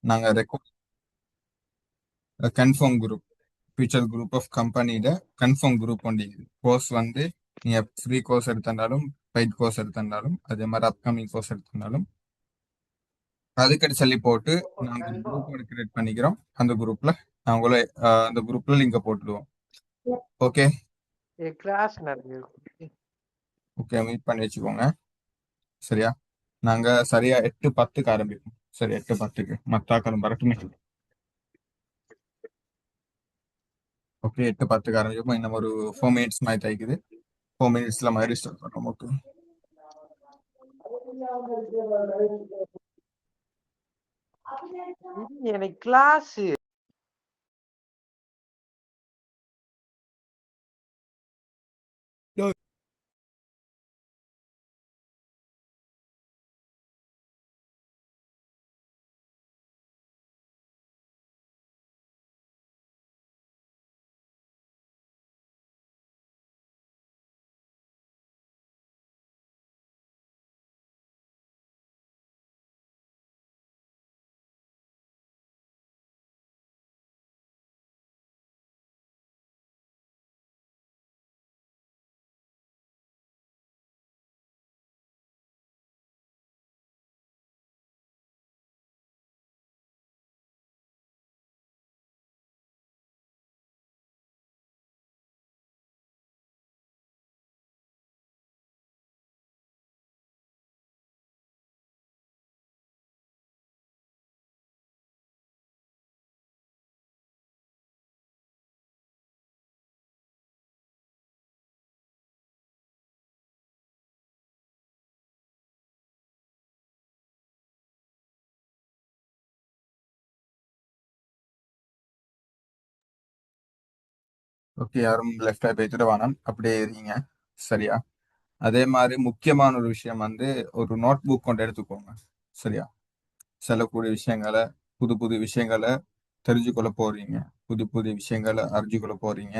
நாங்க confirm group future group of கம்பெனியில confirm group ஒண்டி கோர்ஸ் வந்து நீங்க ஃப்ரீ கோர்ஸ் எடுத்திருந்தாலும் பெய்ட் கோர்ஸ் எடுத்திருந்தாலும் அதே மாதிரி அப்கமிங் கோர்ஸ் எடுத்திருந்தாலும் அதுக்கடி சொல்லி போட்டு நாங்க ஒரு குரூப் கிரியேட் பண்ணிக்கிறோம். அந்த குரூப்ல நான் உங்களை அந்த குரூப்ல லிங்க போட்டுடுவோம். ஓகே கிளாஸ் நடக்குது. ஓகே மீட் பண்ணி வச்சுக்கோங்க. சரியா நாங்க சரியா 8:10க்கு ஆரம்பிப்போம். சரி 8:10க்கு மத்தாக்களும் வரட்டுமே. ஓகே 8:10க்கு ஆரம்பிப்போம். இன்னும் ஒரு 4 மினிட்ஸ் மாதிரி தைக்குது. 4 மினிட்ஸ்ல மாதிரி ஸ்டார்ட் பண்ணுறோம். ஓகே எனக்கு கிளாஸ் ஓகே யாரும் லெஃப்டா போய்த்துட்டு வேணாம் அப்படியே இருக்கீங்க. சரியா அதே மாதிரி முக்கியமான ஒரு விஷயம் வந்து ஒரு நோட் புக் கொண்டு எடுத்துக்கோங்க. சரியா சொல்லக்கூடிய விஷயங்களை புது புது விஷயங்களை தெரிஞ்சுக்கொள்ள போறீங்க. புது புது விஷயங்களை அறிஞ்சுக்கொள்ள போறீங்க.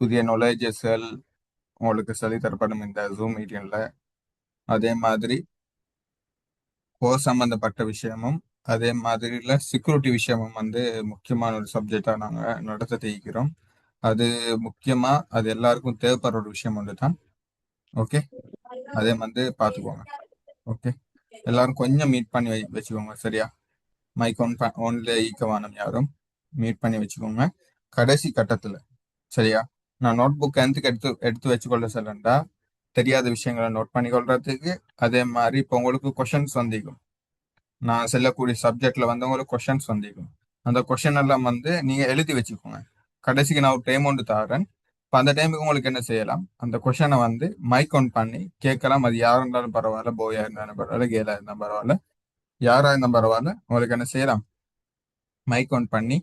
புதிய நாலேஜஸ்கள் உங்களுக்கு சொல்லித்தரப்படும் இந்த ஜூம் மீட்டிங்ல. அதே மாதிரி கோர்ஸ் சம்பந்தப்பட்ட விஷயமும் அதே மாதிரில செக்யூரிட்டி விஷயமும் வந்து முக்கியமான ஒரு சப்ஜெக்டா நாங்க நடத்த தெரிவிக்கிறோம். அது முக்கியமா அது எல்லாருக்கும் தேவைப்படுற ஒரு விஷயம் ஒன்று தான். ஓகே அதே வந்து பார்த்துக்கோங்க. ஓகே எல்லாரும் கொஞ்சம் மீட் பண்ணி வச்சுக்கோங்க. சரியா மைக் ஒன்ல ஈக்கவானம் யாரும் மீட் பண்ணி வச்சுக்கோங்க. கடைசி கட்டத்துல சரியா நான் நோட் புக் எந்தக்கு எடுத்து எடுத்து வச்சுக்கொள்ள சொல்லண்டா தெரியாத விஷயங்களை நோட் பண்ணி கொள்றதுக்கு. அதே மாதிரி இப்போ உங்களுக்கு கொஷின்ஸ் வந்திருக்கும். நான் செல்லக்கூடிய சப்ஜெக்ட்ல வந்து உங்களுக்கு கொஷின்ஸ் வந்திருக்கும். அந்த கொஷின் எல்லாம் வந்து நீங்க எழுதி வச்சுக்கோங்க. கடைசிக்கு நான் ஒரு டைம் ஒன்று தாரேன். இப்போ அந்த டைமுக்கு உங்களுக்கு என்ன செய்யலாம், அந்த கொஷனை வந்து மைக் ஆன் பண்ணி கேட்கலாம். அது யாரா இருந்தாலும் பரவாயில்ல, போயா இருந்தாலும் பரவாயில்ல, கேலா இருந்தாலும் பரவாயில்ல, யாரா இருந்தாலும் பரவாயில்ல, உங்களுக்கு என்ன செய்யலாம், மைக் ஆன் பண்ணி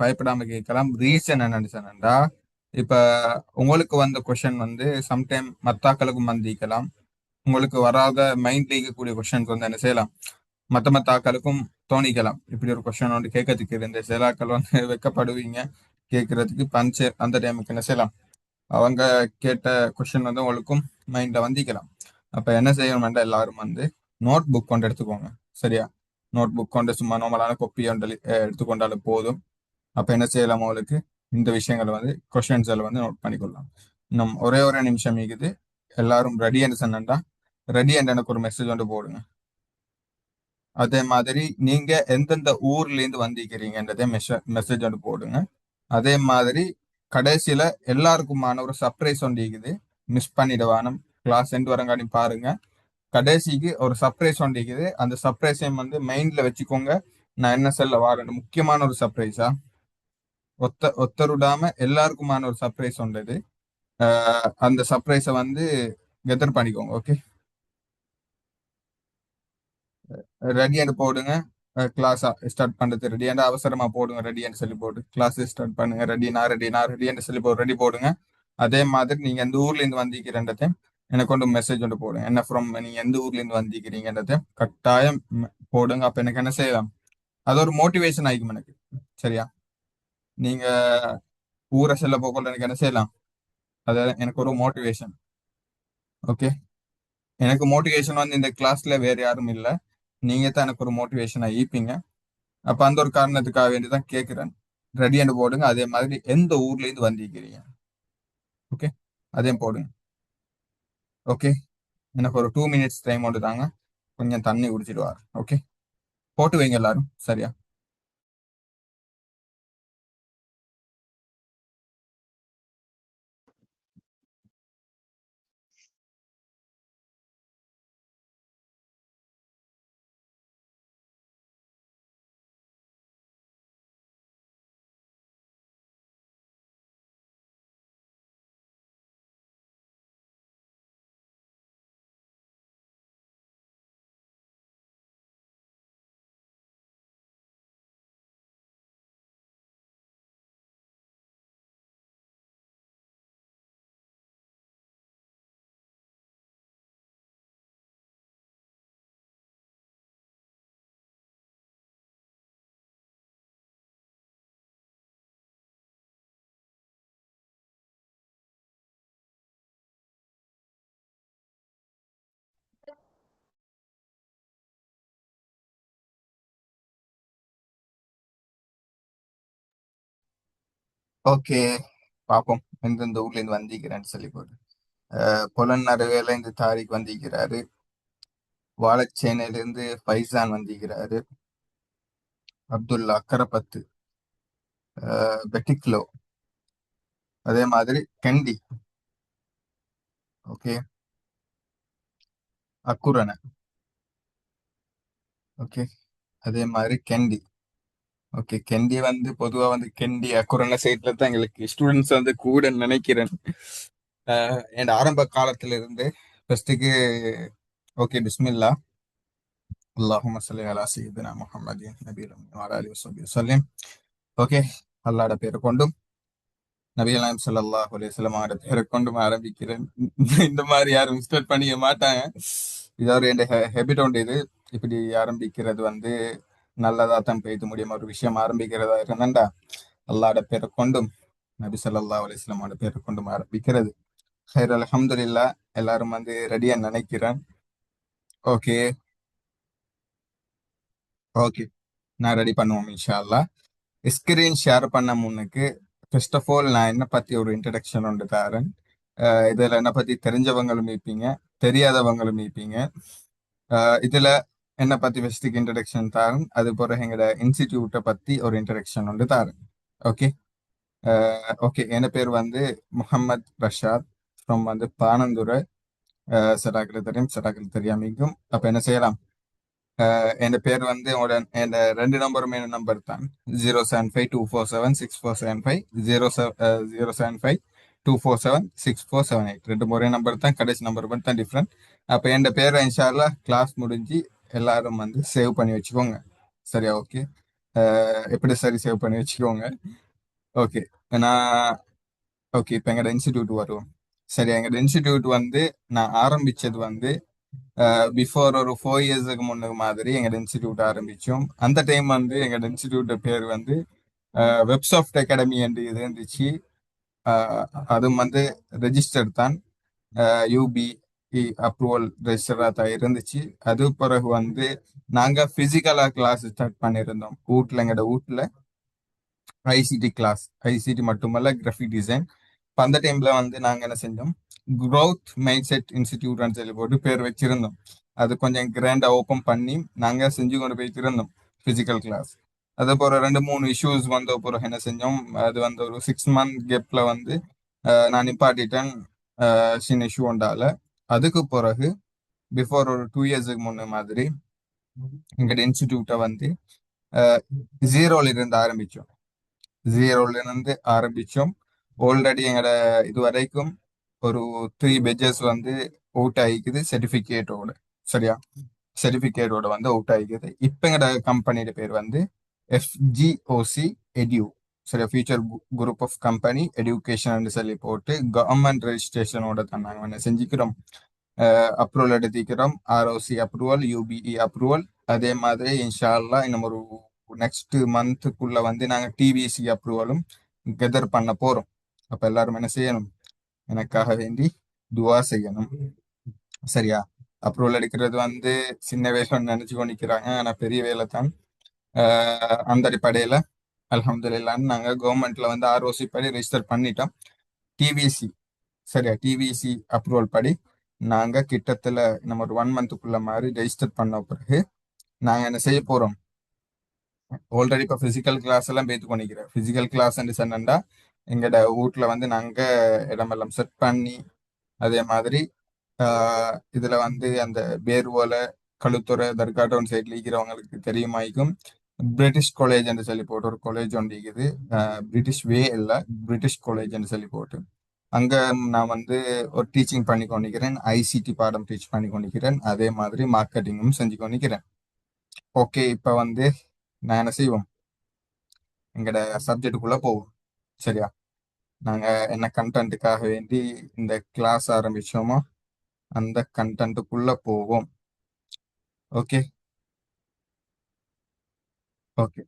பயப்படாம கேட்கலாம். ரீசன் என்னன்னு சொன்னா இப்ப உங்களுக்கு வந்த கொஷின் வந்து சம்டைம் மத்தாக்களுக்கும் வந்திக்கலாம். உங்களுக்கு வராத மைண்ட்ல இருக்கக்கூடிய கொஷனுக்கு வந்து என்ன செய்யலாம், மத்த ஆக்களுக்கும் தோணிக்கலாம். இப்படி ஒரு கொஸ்டின் வந்து கேட்கறதுக்கு இந்த சிலாக்கள் வந்து வைக்கப்படுவீங்க கேட்கறதுக்கு பஞ்சு. அந்த டைமுக்கு என்ன செய்யலாம், அவங்க கேட்ட கொஸ்டின் வந்து உங்களுக்கும் மைண்ட்ல வந்திக்கலாம். அப்ப என்ன செய்யணும்னா எல்லாரும் வந்து நோட் புக் கொண்டு எடுத்துக்கோங்க. சரியா நோட் புக் கொண்டு சும்மா நார்மலான கொப்பி கொண்டு எடுத்துக்கொண்டாலும் போதும். அப்ப என்ன செய்யலாம், உங்களுக்கு இந்த விஷயங்களை வந்து கொஸ்டின்ஸ் வந்து நோட் பண்ணிக்கொள்ளலாம். இன்னும் ஒரே ஒரு நிமிஷம் இருக்குது. எல்லாரும் ரெடி என்று சொன்னா ரெடி என்று எனக்கு ஒரு மெசேஜ் வந்து போடுங்க. அதே மாதிரி நீங்க எந்தெந்த ஊர்ல இருந்து வந்திருக்கிறீங்கன்றதே மெசேஜ் ஒன்று போடுங்க. அதே மாதிரி கடைசியில எல்லாருக்குமான ஒரு சர்ப்ரைஸ் ஒன்று இருக்குது. மிஸ் பண்ணிடுவானம். கிளாஸ் எண்டு வரங்காட்டி பாருங்க. கடைசிக்கு ஒரு சர்ப்ரைஸ் ஒன்று இருக்குது. அந்த சர்ப்ரைஸையும் வந்து மைண்ட்ல வச்சுக்கோங்க. நான் என்ன சொல்ல வாரேன், முக்கியமான ஒரு சர்ப்ரைஸா, ஒத்தருடாம எல்லாருக்குமான ஒரு சர்ப்ரைஸ் ஒன்று இது. அந்த சர்ப்ரைஸை வந்து கெதர் பண்ணிக்கோங்க. ஓகே ரெடியாண்டு போடுங்க. கிளாஸ் ஸ்டார்ட் பண்றது ரெடியாண்டு அவசரமா போடுங்க. ரெடியாண்டு சொல்லி போடு கிளாஸ் ஸ்டார்ட் பண்ணுங்க. ரெடியாண்டு சொல்லி போடு ரெடி போடுங்க. அதே மாதிரி நீங்க எந்த ஊர்ல இருந்து வந்திருக்கிறன்றதையும் எனக்கு கொண்டு மெசேஜ் கொண்டு போடுங்க. என்ன ஃப்ரம் நீங்க எந்த ஊர்ல இருந்து வந்திருக்கிறீங்கன்றதையும் கட்டாயம் போடுங்க. அப்ப எனக்கு என்ன செய்யலாம், அது ஒரு மோட்டிவேஷன் ஆகிக்கும் எனக்கு. சரியா நீங்க ஊரை செல்ல போகல எனக்கு என்ன செய்யலாம், அது எனக்கு ஒரு மோட்டிவேஷன். ஓகே எனக்கு மோட்டிவேஷன் வந்து இந்த கிளாஸ்ல வேற யாரும் இல்லை, நீங்க தான் எனக்கு ஒரு மோட்டிவேஷனா ஈப்பீங்க. அப்ப அந்த ஒரு காரணத்துக்காக வேண்டிதான் கேட்கிறேன். ரெடியாண்டு போடுங்க. அதே மாதிரி எந்த ஊர்ல இருந்து வந்திருக்கிறீங்க? ஓகே, அதையும் போடுங்க. ஓகே, எனக்கு ஒரு 2 மினிட்ஸ் டைம் ஒன்று தாங்க. கொஞ்சம் தண்ணி குடிச்சிடுவார். ஓகே, போட்டு வைங்க எல்லாரும். சரியா? ஓகே, பார்ப்போம் எந்தெந்த ஊர்ல இருந்து வந்திருக்கிறேன்னு சொல்லி போடு. பொலன்னறுவேல இருந்து தாரிக் வந்திருக்கிறாரு. வாழைச்சேனையில இருந்து ஃபைசான் வந்திருக்கிறாரு. அப்துல்லா அக்கரப்பத்து, பெட்டிக்லோ, அதே மாதிரி கண்டி. ஓகே, அக்குரண. ஓகே, அதே மாதிரி கெண்டி. ஓகே, கெண்டி வந்து பொதுவா வந்து கெண்டி அக்குரண சைட்ல தான் எங்களுக்கு ஸ்டூடெண்ட்ஸ் வந்து கூட நினைக்கிறேன். என் ஆரம்ப காலத்துல இருந்து ஃபர்ஸ்ட்டுக்கு. ஓகே, பிஸ்மில்லா. அல்லாஹும்ம ஸல்லி அலா சய்யிதினா முஹம்மதின் நபியில் உம்மி வ அலா ஆலிஹி வஸஹ்பிஹி வஸல்லிம். ஓகே, அல்லாஹ்ட பேரை கொண்டும் நபிகள் நாயகம் ஸல்லல்லாஹு அலைஹி வஸல்லம் அவரோட பேரை கொண்டும் ஆரம்பிக்கிறேன். இந்த மாதிரி யாரும் மிஸ்டேக் பண்ணிக்க மாட்டாங்க. இது ஒரு என் ஹெபிட் உண்டு. இது இப்படி ஆரம்பிக்கிறது வந்து நல்லதா தான் பேச முடியும். ஒரு விஷயம் ஆரம்பிக்கிறதா இருந்தா அல்லாஹ்ட பேரை கொண்டும் நபி ஸல்லல்லாஹு அலைஹி வஸல்லம் அவரோட பேரை கொண்டும் ஆரம்பிக்கிறது. ஹைர், அல்ஹம்துலில்லாஹ். எல்லாரும் வந்து ரெடியா நினைக்கிறேன். ஓகே. ஓகே, நான் ரெடி பண்ணுவோம் இன்ஷா அல்லாஹ். ஸ்கிரீன் ஷேர் பண்ண முன்னுக்கு ஃபர்ஸ்ட் ஆஃப் ஆல் நான் என்ன பத்தி ஒரு இன்ட்ரடக்ஷன் ஒன்று தரேன். இதுல என்ன பத்தி தெரிஞ்சவங்களும் இருப்பீங்க, தெரியாதவங்களும் இருப்பீங்க. இதுல என்ன பத்தி ஃபர்ஸ்ட்டுக்கு இன்ட்ரடக்ஷன் தரேன். அது பிறகு எங்களோட இன்ஸ்டிடியூட்டை பத்தி ஒரு இன்ட்ரடக்ஷன் ஒன்று தரேன். ஓகே. ஓகே, என் பேர் வந்து முகமது ரஷாத் ஃப்ரம் வந்து பானந்துரை. சிறாக்கள் தெரியும், சிறாக்கள் தெரியாமிக்கும். அப்ப என்ன செய்யலாம்? என் பேர் வந்து உங்களோட என் 2 நம்பரும் என் நம்பர் தான். 075247647 075247647 ரெண்டு ஒரே நம்பர் தான். கடைசி நம்பர் மட்டும் தான் டிஃப்ரெண்ட். அப்போ என் பேரை இன்ஷால்லா கிளாஸ் முடிஞ்சு எல்லாரும் வந்து சேவ் பண்ணி வச்சுக்கோங்க. சரியா? ஓகே. எப்படி சரி சேவ் பண்ணி வச்சுக்கோங்க. ஓகே, நான் ஓகே இப்போ எங்களோட இன்ஸ்டிடியூட் வருவோம். சரி, எங்களோட இன்ஸ்டிடியூட் வந்து நான் ஆரம்பிச்சது வந்து பிஃபோர் ஒரு 4 இயர்ஸுக்கு முன்னுக்கு மாதிரி எங்களோட இன்ஸ்டிடியூட் ஆரம்பிச்சோம். அந்த டைம் வந்து எங்களோட இன்ஸ்டிடியூட் பேர் வந்து வெப்சாஃப்ட் அகாடமி என்று இது இருந்துச்சு. அஹ், அதுவும் வந்து ரெஜிஸ்டர் தான். யூபி அப்ரூவல் ரெஜிஸ்டரா தான் இருந்துச்சு. அது பிறகு வந்து நாங்க பிசிக்கலா கிளாஸ் ஸ்டார்ட் பண்ணியிருந்தோம் வீட்ல. எங்களோட வீட்ல ஐசிடி கிளாஸ், ஐசிடி மட்டுமல்ல கிராஃபிக் டிசைன். இப்போ அந்த டைம்ல வந்து நாங்க என்ன செஞ்சோம், growth மைண்ட் செட் இன்ஸ்டிடியூட்னு சொல்லி போட்டு பேர் வச்சிருந்தோம். அது கொஞ்சம் கிராண்டா ஓப்பன் பண்ணி நாங்க செஞ்சு கொண்டு போயிட்டு இருந்தோம் பிசிக்கல் கிளாஸ். அது போற 2 3 இஷ்யூஸ் வந்த பிறகு என்ன செஞ்சோம், அது வந்து ஒரு 6 மந்த் கேப்ல வந்து நான் நிப்பாட்டிட்டேன். சின்ன இஷ்யூ உண்டால. அதுக்கு பிறகு பிஃபோர் ஒரு 2 இயர்ஸுக்கு முன்ன மாதிரி எங்களோட இன்ஸ்டிடியூட்டை வந்து ஜீரோல இருந்து ஆரம்பிச்சோம். ஜீரோல இருந்து ஆரம்பிச்சோம். ஆல்ரெடி எங்களோட இது வரைக்கும் ஒரு 3 பேஜஸ் வந்து அவுட் ஆகிக்குது சர்டிபிகேட்டோட. சரியா? சர்டிபிகேட்டோட வந்து அவுட் ஆகிக்குது. இப்போ எங்களோட கம்பெனியோட பேர் வந்து எஃப்ஜிஓசி எடியூ. சரியா? Future group of company education சொல்லி போட்டு கவர்மெண்ட் ரெஜிஸ்ட்ரேஷனோட தான் நாங்கள் வந்து செஞ்சுக்கிறோம். அப்ரூவல் எடுத்திக்கிறோம். ROC approval, UPE approval. அதே மாதிரி இன்ஷா அல்லாஹ் இன்னும் ஒரு நெக்ஸ்ட் மந்த்துக்குள்ள வந்து நாங்கள் டிவிசி அப்ரூவலும் கெதர் பண்ண போறோம். அப்ப எல்லாரும் என்ன செய்யணும்? எனக்காக வேண்டி துவா செய்யணும். சரியா? அப்ரூவல் எடுக்கிறது வந்து சின்ன வேலைன்னு நினைச்சு கொண்டிருக்கிறாங்க, ஆனா பெரிய வேலை தான். அந்த அடிப்படையில் அல்ஹம்துலில்லாஹ்னு நாங்கள் கவர்மெண்ட்ல வந்து ஆர்ஓசி படி ரெஜிஸ்டர் பண்ணிட்டோம். டிவிசி சரியா, டிவிசி அப்ரூவல் படி நாங்கள் கிட்டத்தில் நம்ம ஒரு 1 மந்த்துக்குள்ள மாதிரி ரெஜிஸ்டர் பண்ண பிறகு நாங்கள் என்ன செய்ய போகிறோம். ஆல்ரெடி இப்போ ஃபிசிக்கல் கிளாஸ் எல்லாம் பேத்து பண்ணிக்கிறோம். ஃபிசிக்கல் கிளாஸ் சொன்னா எங்களோட வீட்டில் வந்து நாங்கள் இடமெல்லாம் செட் பண்ணி அதே மாதிரி இதுல வந்து அந்த பேர்வோல களுத்துறை தர்காட்டவுன் சைட்ல இருக்கிறவங்களுக்கு தெரியுமாய்க்கும் பிரிட்டிஷ் காலேஜ் என்று சொல்லி போட்டு ஒரு காலேஜ் ஒன்று இருக்குது. பிரிட்டிஷ் வே இல்லை, பிரிட்டிஷ் காலேஜ் என்று சொல்லி போட்டு அங்க நான் வந்து ஒரு டீச்சிங் பண்ணி கொண்டிருக்கிறேன். ஐசிடி பாடம் டீச் பண்ணி கொண்டிருக்கிறேன். அதே மாதிரி மார்க்கெட்டிங்கும் செஞ்சு கொண்டிருக்கிறேன். ஓகே, இப்ப வந்து நான் என்ன செய்வோம், எங்கட சப்ஜெக்டுக்குள்ள போவோம். சரியா, நாங்க என்ன கண்டென்ட்டுக்காக வேண்டி இந்த கிளாஸ் ஆரம்பிச்சோமோ அந்த கண்டென்ட்டுக்குள்ள போவோம். Okay okay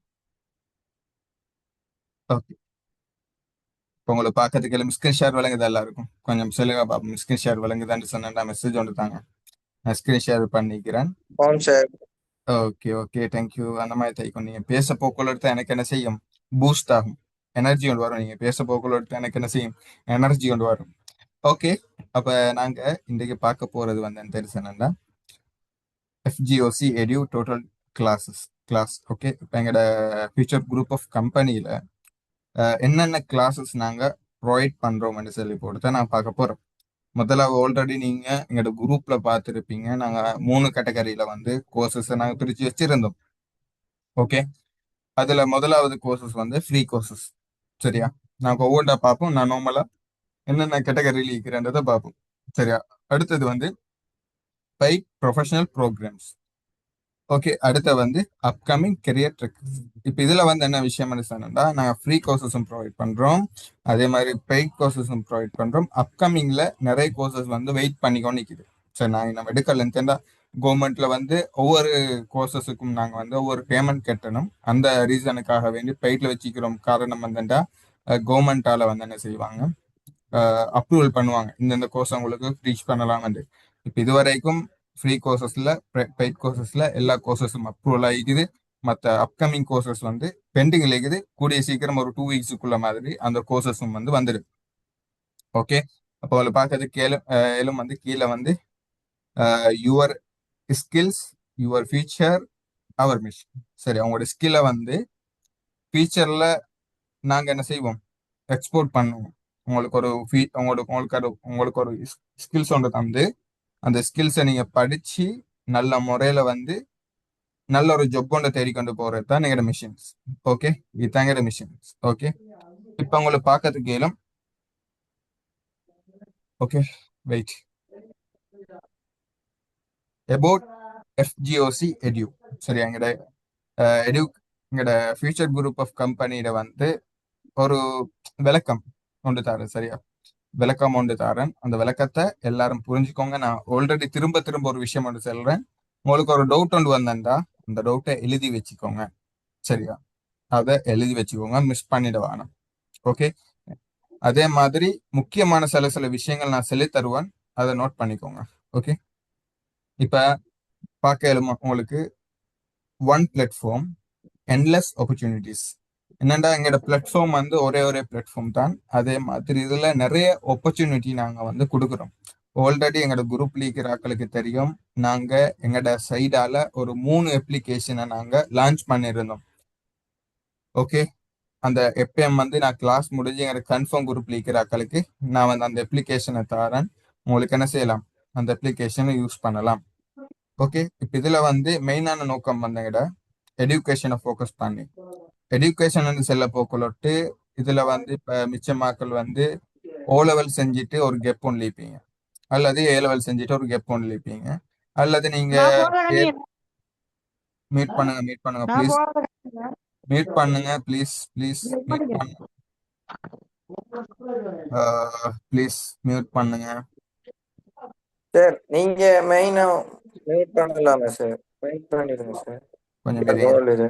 okay. இப்போ உங்களுக்கு பார்க்கறதுக்கு எல்லாம் ஸ்கிரீன் ஷேர் விளங்குதா? எல்லாருக்கும் கொஞ்சம் சொல்லுங்க பாப்போம். ஸ்கிரீன் ஷேர் விளங்குதான்னு சொன்னா மெசேஜ் ஒன்று தாங்க, நான் ஸ்கிரீன் ஷேர் பண்ணிக்கிறேன். ஆம் சார். Okay okay, thank you. அந்த மாதிரி தைக்கும் நீங்க பேச போக்குள்ள எடுத்து எனக்கு என்ன செய்யும், பூஸ்ட் ஆகும், எனர்ஜி கொண்டு வரும். நீங்க பேச போக்குள்ள எடுத்து எனக்கு என்ன செய்யும், எனர்ஜி கொண்டு வரும். ஓகே, அப்ப நாங்க இன்றைக்கு பார்க்க போறது வந்து என்ன தெரியுதுன்னா எஃப்ஜிஓசி எடியூ டோட்டல் கிளாஸ். ஓகே, இப்போ எங்களோட ஃபியூச்சர் குரூப் ஆஃப் கம்பெனியில என்னென்ன கிளாஸஸ் நாங்க ப்ரொவைட் பண்றோம்னு சொல்லி போட்டு நான் பார்க்க போறோம். முதல்ல ஆல்ரெடி நீங்க எங்களோட குரூப்ல பார்த்துருப்பீங்க, நாங்க 3 கேட்டகரியில வந்து கோர்சஸ் நாங்க பிரிச்சு வச்சிருந்தோம். ஓகே, அதுல முதலாவது கோர்சஸ் வந்து ஃப்ரீ கோர்சஸ். சரியா, நான் ஒவ்வொன்றா பார்ப்போம். நான் நார்மலா என்னென்ன கேட்டகரியில் இருக்கிறேன்றதை பார்ப்போம். சரியா, அடுத்தது வந்து பைப் ப்ரொஃபஷனல் ப்ரோக்ராம்ஸ். ஓகே, அடுத்த வந்து அப்கமிங் கெரியர் ட்ரெக். இப்போ இதுல வந்து என்ன விஷயம் சொன்னா, நாங்க ஃப்ரீ கோர்சஸும் ப்ரொவைட் பண்றோம், அதே மாதிரி பெய்ட் கோர்சஸும் ப்ரொவைட் பண்றோம். அப்கமிங்ல நிறைய கோர்சஸ் வந்து வெயிட் பண்ணிக்கொண்டு நிக்குது. சரி, நாங்க நம்ம எடுக்கலன்னு கவர்மெண்ட்ல வந்து ஒவ்வொரு கோர்சஸுக்கும் நாங்க வந்து ஒவ்வொரு பேமெண்ட் கட்டணும். அந்த ரீசனுக்காக வேண்டி பெய்ட்ல வச்சுக்கிறோம். காரணம் வந்துட்டா கவர்மெண்டால வந்து என்ன செய்வாங்க, அப்ரூவல் பண்ணுவாங்க, இந்தந்த கோர்ஸ் உங்களுக்கு ரீச் பண்ணலாம் வந்து. இப்போ இதுவரைக்கும் ஃப்ரீ கோர்சஸ்ல பெய்ட் கோர்சஸ்ல எல்லா கோர்சஸும் அப்ரூவல் ஆகிக்குது. மற்ற அப்கமிங் கோர்சஸ் வந்து பெண்டிங்ல இருக்குது. கூடிய சீக்கிரம் ஒரு 2 வீக்ஸுக்குள்ள மாதிரி அந்த கோர்சஸும் வந்து வந்துடும். ஓகே, அப்போ அதில் பார்க்கறது கேளும் வந்து கீழே வந்து your skills your future our mission. சரி, அவங்களோட ஸ்கில்லை வந்து ஃபியூச்சர்ல நாங்க என்ன செய்வோம், எக்ஸ்போர்ட் பண்ணுவோம். உங்களுக்கு ஒரு உங்களுக்கு ஒரு ஸ்கில்ஸ் ஒன்று தந்து அந்த ஸ்கில்ஸை நீங்க படிச்சு நல்ல முறையில வந்து நல்ல ஒரு ஜொப் கொண்டு தேடி கொண்டு போறது தான் எங்களோட மிஷன்ஸ். ஓகே, இதுதான் எங்களோட மிஷன்ஸ். ஓகே, இப்போ உங்களை பார்க்கறதுக்கு கேளும். Okay, wait. About FGOC edu. சரி, எங்களோட எடியூ எங்களோட ஃபியூச்சர் குரூப் ஆஃப் கம்பெனியில வந்து ஒரு விளக்கம் கொண்டு தரேன். சரியா, விளக்கம் ஒன்று தாரேன். அந்த விளக்கத்தை எல்லாரும் புரிஞ்சுக்கோங்க. நான் ஆல்ரெடி திரும்ப திரும்ப ஒரு விஷயம் ஒன்று சொல்றேன். உங்களுக்கு ஒரு டவுட் ஒன்று வந்தா அந்த டவுட்டை எழுதி வச்சுக்கோங்க. சரியா, அதை எழுதி வச்சுக்கோங்க, மிஸ் பண்ணிட வேணாம். ஓகே, அதே மாதிரி முக்கியமான சில சில விஷயங்கள் நான் சொல்லி தருவேன், அதை நோட் பண்ணிக்கோங்க. ஓகே, இப்ப பார்க்க உங்களுக்கு ஒன் பிளாட்ஃபார்ம் என்லெஸ் ஆப்பர்ச்சுனிட்டிஸ். என்னண்டா, எங்களோட பிளாட்ஃபார்ம் வந்து ஒரே பிளாட்ஃபார்ம் தான். அதே மாதிரி இதுல நிறைய ஆப்பர்ச்சுனிட்டி நாங்க வந்து கொடுக்குறோம். ஆல்ரெடி எங்களோட குரூப் இருக்கிற ஆட்களுக்கு தெரியும், நாங்க எங்களோட சைடால ஒரு 3 அப்ளிகேஷனை நாங்க லான்ச் பண்ணியிருந்தோம். ஓகே, அந்த எப்பயும் வந்து நான் கிளாஸ் முடிஞ்சு எங்களோட கன்ஃபார்ம் குரூப் இருக்கிற ஆட்களுக்கு நான் வந்து அந்த அப்ளிகேஷனை தரேன். உங்களுக்கு என்ன செய்யலாம், அந்த அப்ளிகேஷனை யூஸ் பண்ணலாம். ஓகே, இப்போ இதுல வந்து மெயினான நோக்கம் வந்து எங்கட எடுகேஷனை ஃபோக்கஸ் பண்ணி எடுகேஷன் வந்து செல்ல போக்குள்ளட்டு. இதுல வந்து இப்ப மிச்சமாக்கள் வந்து ஓ லெவல் செஞ்சுட்டு ஒரு கெப் ஒன்று லீப்பீங்க, அல்லது ஏ லெவல் செஞ்சுட்டு ஒரு கெப் ஒன்று லீப்பீங்க, அல்லது நீங்க நான் போடுறேன் நீ மீட் பண்ணுங்க நான் ப்ளீஸ். போடுறேன் மீட் பண்ணுங்க ப்ளீஸ் ப்ளீஸ். மீட் பண்ண ப்ளீஸ் மியூட் பண்ணுங்க. சார் நீங்க மெயினா மியூட் பண்ணலாமா சார்? மியூட் பண்ணிடுங்க சார். கொஞ்சம் இந்த இருங்க, ரோல் இது.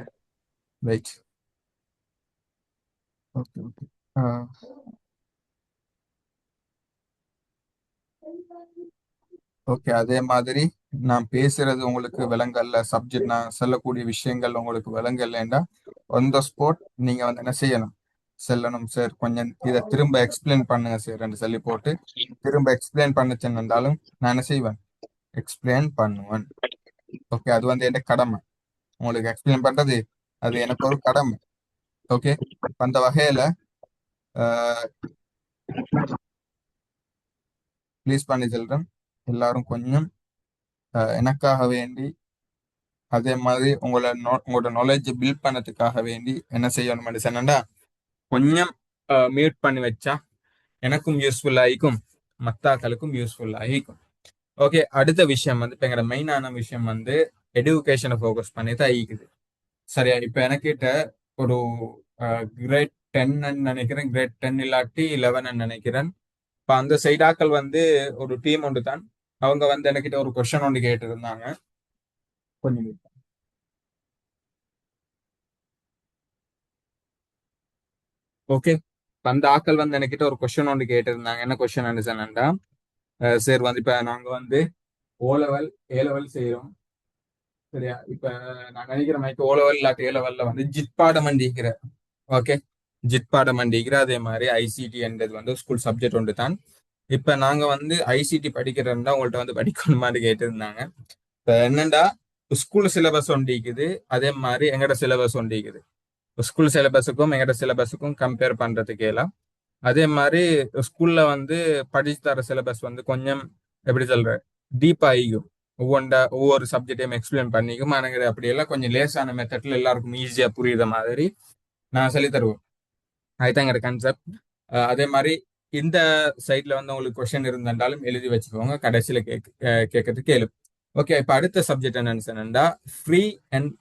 வெயிட். Okay okay. ஓகே, அதே மாதிரி நான் பேசுறது உங்களுக்கு விளங்கல்ல, சப்ஜெக்ட் நான் சொல்லக்கூடிய விஷயங்கள் உங்களுக்கு விளங்கலைன்னா ஆன் த ஸ்பாட் நீங்க வந்து என்ன செய்யணும், செல்லணும் சார் கொஞ்சம் இதை திரும்ப எக்ஸ்பிளைன் பண்ணுங்க சார் என்று சொல்லி போட்டு திரும்ப எக்ஸ்பிளைன் பண்ண சொன்னாலும் நான் என்ன செய்வேன், எக்ஸ்பிளைன் பண்ணுவேன். ஓகே, அது வந்து என் கடமை. உங்களுக்கு எக்ஸ்பிளைன் பண்றது அது எனக்கு ஒரு கடமை. ஓகே, அந்த வகையில ப்ளீஸ் பண்ணி சொல்றேன், எல்லாரும் கொஞ்சம் எனக்காக வேண்டி அதே மாதிரி உங்களோட நாலேஜ் பில்ட் பண்ணதுக்காக வேண்டி என்ன செய்யணும் சொன்னா கொஞ்சம் மியூட் பண்ணி வச்சா எனக்கும் யூஸ்ஃபுல் ஆகிக்கும், மத்தாக்களுக்கும் யூஸ்ஃபுல் ஆகிக்கும். ஓகே, அடுத்த விஷயம் வந்து இப்போ எங்களோட மெயினான விஷயம் வந்து எடுகேஷனை ஃபோக்கஸ் பண்ணி தான் ஆகிக்குது. சரியா, இப்போ எனக்கிட்ட ஒரு கிரேட் 10 நினைக்கிறேன், கிரேட் 10 இல்லாட்டி 11 நினைக்கிறேன். இப்போ அந்த சைடாக்கள் வந்து ஒரு டீம் ஒன்று தான், அவங்க வந்து எனக்கிட்ட ஒரு கொஸ்டின் ஒன்று கேட்டு இருந்தாங்க. கொஞ்சம் ஓகே, அந்த ஆக்கள் வந்து என்கிட்ட ஒரு கொஸ்டின் ஒன்று கேட்டிருந்தாங்க. என்ன கொஸ்டின் சொன்னா, சரி வந்து இப்ப நாங்க வந்து ஓ லெவல் ஏ லெவல் செய்யறோம். சரியா, இப்ப நான் நினைக்கிற மாதிரி ஓ லெவல் இல்லாட்டி ஏ லெவல்ல வந்து ஜிட் பாடம் மண்டிக்கிற. ஓகே, ஜிட் பாடம் மண்டிக்கிற. அதே மாதிரி ஐசிடி என்றது வந்து ஸ்கூல் சப்ஜெக்ட் ஒன்று தான். இப்ப நாங்க வந்து ஐசிடி படிக்கிறோம்னா உங்கள்ட்ட வந்து படிக்கணுமான்னு கேட்டிருந்தாங்க. இப்ப என்னண்டா ஸ்கூல் சிலபஸ் ஒண்டிக்குது, அதே மாதிரி எங்கட சிலபஸ் ஒண்டிக்குது. ஸ்கூல் சிலபஸுக்கும் எங்கட சிலபஸுக்கும் கம்பேர் பண்றதுக்கு எல்லாம். அதே மாதிரி ஸ்கூல்ல வந்து படிச்சு தர சிலபஸ் வந்து கொஞ்சம் எப்படி சொல்ற டீப்பா ஆகிக்கும், ஒவ்வொரு சப்ஜெக்டையும் எக்ஸ்பிளைன் பண்ணிக்கும். ஆனால் அப்படியெல்லாம் கொஞ்சம் லேசான மெத்தட்ல எல்லாருக்கும் ஈஸியா புரியுற மாதிரி நான் சொல்லி தருவேன். அதுதான் எங்களோட கான்செப்ட். அதே மாதிரி இந்த சைட்ல வந்து உங்களுக்கு கொஸ்டின் இருந்தாலும் எழுதி வச்சுக்கோங்க, கடைசியில கேட்கறது கேளு. ஓகே, இப்போ அடுத்த சப்ஜெக்ட் என்னன்னு சொன்னா free and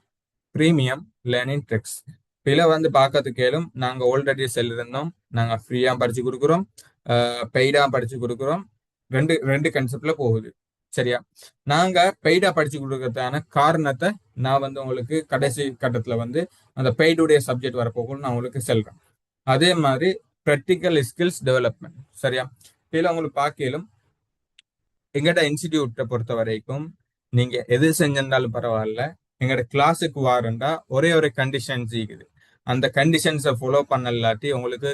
premium learning tricks. இதில் வந்து பார்க்கறதுக்கு கேளும், நாங்கள் ஆல்ரெடி செல்லிருந்தோம், நாங்கள் ஃப்ரீயாக படிச்சு கொடுக்குறோம், பெய்டாக படிச்சு கொடுக்குறோம். ரெண்டு ரெண்டு கன்செப்ட்ல போகுது. சரியா, நாங்கள் பெய்டாக படிச்சு கொடுக்கறதான காரணத்தை நான் வந்து உங்களுக்கு கடைசி கட்டத்தில் வந்து அந்த பெய்டுடைய சப்ஜெக்ட் வரப்போகும்னு நான் உங்களுக்கு சொல்றேன். அதே மாதிரி ப்ராக்டிக்கல் ஸ்கில்ஸ் டெவலப்மெண்ட். சரியா, இதில் உங்களுக்கு பார்க்கலும் எங்கட இன்ஸ்டிடியூட்டை பொறுத்த வரைக்கும் நீங்க எது செஞ்சிருந்தாலும் பரவாயில்ல, எங்கட கிளாஸுக்கு வாரண்டா ஒரே ஒரு கண்டிஷன்ஸ் இருக்குது. அந்த கண்டிஷன்ஸை ஃபாலோ பண்ணலாட்டி உங்களுக்கு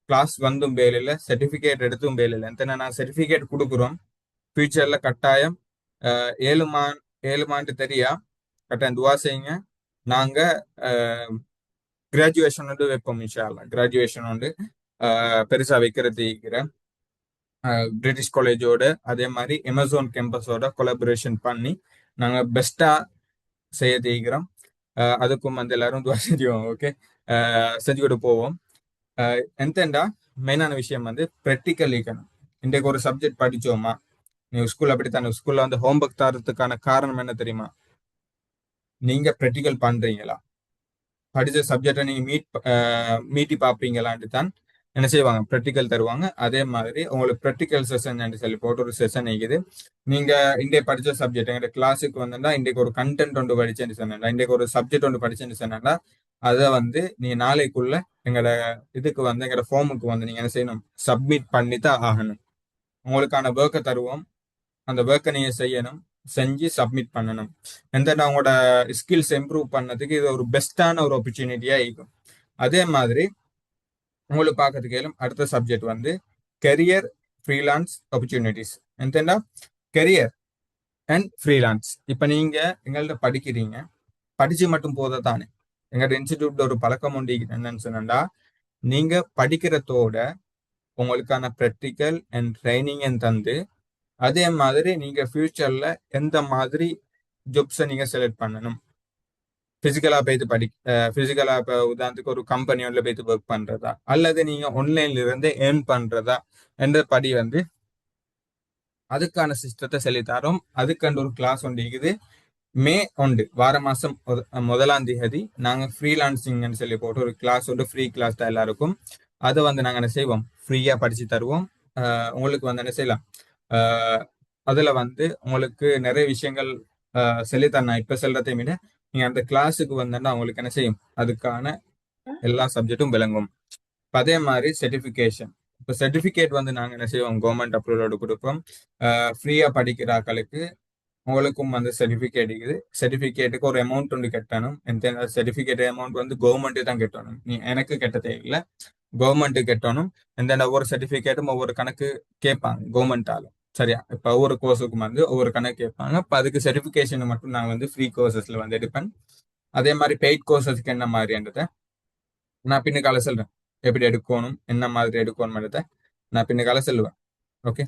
கிளாஸ் வந்தும் வேலையில், சர்டிஃபிகேட் எடுத்தும் வேலையில். எத்தனை நான் சர்டிஃபிகேட் கொடுக்குறோம், ஃபியூச்சர்ல கட்டாயம் 7 மாண்டு தெரியா கட்டாயம் துவா செய்யுங்க. நாங்க கிராஜுவேஷன் வந்து வைப்போம், இன்ஷால்லா கிராஜுவேஷன் வந்து பெருசா வைக்கிறது பிரிட்டிஷ் காலேஜோட அதே மாதிரி அமேசான் கேம்பஸோட கொலாபரேஷன் பண்ணி நாங்கள் பெஸ்டா செய்ய தேய்க்கிறோம். அதுக்கும் வந்து எல்லாரும் துவா செஞ்சுவோம். ஓகே, செஞ்சுக்கிட்டு போவோம். எந்தண்டா மெயினான விஷயம் வந்து ப்ராக்டிக்கல் ஈக்கணும். இன்றைக்கு ஒரு சப்ஜெக்ட் படிச்சோமா, நீ ஸ்கூல் அப்படித்தானே, ஸ்கூல்ல வந்து ஹோம்ஒர்க் தரத்துக்கான காரணம் என்ன தெரியுமா, நீங்க ப்ராக்டிக்கல் பண்றீங்களா, படிச்ச சப்ஜெக்டை நீங்க மீட்டி பார்ப்பீங்களான்ட்டு தான் என்ன செய்வாங்க, ப்ராக்டிக்கல் தருவாங்க. அதே மாதிரி உங்களுக்கு ப்ராக்டிக்கல் செஷன் சொல்லி போட்டு ஒரு செஷன் இருக்குது. நீங்க இன்றைய படிச்ச சப்ஜெக்ட் எங்க கிளாஸுக்கு வந்தா இன்றைக்கு ஒரு கண்டென்ட் ஒன்று படிச்சேன்னு சொன்னா, இன்றைக்கு ஒரு சப்ஜெக்ட் ஒன்று படிச்சேன்னு சொன்னா அதை வந்து நீங்க நாளைக்குள்ள எங்களோட இதுக்கு வந்து எங்களோட ஃபார்முக்கு வந்து நீங்க என்ன செய்யணும், சப்மிட் பண்ணி தான் ஆகணும். உங்களுக்கான ஒர்க்கை தருவோம், அந்த ஒர்க்கை நீங்க செய்யணும், செஞ்சு சப்மிட் பண்ணணும். எந்த உங்களோட ஸ்கில்ஸ் இம்ப்ரூவ் பண்ணதுக்கு இது ஒரு பெஸ்டான ஒரு ஆப்பர்ச்சுனிட்டியா இருக்கும். அதே மாதிரி உங்களுக்கு பார்க்கறதுக்கு அடுத்த சப்ஜெக்ட் வந்து கெரியர் ஃப்ரீலான்ஸ் ஆப்பர்ச்சுனிட்டிஸ். எந்தண்டா கெரியர் அண்ட் ஃப்ரீலான்ஸ். இப்போ நீங்க எங்கள்கிட்ட படிக்கிறீங்க, படிச்சு மட்டும் போத தானே. எங்களோட இன்ஸ்டிடியூட்ல ஒரு பழக்கம் உண்டு, என்னன்னு சொன்னா நீங்க படிக்கிறதோட உங்களுக்கான ப்ராக்டிக்கல் அண்ட் ட்ரைனிங் தந்து அதே மாதிரி நீங்க ஃபியூச்சர்ல எந்த மாதிரி ஜாப்ஸை நீங்க செலக்ட் பண்ணணும், பிசிக்கலா போயிட்டு பிசிக்கலா இப்போ உதாரணத்துக்கு ஒரு கம்பெனியோட போயிட்டு ஒர்க் பண்றதா அல்லது நீங்க ஆன்லைன்ல இருந்து ஏர்ன் பண்றதா என்ற படி வந்து அதுக்கான சிஸ்டத்தை சொல்லித்தரோம். அதுக்கான ஒரு கிளாஸ் ஒன்று இருக்குது. மே 1 வார மாசம் 1 நாங்க ஃப்ரீலான்சிங்னு சொல்லி போட்டு ஒரு கிளாஸ் ஒன்று, ஃப்ரீ கிளாஸ் தான் எல்லாருக்கும். அதை வந்து நாங்க என்ன செய்வோம், ஃப்ரீயா படிச்சு தருவோம். உங்களுக்கு வந்து என்ன செய்யலாம், அதுல வந்து உங்களுக்கு நிறைய விஷயங்கள் சொல்லித்தரேன். நான் இப்ப சொல்றதை விட நீங்க அந்த கிளாஸுக்கு வந்தா உங்களுக்கு என்ன செய்யும், அதுக்கான எல்லா சப்ஜெக்டும் விளங்கும். அதே மாதிரி சர்டிபிகேஷன். இப்போ சர்டிஃபிகேட் வந்து நாங்கள் என்ன செய்வோம், கவர்மெண்ட் அப்ரூவலோடு கொடுப்போம். ஃப்ரீயாக படிக்கிற ஆட்களுக்கு உங்களுக்கும் வந்து சர்டிஃபிகேட் இருக்குது. சர்டிஃபிகேட்டுக்கு ஒரு அமௌண்ட் ஒன்று கட்டணும். இந்த சர்டிஃபிகேட் அமௌண்ட் வந்து கவர்மெண்ட்டு தான் கட்டணும். நீ எனக்கு கட்ட தேவையில்லை, கவர்மெண்ட்டு கட்டணும். இந்த ஒவ்வொரு சர்டிஃபிகேட்டும் ஒவ்வொரு கணக்கு கேட்பாங்க கவர்மெண்டாலும். சரியா? இப்போ ஒவ்வொரு கோர்ஸுக்கும் வந்து ஒவ்வொரு கணக்கு கேட்பாங்க. இப்போ அதுக்கு சர்டிஃபிகேஷன் மட்டும் நான் வந்து ஃப்ரீ கோர்சஸ்ல வந்து எடுப்பேன். அதே மாதிரி பெய்ட் கோர்சஸ்க்கு என்ன மாதிரின்றத நான் பின்னுக்கால சொல்றேன். எப்படி எடுக்கணும், என்ன மாதிரி எடுக்கணும்ன்றத நான் பின்னுக்கால சொல்லுவேன். Okay,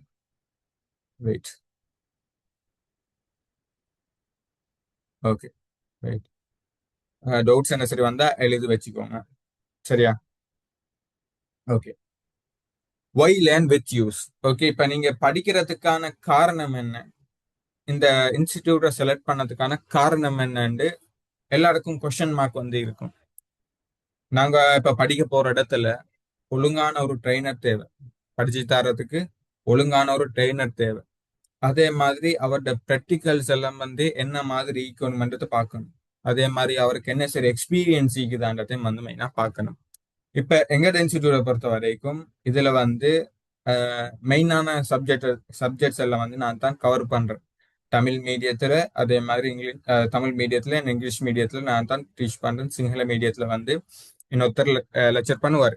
wait. Okay, wait. Doubts என்ன சரி வந்தா எழுதி வச்சுக்கோங்க. சரியா? Okay. Why learn with us. Okay, இப்போ நீங்க படிக்கிறதுக்கான காரணம் என்ன, இந்த இன்ஸ்டிடியூட்டை செலக்ட் பண்ணதுக்கான காரணம் என்னன்னு எல்லாருக்கும் கொஸ்டின் மார்க் வந்து இருக்கும். நாங்க இப்ப படிக்க போற இடத்துல ஒழுங்கான ஒரு ட்ரெயினர் தேவை, படிச்சு தரதுக்கு ஒழுங்கான ஒரு ட்ரெயினர் தேவை. அதே மாதிரி அவரோட ப்ராக்டிகல்ஸ் எல்லாம் வந்து என்ன மாதிரி ஈக்கணும்ன்றதை பார்க்கணும். அதே மாதிரி அவருக்கு என்ன சரி எக்ஸ்பீரியன்ஸ் ஈக்குதான்றதையும் வந்து மெயினா பார்க்கணும். இப்ப எங்கட இன்ஸ்டிடியூட்டை பொறுத்த வரைக்கும் இதுல வந்து மெயினான சப்ஜெக்ட்ஸ் எல்லாம் வந்து நான் தான் கவர் பண்றேன். தமிழ் மீடியத்துல, அதே மாதிரி தமிழ் மீடியத்துல, இங்கிலீஷ் மீடியத்துல நான் தான் டீச் பண்றேன். சிங்கள மீடியத்துல வந்து இன்னொருத்தர் லெக்சர் பண்ணுவார்.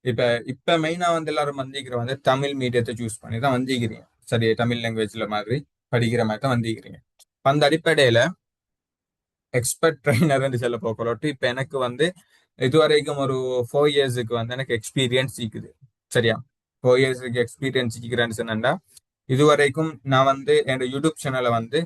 இப்ப இப்ப மெயினா வந்து எல்லாரும் வந்திக்கிற வந்து தமிழ் மீடியத்தை சூஸ் பண்ணி தான் வந்திக்கிறீங்க. சரி, தமிழ் லாங்குவேஜ்ல மாதிரி படிக்கிற மாதிரி தான் வந்திக்கிறீங்க. அந்த அடிப்படையில எக்ஸ்பர்ட் ட்ரைனர்னு சொல்ல போக்கலோட்டு இப்ப எனக்கு வந்து இதுவரைக்கும் ஒரு 4 இயர்ஸுக்கு வந்து எனக்கு எக்ஸ்பீரியன்ஸ் இருக்குது. சரியா? 4 இயர்ஸுக்கு எக்ஸ்பீரியன்ஸ் இருக்கிறேன்னு சொன்னா இதுவரைக்கும் நான் வந்து என் யூடியூப் சேனலை வந்து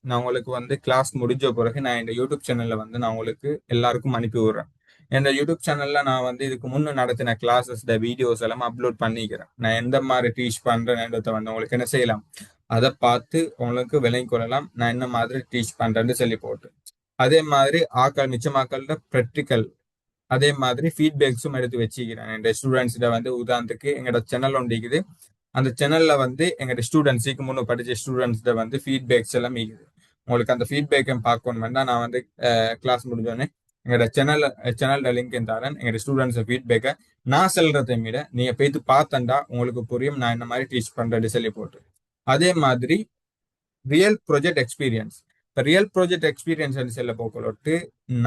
நான் உங்களுக்கு வந்து கிளாஸ் முடிஞ்ச பிறகு நான் என் யூடியூப் சேனல்ல வந்து நான் உங்களுக்கு எல்லாருக்கும் அனுப்பி விடுறேன். என் யூடியூப் சேனல்ல நான் வந்து இதுக்கு முன்ன நடத்தின கிளாஸஸ் வீடியோஸ் எல்லாம் அப்லோட் பண்ணிக்கிறேன். நான் எந்த மாதிரி டீச் பண்றேன்றதை வந்து உங்களுக்கு என்ன செய்யலாம், அதை பார்த்து உங்களுக்கு விளங்கி கொள்ளலாம் நான் என்ன மாதிரி டீச் பண்றேன்னு சொல்லி போட்டு. அதே மாதிரி மிச்சமாக்கள ப்ராக்டிக்கல், அதே மாதிரி ஃபீட்பேக்ஸும் எடுத்து வச்சுக்கிறேன். என் ஸ்டூடெண்ட்ஸ்கிட்ட வந்து உதாரணத்துக்கு எங்களோட சேனல் ஒன்று இருக்குது. அந்த சேனல்ல வந்து எங்களோட ஸ்டூடெண்ட்ஸுக்கு முன்னே படிச்ச ஸ்டூடெண்ட்ஸ்ட வந்து ஃபீட்பேக்ஸ் எல்லாம் இருக்குது. உங்களுக்கு அந்த ஃபீட்பேக்கை பார்க்கணும்னா நான் வந்து கிளாஸ் முடிஞ்சோடனே எங்களோட சேனல்ல லிங்க் தரேன். எங்களோட ஸ்டூடெண்ட்ஸ் ஃபீட்பேக்கை நான் சொல்றதை விட நீங்க போயிட்டு பார்த்தண்டா உங்களுக்கு புரியும் நான் என்ன மாதிரி டீச் பண்றேன்னு சொல்லி போட்டு. அதே மாதிரி ரியல் ப்ராஜெக்ட் எக்ஸ்பீரியன்ஸ். இப்போ ரியல் ப்ராஜெக்ட் எக்ஸ்பீரியன்ஸ் சொல்ல போக்கலோட்டு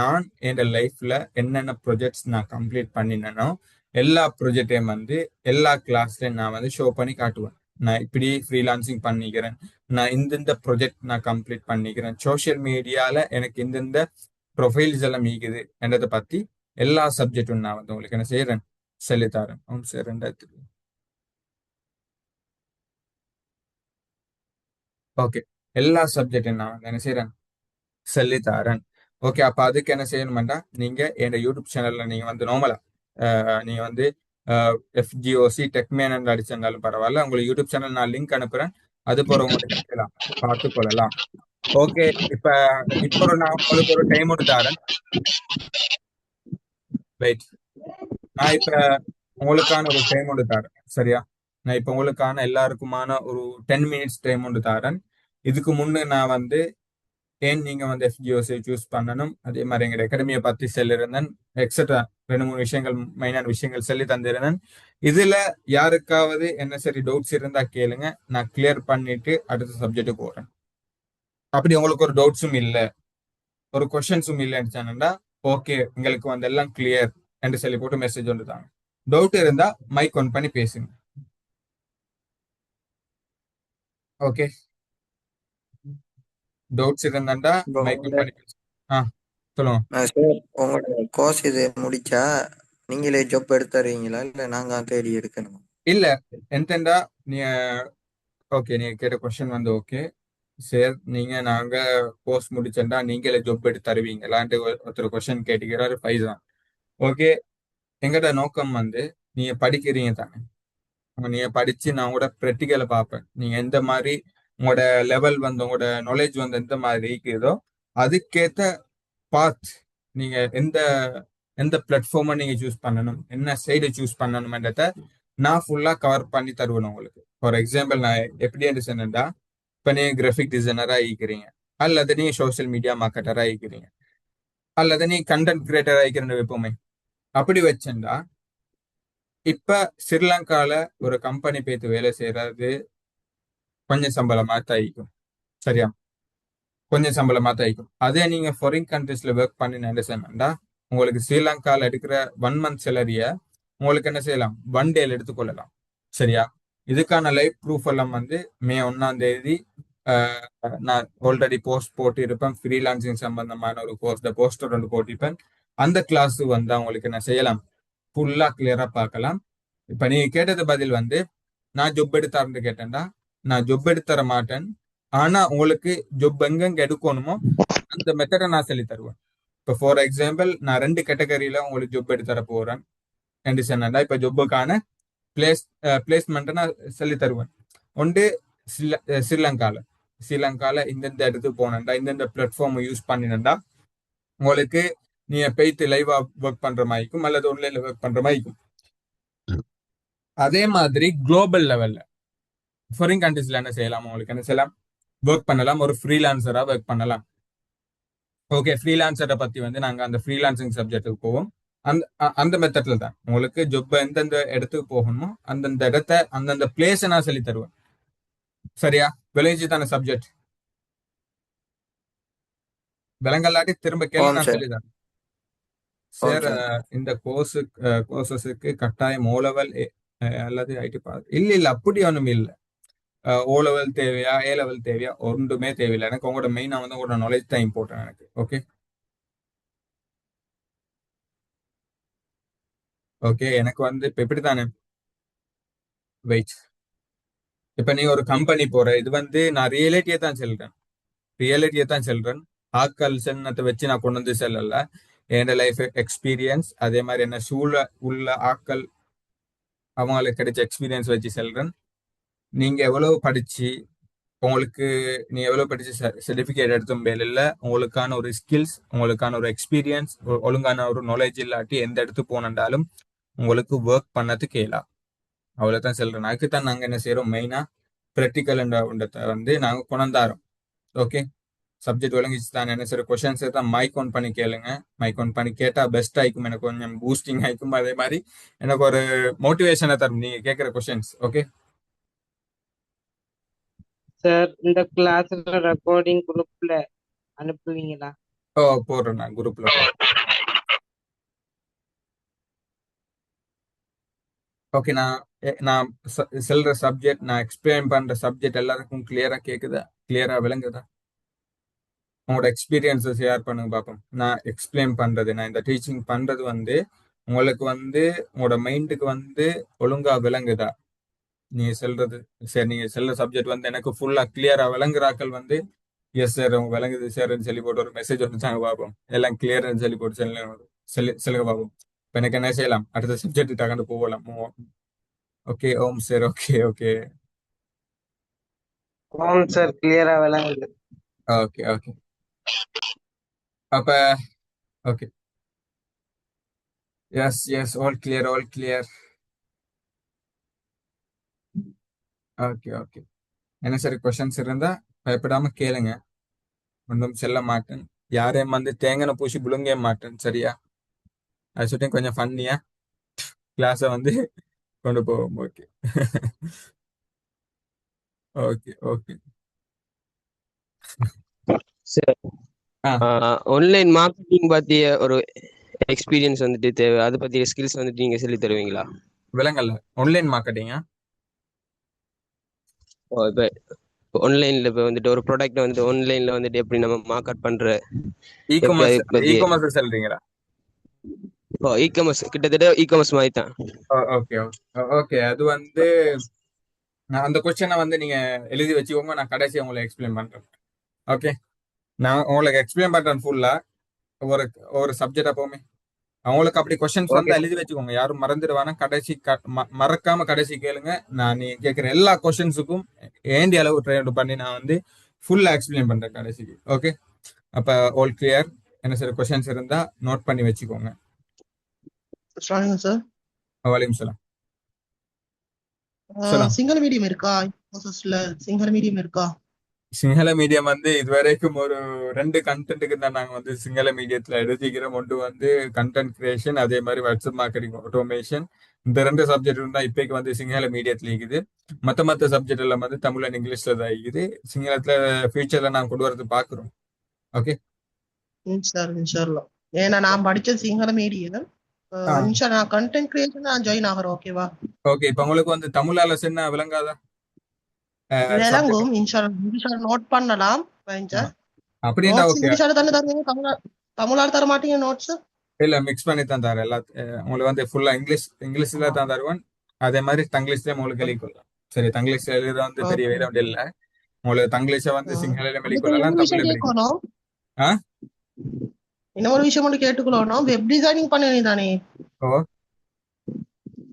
நான் என் லைஃப்ல என்னென்ன ப்ராஜெக்ட்ஸ் நான் கம்ப்ளீட் பண்ணினேனோ எல்லா ப்ராஜெக்டையும் வந்து எல்லா கிளாஸ்லையும் நான் வந்து ஷோ பண்ணி காட்டுவேன். நான் இப்படி ஃப்ரீலான்சிங் பண்ணிக்கிறேன், நான் இந்த ப்ராஜெக்ட் நான் கம்ப்ளீட் பண்ணிக்கிறேன், சோஷியல் மீடியால எனக்கு இந்த ப்ரொஃபைல்ஸ் எல்லாம் மீக்குது என்றதை பத்தி எல்லா சப்ஜெக்டும் நான் வந்து உங்களுக்கு என்ன செய்யறேன், சொல்லித்தரேன். சரி, 2000. ஓகே, எல்லா சப்ஜெக்டும் நான் வந்து என்ன செய்யறேன், சொல்லித்தரேன். ஓகே, அப்ப அதுக்கு என்ன செய்யணும்டா, நீங்க என் யூடியூப் சேனல்ல நீங்க வந்து நார்மலா நீங்க வந்து எஃப்ஜிஓசி டெக்மேன் அடிச்சிருந்தாலும் பரவாயில்ல, உங்களுக்கு யூடியூப் சேனல் நான் லிங்க் அனுப்புறேன். அது போற உங்களுக்கு பார்த்து கொள்ளலாம். ஓகே, இப்ப இப்போ நான் உங்களுக்கு ஒரு டைம் ஒன்று தரேன். வெயிட், நான் இப்ப உங்களுக்கான ஒரு டைம் ஒன்று தரேன். சரியா? நான் இப்ப உங்களுக்கான எல்லாருக்குமான ஒரு 10 மினிட்ஸ் டைம் ஒன்று தரேன். இதுக்கு முன்னே நான் வந்து ஏன் நீங்க வந்து எஃப்ஜிஓசி சூஸ் பண்ணணும், அதே மாதிரி எங்க அகாடமியை பத்தி சொல்லியிருந்தேன், எக்ஸெட்ரா 2-3 விஷயங்கள், மெயினான விஷயங்கள் சொல்லி தந்திருந்தேன். இதுல யாருக்காவது என்ன சரி டவுட்ஸ் இருந்தா கேளுங்க, நான் கிளியர் பண்ணிட்டு அடுத்த சப்ஜெக்ட் போறேன். அப்படி உங்களுக்கு ஒரு டவுட்ஸும் இல்லை, ஒரு கொஸ்டின்ஸும் இல்லைன்னு சொன்னா ஓகே, உங்களுக்கு வந்து எல்லாம் கிளியர் என்று சொல்லி போட்டு மெசேஜ் ஒன்று தாங்க. டவுட் இருந்தா மைக் ஆன் பண்ணி பேசுங்க. ஓகே, டவுட்ஸ் இருந்தாண்டா இப்போ மைக் ஆன் பண்ணி பேசுங்க. சொல்லுங்க. சார், உங்களோட கோர்ஸ் இது முடிச்சா நீங்களே ஜாப் எடுத்து தருவீங்களா, இல்ல நாங்க தேடி எடுக்கணுமா? இல்ல, எந்தண்டா நீ ஓகே, நீங்க கேட்ட கொஸ்டின் வந்து ஓகே சார், நாங்க கோர்ஸ் முடிச்சேன்டா நீங்களே ஜாப் எடுத்து தருவீங்களான்ட்டு ஒருத்தர் கொஸ்டின் கேட்டுக்கிறாரு பைசா. ஓகே, எங்கட நோக்கம் வந்து நீங்க படிக்கிறீங்க தானே, நீங்க படிச்சு நான் உங்களோட ப்ராக்டிக்கலை பார்ப்பேன். நீங்க எந்த மாதிரி உங்களோட லெவல் வந்து உங்களோட நாலேஜ் வந்து எந்த மாதிரி இருக்குதோ அதுக்கேத்த பாத் நீங்க எந்த எந்த பிளாட்ஃபார்மை நீங்க சூஸ் பண்ணணும், என்ன சைடு சூஸ் பண்ணணும்ன்றத நான் ஃபுல்லா கவர் பண்ணி தருவேன் உங்களுக்கு. ஃபார் எக்ஸாம்பிள் நான் எப்படி சொன்னேன்டா, இப்போ நீங்க கிராஃபிக் டிசைனரா இருக்கிறீங்க, அல்லது நீங்க சோஷியல் மீடியா மார்க்கெட்டரா இருக்கிறீங்க, அல்லது நீ கண்டென்ட் கிரியேட்டரா இருக்கிற வைப்போமே, அப்படி வச்சேன்டா இப்ப ஸ்ரீலங்கால ஒரு கம்பெனி போய்த்து வேலை செய்யறது கொஞ்சம் சம்பளமா தைக்கும். சரியா? கொஞ்சம் சம்பளமா தைக்கும். அதே நீங்க ஃபாரின் கண்ட்ரீஸ்ல ஒர்க் பண்ணி என்ன செய்யணும்டா, உங்களுக்கு ஸ்ரீலங்கால எடுக்கிற 1 மந்த் சேலரிய உங்களுக்கு என்ன செய்யலாம், 1 டேல எடுத்துக்கொள்ளலாம். சரியா? இதுக்கான லைவ் ப்ரூஃப் எல்லாம் வந்து மே 1 நான் ஆல்ரெடி போஸ்ட் போட்டிருப்பேன். ஃப்ரீலான்சிங் சம்பந்தமான ஒரு கோர்ஸ் போஸ்டர் ஒன்று போட்டிருப்பேன். அந்த கிளாஸ் வந்து அவங்களுக்கு என்ன செய்யலாம், ஃபுல்லா கிளியரா பார்க்கலாம். இப்ப நீங்க கேட்டது பதில் வந்து நான் ஜொப் எடுத்தாருன்னு கேட்டேன்டா, நான் ஜொப் எடுத்து தர மாட்டேன். ஆனா உங்களுக்கு ஜொப் எங்கெங்க எடுக்கணுமோ அந்த மெத்தடை நான் சொல்லி தருவேன். இப்போ ஃபார் எக்ஸாம்பிள் நான் 2 கேட்டகரியில உங்களுக்கு ஜொப் எடுத்து தர போறேன். என்று சொன்னா இப்ப ஜொப்புக்கான பிளேஸ்மெண்ட்டை நான் சொல்லி தருவேன். ஒன்று ஸ்ரீலங்கால ஸ்ரீலங்கால இந்தந்த இடத்துக்கு போனேன்டா, இந்தந்த பிளாட்ஃபார்ம் யூஸ் பண்ணினேன்டா, உங்களுக்கு நீங்க போயிட்டு லைவா ஒர்க் பண்ற மாதிரிக்கும் அல்லது ஆன்லைன்ல ஒர்க் பண்ற மாதிரிக்கும். அதே மாதிரி குளோபல் லெவல்ல ஃபாரின் கண்ட்ரீஸ்ல என்ன செய்யலாம், உங்களுக்கு என்ன செய்யலாம், ஒர்க் பண்ணலாம். ஒரு ஃப்ரீலான்சரா ஒர்க் பண்ணலாம். ஓகே, ஃப்ரீலான்சரை பத்தி வந்து நாங்க அந்த ஃப்ரீலான்சிங் சப்ஜெக்ட்டுக்கு போவோம். அந்த மெத்தட்ல தான் உங்களுக்கு ஜொப் எந்தெந்த இடத்துக்கு போகணுமோ அந்தந்த இடத்த அந்தந்த பிளேஸை நான் சொல்லி தருவேன். சரியா? விளைஞ்சி தானே சப்ஜெக்ட் விலங்கல்லாட்டி திரும்ப கேள்வி ஓம் நான் சார். சொல்லி தரேன். ஓம் சார், சார். இந்த கோர்சஸுக்கு கட்டாயம் ஓ லெவல் அல்லது ஐடி பாஸ் இல்ல அப்படி ஒண்ணும் இல்லை. ஓ லெவல் தேவையா, ஏ லெவல் தேவையா, ஒன்றுமே தேவையில்லை. எனக்கு உங்களோட மெயினா வந்து உங்களோட நாலேஜ் தான் இம்பார்ட்டன்ட் எனக்கு. ஓகே ஓகே எனக்கு வந்து இப்ப இப்படித்தானே, வெயிட். இப்ப நீ ஒரு கம்பெனி போற, இது வந்து நான் ரியாலிட்டியை தான் சொல்றேன். ஆட்கள் சென்னத்தை வச்சு நான் கொண்டு வந்து செல்லல. என் லைஃப் எக்ஸ்பீரியன்ஸ், அதே மாதிரி என்ன சூழ உள்ள ஆட்கள் அவங்களுக்கு கிடைச்ச எக்ஸ்பீரியன்ஸ் வச்சு செல்றேன். நீங்க எவ்வளவு படிச்சு உங்களுக்கு நீ எவ்வளவு படிச்சு சர்டிபிகேட் எடுத்தும் பேர் இல்ல, உங்களுக்கான ஒரு ஸ்கில்ஸ், உங்களுக்கான ஒரு எக்ஸ்பீரியன்ஸ், ஒழுங்கான ஒரு நாலேஜ் இல்லாட்டி எந்த இடத்துக்கு போனாலும் உங்களுக்கு ஒர்க் பண்ணதுக்கு கேளா. அவ்வளவுதான் சொல்றேன். அதுக்குத்தான் நாங்க என்ன செய்யறோம், மெயினா ப்ராக்டிக்கல் வந்து நாங்க கொண்டாரோம். ஓகே, சப்ஜெக்ட் விளங்கிச்சு தான். என்ன சரி கொஸ்டின்ஸ் தான் மைக் ஆன் பண்ணி கேளுங்க. மைக் ஆன் பண்ணி கேட்டா பெஸ்ட் ஆயிக்கும், எனக்கு கொஞ்சம் பூஸ்டிங் ஆயிக்கும். அதே மாதிரி எனக்கு ஒரு மோட்டிவேஷனை தரும் நீங்க கேட்கிற கொஸ்டின்ஸ். ஓகே சார் இந்த கிளாஸ்ல ரெக்கார்டிங் குரூப்ல அனுப்புவீங்களா? ஓ, போடுறேன், நான் குரூப்ல போடுறேன். ஓகே, நான் செல்ற சப்ஜெக்ட், நான் எக்ஸ்பிளைன் பண்ற சப்ஜெக்ட் எல்லாருக்கும் கிளியரா கேக்குதா, கிளியரா விளங்குதா? உங்களோட எக்ஸ்பீரியன்ஸை ஷேர் பண்ணுங்க பார்ப்போம். நான் எக்ஸ்பிளைன் பண்றது, நான் இந்த டீச்சிங் பண்றது வந்து உங்களுக்கு வந்து உங்களோட மைண்டுக்கு வந்து ஒழுங்கா விளங்குதா? நீங்க சொல்றது சரி, நீங்க செல்ற சப்ஜெக்ட் வந்து எனக்கு ஃபுல்லா கிளியரா விளங்குறாக்கள் வந்து எஸ் சார் உங்க விளங்குது சார்ன்னு சொல்லி போட்டு ஒரு மெசேஜ் வந்துச்சாங்க பார்ப்போம். எல்லாம் கிளியர்னு சொல்லி போட்டு சொல்லுங்க பார்ப்போம். இப்போ எனக்கு என்ன செய்யலாம், அடுத்த சப்ஜெக்ட் டக்குன்னு போகலாம். ஓகே ஓம் சார். ஓகே ஓகே ஆம் சார், கிளியரா விளங்குது. ஓகே ஓகே அப்ப okay, yes yes, all clear all clear. Okay okay, என்ன சரி கொஸ்டின்ஸ் இருந்தா பயப்படாம கேளுங்க. ஒன்றும் செல்ல மாட்டேன். யாரையும் வந்து தேங்கனை பூசி புழுங்க மாட்டேன். சரியா? அது சுட்டி கொஞ்சம் ஃபன்னியா கிளாஸை வந்து கொண்டு போவோம். ஓகே ஓகே ஓகே சார், ஆ, ஆன்லைன் மார்க்கெட்டிங் பத்திய ஒரு எக்ஸ்பீரியன்ஸ் வந்துட்டு தேவை. அதை பத்திய ஸ்கில்ஸ் வந்துட்டு நீங்க சொல்லி தருவீங்களா? விலங்கல்ல ஆன்லைன் மார்க்கெட்டிங்கா? இப்போ ஆன்லைன்ல இப்போ வந்துட்டு ஒரு ப்ராடக்ட் வந்துட்டு ஆன்லைன்ல வந்துட்டு எப்படி நம்ம மார்க்கெட் பண்ற, இ எப்படி அதை காமர்ஸ் இ பத்தி. காமர்ஸ் சொல்றீங்களா? இப்போ இ காமர்ஸ் கிட்டத்தட்ட இ காமர்ஸ் மாதிரி தான். ஓகே ஓகே, அது வந்து அந்த கொஸ்டினை வந்து நீங்க எழுதி வச்சுக்கோங்க. நான் கடைசி உங்களுக்கு எக்ஸ்பிளைன் பண்றேன். ஓகே, நான் உங்களுக்கு எக்ஸ்பிளைன் பண்றேன் ஃபுல்லா, ஒரு ஒரு சப்ஜெக்டா போமே. அவங்களுக்கு அப்படி கொஸ்டின்ஸ் ஓகே வந்து எழுதி வச்சுக்கோங்க. யாரும் மறந்துடுவானா, கடைசி மறக்காம கடைசி கேளுங்க. நான் நீ கேட்கிற எல்லா கொஸ்டின்ஸுக்கும் ஏண்டி அளவு ட்ரை பண்ணி நான் வந்து ஃபுல்லா எக்ஸ்பிளைன் பண்றேன் கடைசிக்கு. ஓகே, அப்ப ஆல் கிளியர். என்ன சார் கொஸ்டின்ஸ் இருந்தா நோட் பண்ணி வச்சுக்கோங்க. சொல்லுங்க சார். வலையும் சலாம். சலாம். சிங்கிள் மீடியம் இருக்கா ப்ராசஸ்ல? சிங்கிள் மீடியம் இருக்கா? சிங்கள மீடியம் வந்து இதுவரைக்கும் ஒரு 2 கண்டென்ட்டுக்கு தான் நாங்க வந்து சிங்கள மீடியத்துல எடுத்துக்கிறோம். ஒன்று வந்து கண்டென்ட் கிரியேஷன், அதே மாதிரி வாட்ஸ்அப் மார்க்கெட்டிங் ஆட்டோமேஷன். இந்த 2 சப்ஜெக்ட் தான் இப்போக்கு வந்து சிங்கள மீடியத்துல இருக்குது. மத்த சப்ஜெக்ட் எல்லாம் வந்து தமிழ் அண்ட் இங்கிலீஷ்ல தான் இருக்குது. சிங்களத்துல ஃபியூச்சர்ல நான் கொண்டு வரது பாக்குறோம். ஓகே. இன்ஷால்லா. ஏன்னா நான் படிச்சது சிங்கள மீடியம். நான் கண்டென்ட் கிரியேஷன் நான் ஜாயின் ஆகிறேன். ஓகேவா? ஓகே. இப்ப உங்களுக்கு வந்து தமிழால சொன்னா விளங்காதா? விளங்கும். இன்ஷால்லா நோட் பண்ணலாம். அப்படின்னா நோட்ஸ் ஓகே. இங்கிலீஷால தானே தருவீங்க? தமிழால தர மாட்டீங்க நோட்ஸ்? இல்ல மிக்ஸ் பண்ணி தான் தரேன். உங்களுக்கு வந்து ஃபுல்லா இங்கிலீஷ்ல தான் தருவேன். அதே மாதிரி தங்கிலீஷ்லயும் உங்களுக்கு எழுதிக்கொள்ளலாம். சரி, தங்கிலீஷ்ல எழுத வந்து பெரிய வேலை இல்ல. உங்களுக்கு தங்கிலீஷ வந்து சிங்களம் எழுதிக்கொள்ளலாம், தமிழ்ல எழுதிக்கொள்ளலாம். இன்னொரு விஷயம் மட்டும் கேட்டுக்கொள்ளணும். வெப் டிசைனிங் பண்ண தானே?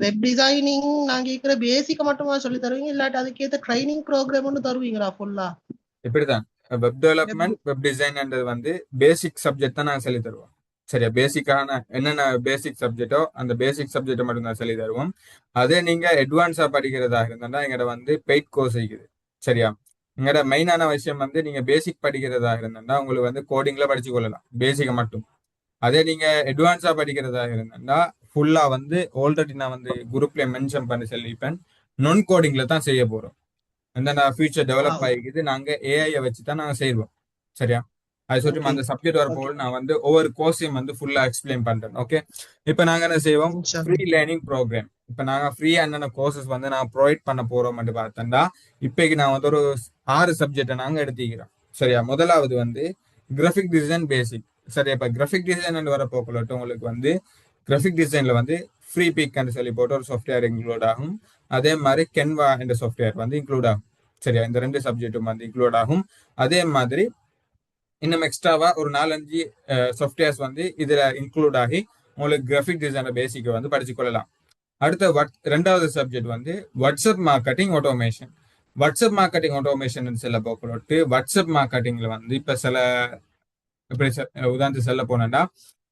வெப் டிசைனிங் நான் கேட்கிற பேசிக்க மட்டுமா சொல்லி தருவீங்க, இல்லாட்டி அதுக்கேற்ற ட்ரைனிங் ப்ரோக்ராம் ஒன்று தருவீங்களா ஃபுல்லா? இப்படிதான் வெப் டெவலப்மெண்ட், வெப் டிசைன்ன்றது வந்து பேசிக் சப்ஜெக்ட் தான் நான் சொல்லி தருவோம். சரியா? பேசிக்கான என்னென்ன பேசிக் சப்ஜெக்டோ அந்த பேசிக் சப்ஜெக்டை மட்டும் தான் சொல்லி தருவோம். அதே நீங்க அட்வான்ஸா படிக்கிறதா இருந்தா எங்கட வந்து பெய்ட் கோர்ஸ் இருக்குது. சரியா? எங்கட மெயினான விஷயம் வந்து நீங்க பேசிக் படிக்கிறதா இருந்தா உங்களுக்கு வந்து கோடிங்ல படிச்சு கொள்ளலாம், பேசிக்க மட்டும். அதே நீங்க அட்வான்ஸா படிக்கிறதா இருந்தா ஃபுல்லா வந்து ஆல்ரெடி நான் வந்து குரூப்ல மென்ஷன் பண்ணி சொல்லிப்பேன், நான் கோடிங்ல தான் செய்ய போறோம். நான் ஃபியூச்சர் டெவலப் ஆகிக்குது, நாங்க ஏஐ வச்சு தான் நாங்க செய்வோம். சரியா? அது சொல்லிட்டு அந்த சப்ஜெக்ட் வரப்போது நான் வந்து ஒவ்வொரு கோர்ஸையும் வந்து ஃபுல்லா எக்ஸ்பிளைன் பண்றேன். ஓகே. இப்ப நாங்க என்ன செய்வோம், ஃப்ரீ லேர்னிங் ப்ரோக்ராம். இப்ப நாங்க ஃப்ரீயா என்னென்ன கோர்சஸ் வந்து நான் ப்ரொவைட் பண்ண போறோம் பார்த்தா இப்பைக்கு நான் வந்து ஒரு 6 சப்ஜெக்டை நாங்க எடுத்துக்கிறோம். சரியா? முதலாவது வந்து கிராஃபிக் டிசைன் பேசிக். சரியா? இப்ப கிராஃபிக் டிசைன் வர போக்குள்ளட்டும் உங்களுக்கு வந்து கிராஃபிக் டிசைன்ல வந்து ஃப்ரீ பிக் சொல்லி போட்டு ஒரு சாஃப்ட்வேர் இன்க்ளூட் ஆகும். அதே மாதிரி கென்வா என்ற சாஃப்ட்வேர் வந்து இன்க்ளூட் ஆகும். சரியா? இந்த 2 சப்ஜெக்டும் வந்து இன்க்ளூட் ஆகும். அதே மாதிரி இன்னும் எக்ஸ்ட்ராவா ஒரு 4-5 சாஃப்ட்வேர்ஸ் வந்து இதுல இன்க்ளூட் ஆகி உங்களுக்கு கிராஃபிக் டிசைனர் பேசிக்கை வந்து படிச்சு கொள்ளலாம். அடுத்த 2வது சப்ஜெக்ட் வந்து WhatsApp marketing automation. WhatsApp marketing automation செல்ல போக்குள்ளட்டு வாட்ஸ்அப் மார்க்கெட்டிங்ல வந்து இப்ப சில இப்படி உதாரணத்துக்கு செல்ல போனேன்டா,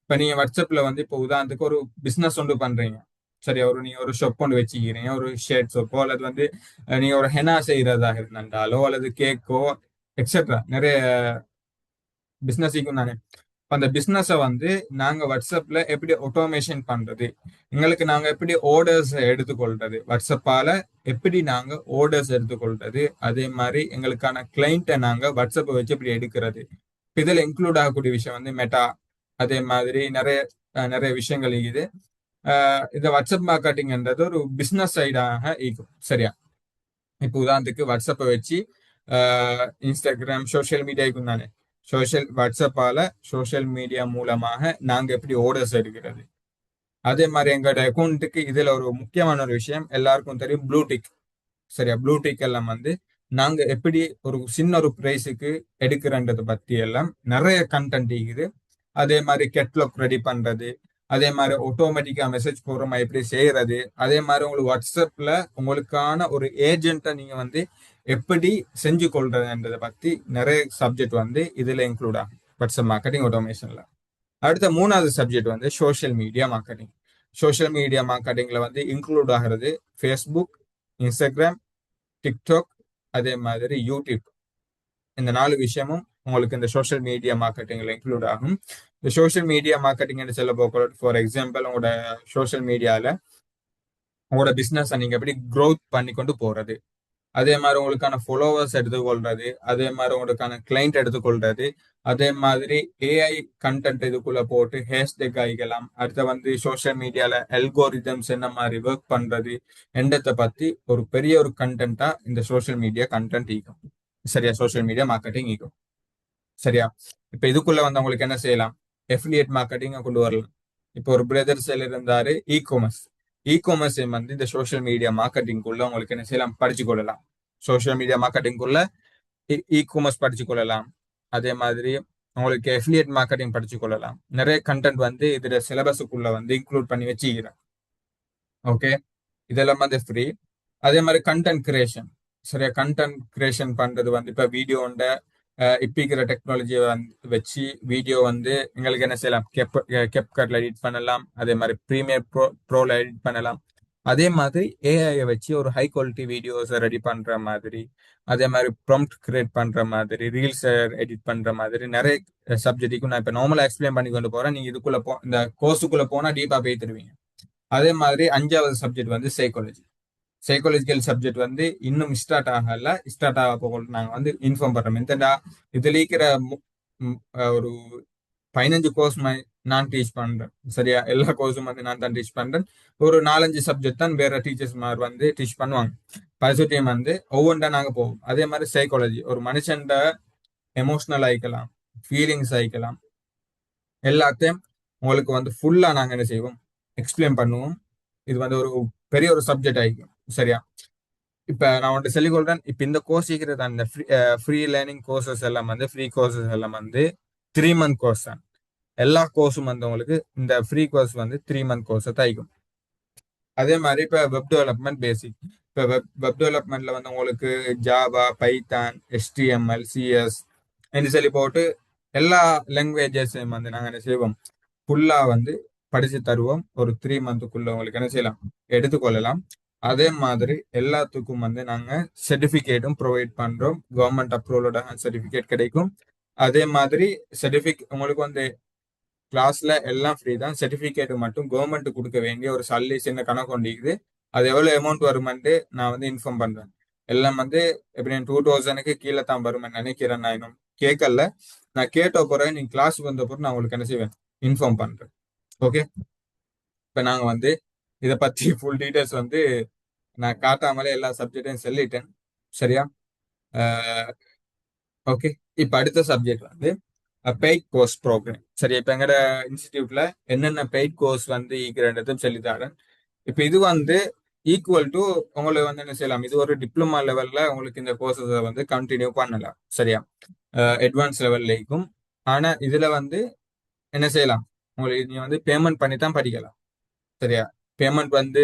இப்ப நீங்க வாட்ஸ்அப்ல வந்து இப்போ உதாரணத்துக்கு ஒரு பிசினஸ் ஒன்று பண்றீங்க. சரியா? நீங்க ஒரு ஷாப் ஒன்று வச்சுக்கிறீங்க, ஒரு ஷர்ட் ஷாப்போ அல்லது வந்து நீங்க ஒரு ஹெனா செய்யறதாக இருந்தாலோ அல்லது கேக்கோ எக்ஸெட்ரா நிறைய பிசினஸுக்கும் தானே. அந்த பிசினஸை வந்து நாங்க வாட்ஸ்அப்ல எப்படி ஆட்டோமேஷன் பண்றது, எங்களுக்கு நாங்க எப்படி ஆர்டர்ஸ் எடுத்துக்கொள்றது, வாட்ஸ்அப்பால எப்படி நாங்க ஆர்டர்ஸ் எடுத்துக்கொள்றது, அதே மாதிரி எங்களுக்கான கிளைண்ட்டை நாங்க வாட்ஸ்அப்பை வச்சு எப்படி எடுக்கிறது. இதுல இன்க்ளூட் ஆகக்கூடிய விஷயம் வந்து மெட்டா, அதே மாதிரி நிறைய விஷயங்கள் இருக்குது. இந்த வாட்ஸ்அப் மார்க்கெட்டிங்ன்றது ஒரு பிசினஸ் சைடாக இருக்கும். சரியா? இப்போ உதாரணத்துக்கு வாட்ஸ்அப்பை வச்சு இன்ஸ்டாகிராம் சோசியல் மீடியாவுக்கும் தானே, வாட்ஸ்அப்பால சோசியல் மீடியா மூலமாக நாங்க எப்படி ஆர்டர்ஸ் எடுக்கிறது. அதே மாதிரி எங்களோட அக்கௌண்ட்டுக்கு இதுல ஒரு முக்கியமான ஒரு விஷயம் எல்லாருக்கும் தெரியும், ப்ளூடிக். சரியா? ப்ளூடிக் எல்லாம் வந்து நாங்க எப்படி ஒரு சின்ன ஒரு பிரைஸுக்கு எடுக்கிறன்றதை பத்தி எல்லாம் நிறைய கண்டென்ட் இருக்குது. அதே மாதிரி கேட்லாக் ரெடி பண்றது, அதே மாதிரி ஆட்டோமேட்டிக்கா மெசேஜ் போடுறோமா எப்படி செய்யறது, அதே மாதிரி உங்களுக்கு வாட்ஸ்அப்ல உங்களுக்கான ஒரு ஏஜென்ட்டை நீங்க வந்து எப்படி செஞ்சு கொள்றதுன்றதை பத்தி நிறைய சப்ஜெக்ட் வந்து இதுல இன்க்ளூட் ஆகும் வாட்ஸ்அப் மார்க்கெட்டிங் ஆட்டோமேஷன்ல. அடுத்த 3வது சப்ஜெக்ட் வந்து social media marketing. Social media மார்க்கெட்டிங்ல வந்து இன்க்ளூட் ஆகிறது ஃபேஸ்புக், இன்ஸ்டாகிராம், டிக்டாக், அதே மாதிரி யூடியூப். இந்த 4 விஷயமும் உங்களுக்கு இந்த சோஷியல் மீடியா மார்க்கெட்டிங்ல இன்க்ளூட் ஆகும். இந்த சோஷியல் மீடியா மார்க்கெட்டிங் சொல்ல போக, ஃபார் எக்ஸாம்பிள் உங்களோட சோஷியல் மீடியால உங்களோட பிசினஸ் நீங்க எப்படி க்ரோத் பண்ணி கொண்டு போறது, அதே மாதிரி உங்களுக்கான ஃபாலோவர்ஸ் எடுத்துக்கொள்றது, அதே மாதிரி உங்களுக்கான கிளைண்ட் எடுத்துக்கொள்றது, அதே மாதிரி ஏஐ கண்டென்ட் இதுக்குள்ள போட்டு ஹேஷ்டேக் ஆகிக்கலாம். அடுத்த வந்து சோஷியல் மீடியால அல்கோரிதம்ஸ் என்ன மாதிரி ஒர்க் பண்றது என்றதை பத்தி ஒரு பெரிய ஒரு கண்டென்ட்டா இந்த சோஷியல் மீடியா கண்டென்ட் ஈக்கும். சரியா? சோஷியல் மீடியா மார்க்கெட்டிங் ஈக்கும். சரியா? இப்ப இதுக்குள்ள வந்து உங்களுக்கு என்ன செய்யலாம், எஃபிலியேட் மார்க்கெட்டிங்க கொண்டு வரலாம். இப்போ ஒரு பிரதர் சேல் இருந்தாரு, இ காமர்ஸ் வந்து இந்த சோஷியல் மீடியா மார்க்கெட்டிங்குள்ள உங்களுக்கு என்ன செய்யலாம், படிச்சு கொள்ளலாம். சோஷியல் மீடியா மார்க்கெட்டிங்குள்ள இ காமர்ஸ் படிச்சு கொள்ளலாம். அதே மாதிரி உங்களுக்கு எஃபிலியேட் மார்க்கெட்டிங் படிச்சு கொள்ளலாம். நிறைய கண்டென்ட் வந்து இதுல சிலபஸுக்குள்ள வந்து இன்க்ளூட் பண்ணி வச்சுக்கிறேன். ஓகே. இதெல்லாம் வந்து ஃப்ரீ. அதே மாதிரி கண்டென்ட் கிரியேஷன். சரியா? கண்டென்ட் கிரியேஷன் பண்றது வந்து இப்ப வீடியோண்ட இப்ப டெக்னாலஜியை வச்சு வீடியோ வந்து எங்களுக்கு என்ன செய்யலாம், கெப்கட்ல எடிட் பண்ணலாம். அதே மாதிரி ப்ரீமியர் ப்ரோல எடிட் பண்ணலாம். அதே மாதிரி ஏஐ வச்சு ஒரு ஹை குவாலிட்டி வீடியோஸை ரெடி பண்ற மாதிரி, அதே மாதிரி ப்ராம்ப்ட் கிரியேட் பண்ற மாதிரி, ரீல்ஸ் எடிட் பண்ற மாதிரி நிறைய சப்ஜெக்ட்டுக்கு நான் இப்போ நார்மலா எக்ஸ்பிளைன் பண்ணி கொண்டு போறேன். நீங்க இதுக்குள்ள இந்த கோர்ஸுக்குள்ள போனா டீப்பா போய் தருவீங்க. அதே மாதிரி 5வது சப்ஜெக்ட் வந்து சைக்காலஜி. சைக்காலஜிக்கல் சப்ஜெக்ட் வந்து இன்னும் ஸ்டார்ட் ஆகல. ஸ்டார்ட் ஆக போக நாங்க வந்து இன்ஃபார்ம் பண்றோம். இந்த இதுல இருக்கிற ஒரு 15 கோர்ஸ் நான் டீச் பண்றேன். சரியா, எல்லா கோர்ஸும் வந்து நான் தான் டீச் பண்றேன். ஒரு 4-5 சப்ஜெக்ட் தான் வேற டீச்சர்ஸ் மாதிரி வந்து டீச் பண்ணுவாங்க. பரிசுத்தையும் வந்து ஒவ்வொன்றா நாங்க போவோம். அதே மாதிரி சைக்காலஜி, ஒரு மனுஷன் எமோஷனல் ஆயிக்கலாம், ஃபீலிங்ஸ் ஆயிக்கலாம், எல்லாத்தையும் உங்களுக்கு வந்து ஃபுல்லா நாங்க என்ன செய்வோம், எக்ஸ்பிளைன் பண்ணுவோம். இது வந்து ஒரு பெரிய ஒரு சப்ஜெக்ட் ஆகிக்கும். சரியா, இப்ப நான் உன்ட்டு சொல்லிக் கொள்றேன். இப்ப இந்த கோர்ஸ் இருக்கிறது அந்த ஃப்ரீ லேர்னிங் கோர்சஸ் எல்லாம் வந்து ஃப்ரீ கோர்சஸ் எல்லாம் வந்து 3 மந்த் கோர்ஸ் தான். எல்லா கோர்ஸும் வந்து உங்களுக்கு இந்த ஃப்ரீ கோர்ஸ் வந்து 3 மந்த் கோர்ஸை தைக்கும். அதே மாதிரி இப்ப வெப் டெவலப்மெண்ட் பேசிக், இப்ப வெப் டெவலப்மெண்ட்ல வந்து உங்களுக்கு ஜாவா, பைத்தான், HTML, CS என்று சொல்லி போட்டு எல்லா லாங்குவேஜஸையும் வந்து நாங்கள் என்ன செய்வோம், ஃபுல்லா வந்து படிச்சு தருவோம். ஒரு 3 மந்த்துக்குள்ள உங்களுக்கு என்ன செய்யலாம், எடுத்துக்கொள்ளலாம். அதே மாதிரி எல்லாத்துக்கும் வந்து நாங்க சர்டிபிகேட்டும் ப்ரொவைட் பண்றோம். கவர்மெண்ட் அப்ரூவலோட சர்டிபிகேட் கிடைக்கும். அதே மாதிரி உங்களுக்கு வந்து கிளாஸ்ல எல்லாம் ஃப்ரீ தான். சர்டிபிகேட் மட்டும் கவர்மெண்ட் கொடுக்க வேண்டிய ஒரு சல்லி சின்ன கணக்கு கொண்டிருக்குது. அது எவ்வளவு அமௌண்ட் வருமென்ட்டு நான் வந்து இன்ஃபார்ம் பண்றேன். எல்லாம் வந்து எப்படி 2000க்கு கீழே தான் வருமென்னு நினைக்கிறேன். நான் இன்னும் கேட்கல. நான் கேட்ட பிறகு நீங்க கிளாஸ் வந்த பிறகு நான் உங்களுக்கு என்ன செய்வேன், இன்ஃபார்ம் பண்றேன். ஓகே, இப்ப நாங்க வந்து இதை பத்தி ஃபுல் டீடைல்ஸ் வந்து நான் காட்டாமலே எல்லா சப்ஜெக்டையும் சொல்லிட்டேன். சரியா, ஓகே. இப்ப அடுத்த சப்ஜெக்ட் வந்து பெய்ட் கோர்ஸ் ப்ரோக்ராம். சரி, இப்ப எங்கட இன்ஸ்டிடியூட்ல என்னென்ன பெய்ட் கோர்ஸ் வந்து ஈக்குறதும் சொல்லித்தரேன். இப்ப இது வந்து ஈக்குவல் டு உங்களுக்கு வந்து என்ன செய்யலாம், இது ஒரு டிப்ளமா லெவல்ல உங்களுக்கு இந்த கோர்ஸஸை வந்து கண்டினியூ பண்ணலாம். சரியா, அட்வான்ஸ் லெவல்ல இருக்கும். ஆனா இதுல வந்து என்ன செய்யலாம், உங்களுக்கு நீங்க வந்து பேமெண்ட் பண்ணி தான் படிக்கலாம். சரியா, பேமெண்ட் வந்து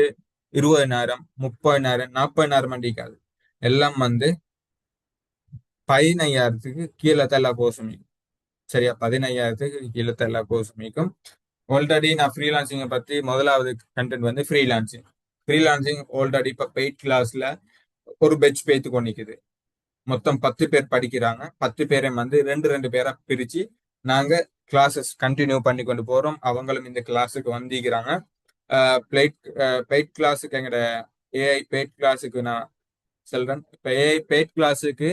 20,000, 30,000, 40,000 அடிக்காது. எல்லாம் வந்து 15,000க்கு கீழே தான் எல்லா கோர்ஸும் இருக்கும். சரியா, 15,000க்கு கீழே தான் எல்லா கோர்ஸும் இருக்கும். ஆல்ரெடி நான் ஃப்ரீலான்சிங்கை பத்தி முதலாவது கண்டென்ட் வந்து ஃப்ரீலான்சிங். ஃப்ரீலான்சிங் ஆல்ரெடி இப்போ பெய்ட் கிளாஸ்ல ஒரு பெட்ச் பேத்து கொண்டிக்குது. மொத்தம் 10 பேர் படிக்கிறாங்க. 10 பேரை வந்து 2 பேரா பிரிச்சு நாங்க கிளாஸஸ் கண்டினியூ பண்ணி கொண்டு போறோம். அவங்களும் இந்த கிளாஸுக்கு வந்திருக்கிறாங்க. பெய்ட் கிளாஸுக்கு எங்கட ஏஐ பெய்ட் கிளாஸுக்கு நான் சொல்றேன். இப்ப ஏஐ பெய்ட் கிளாஸுக்கு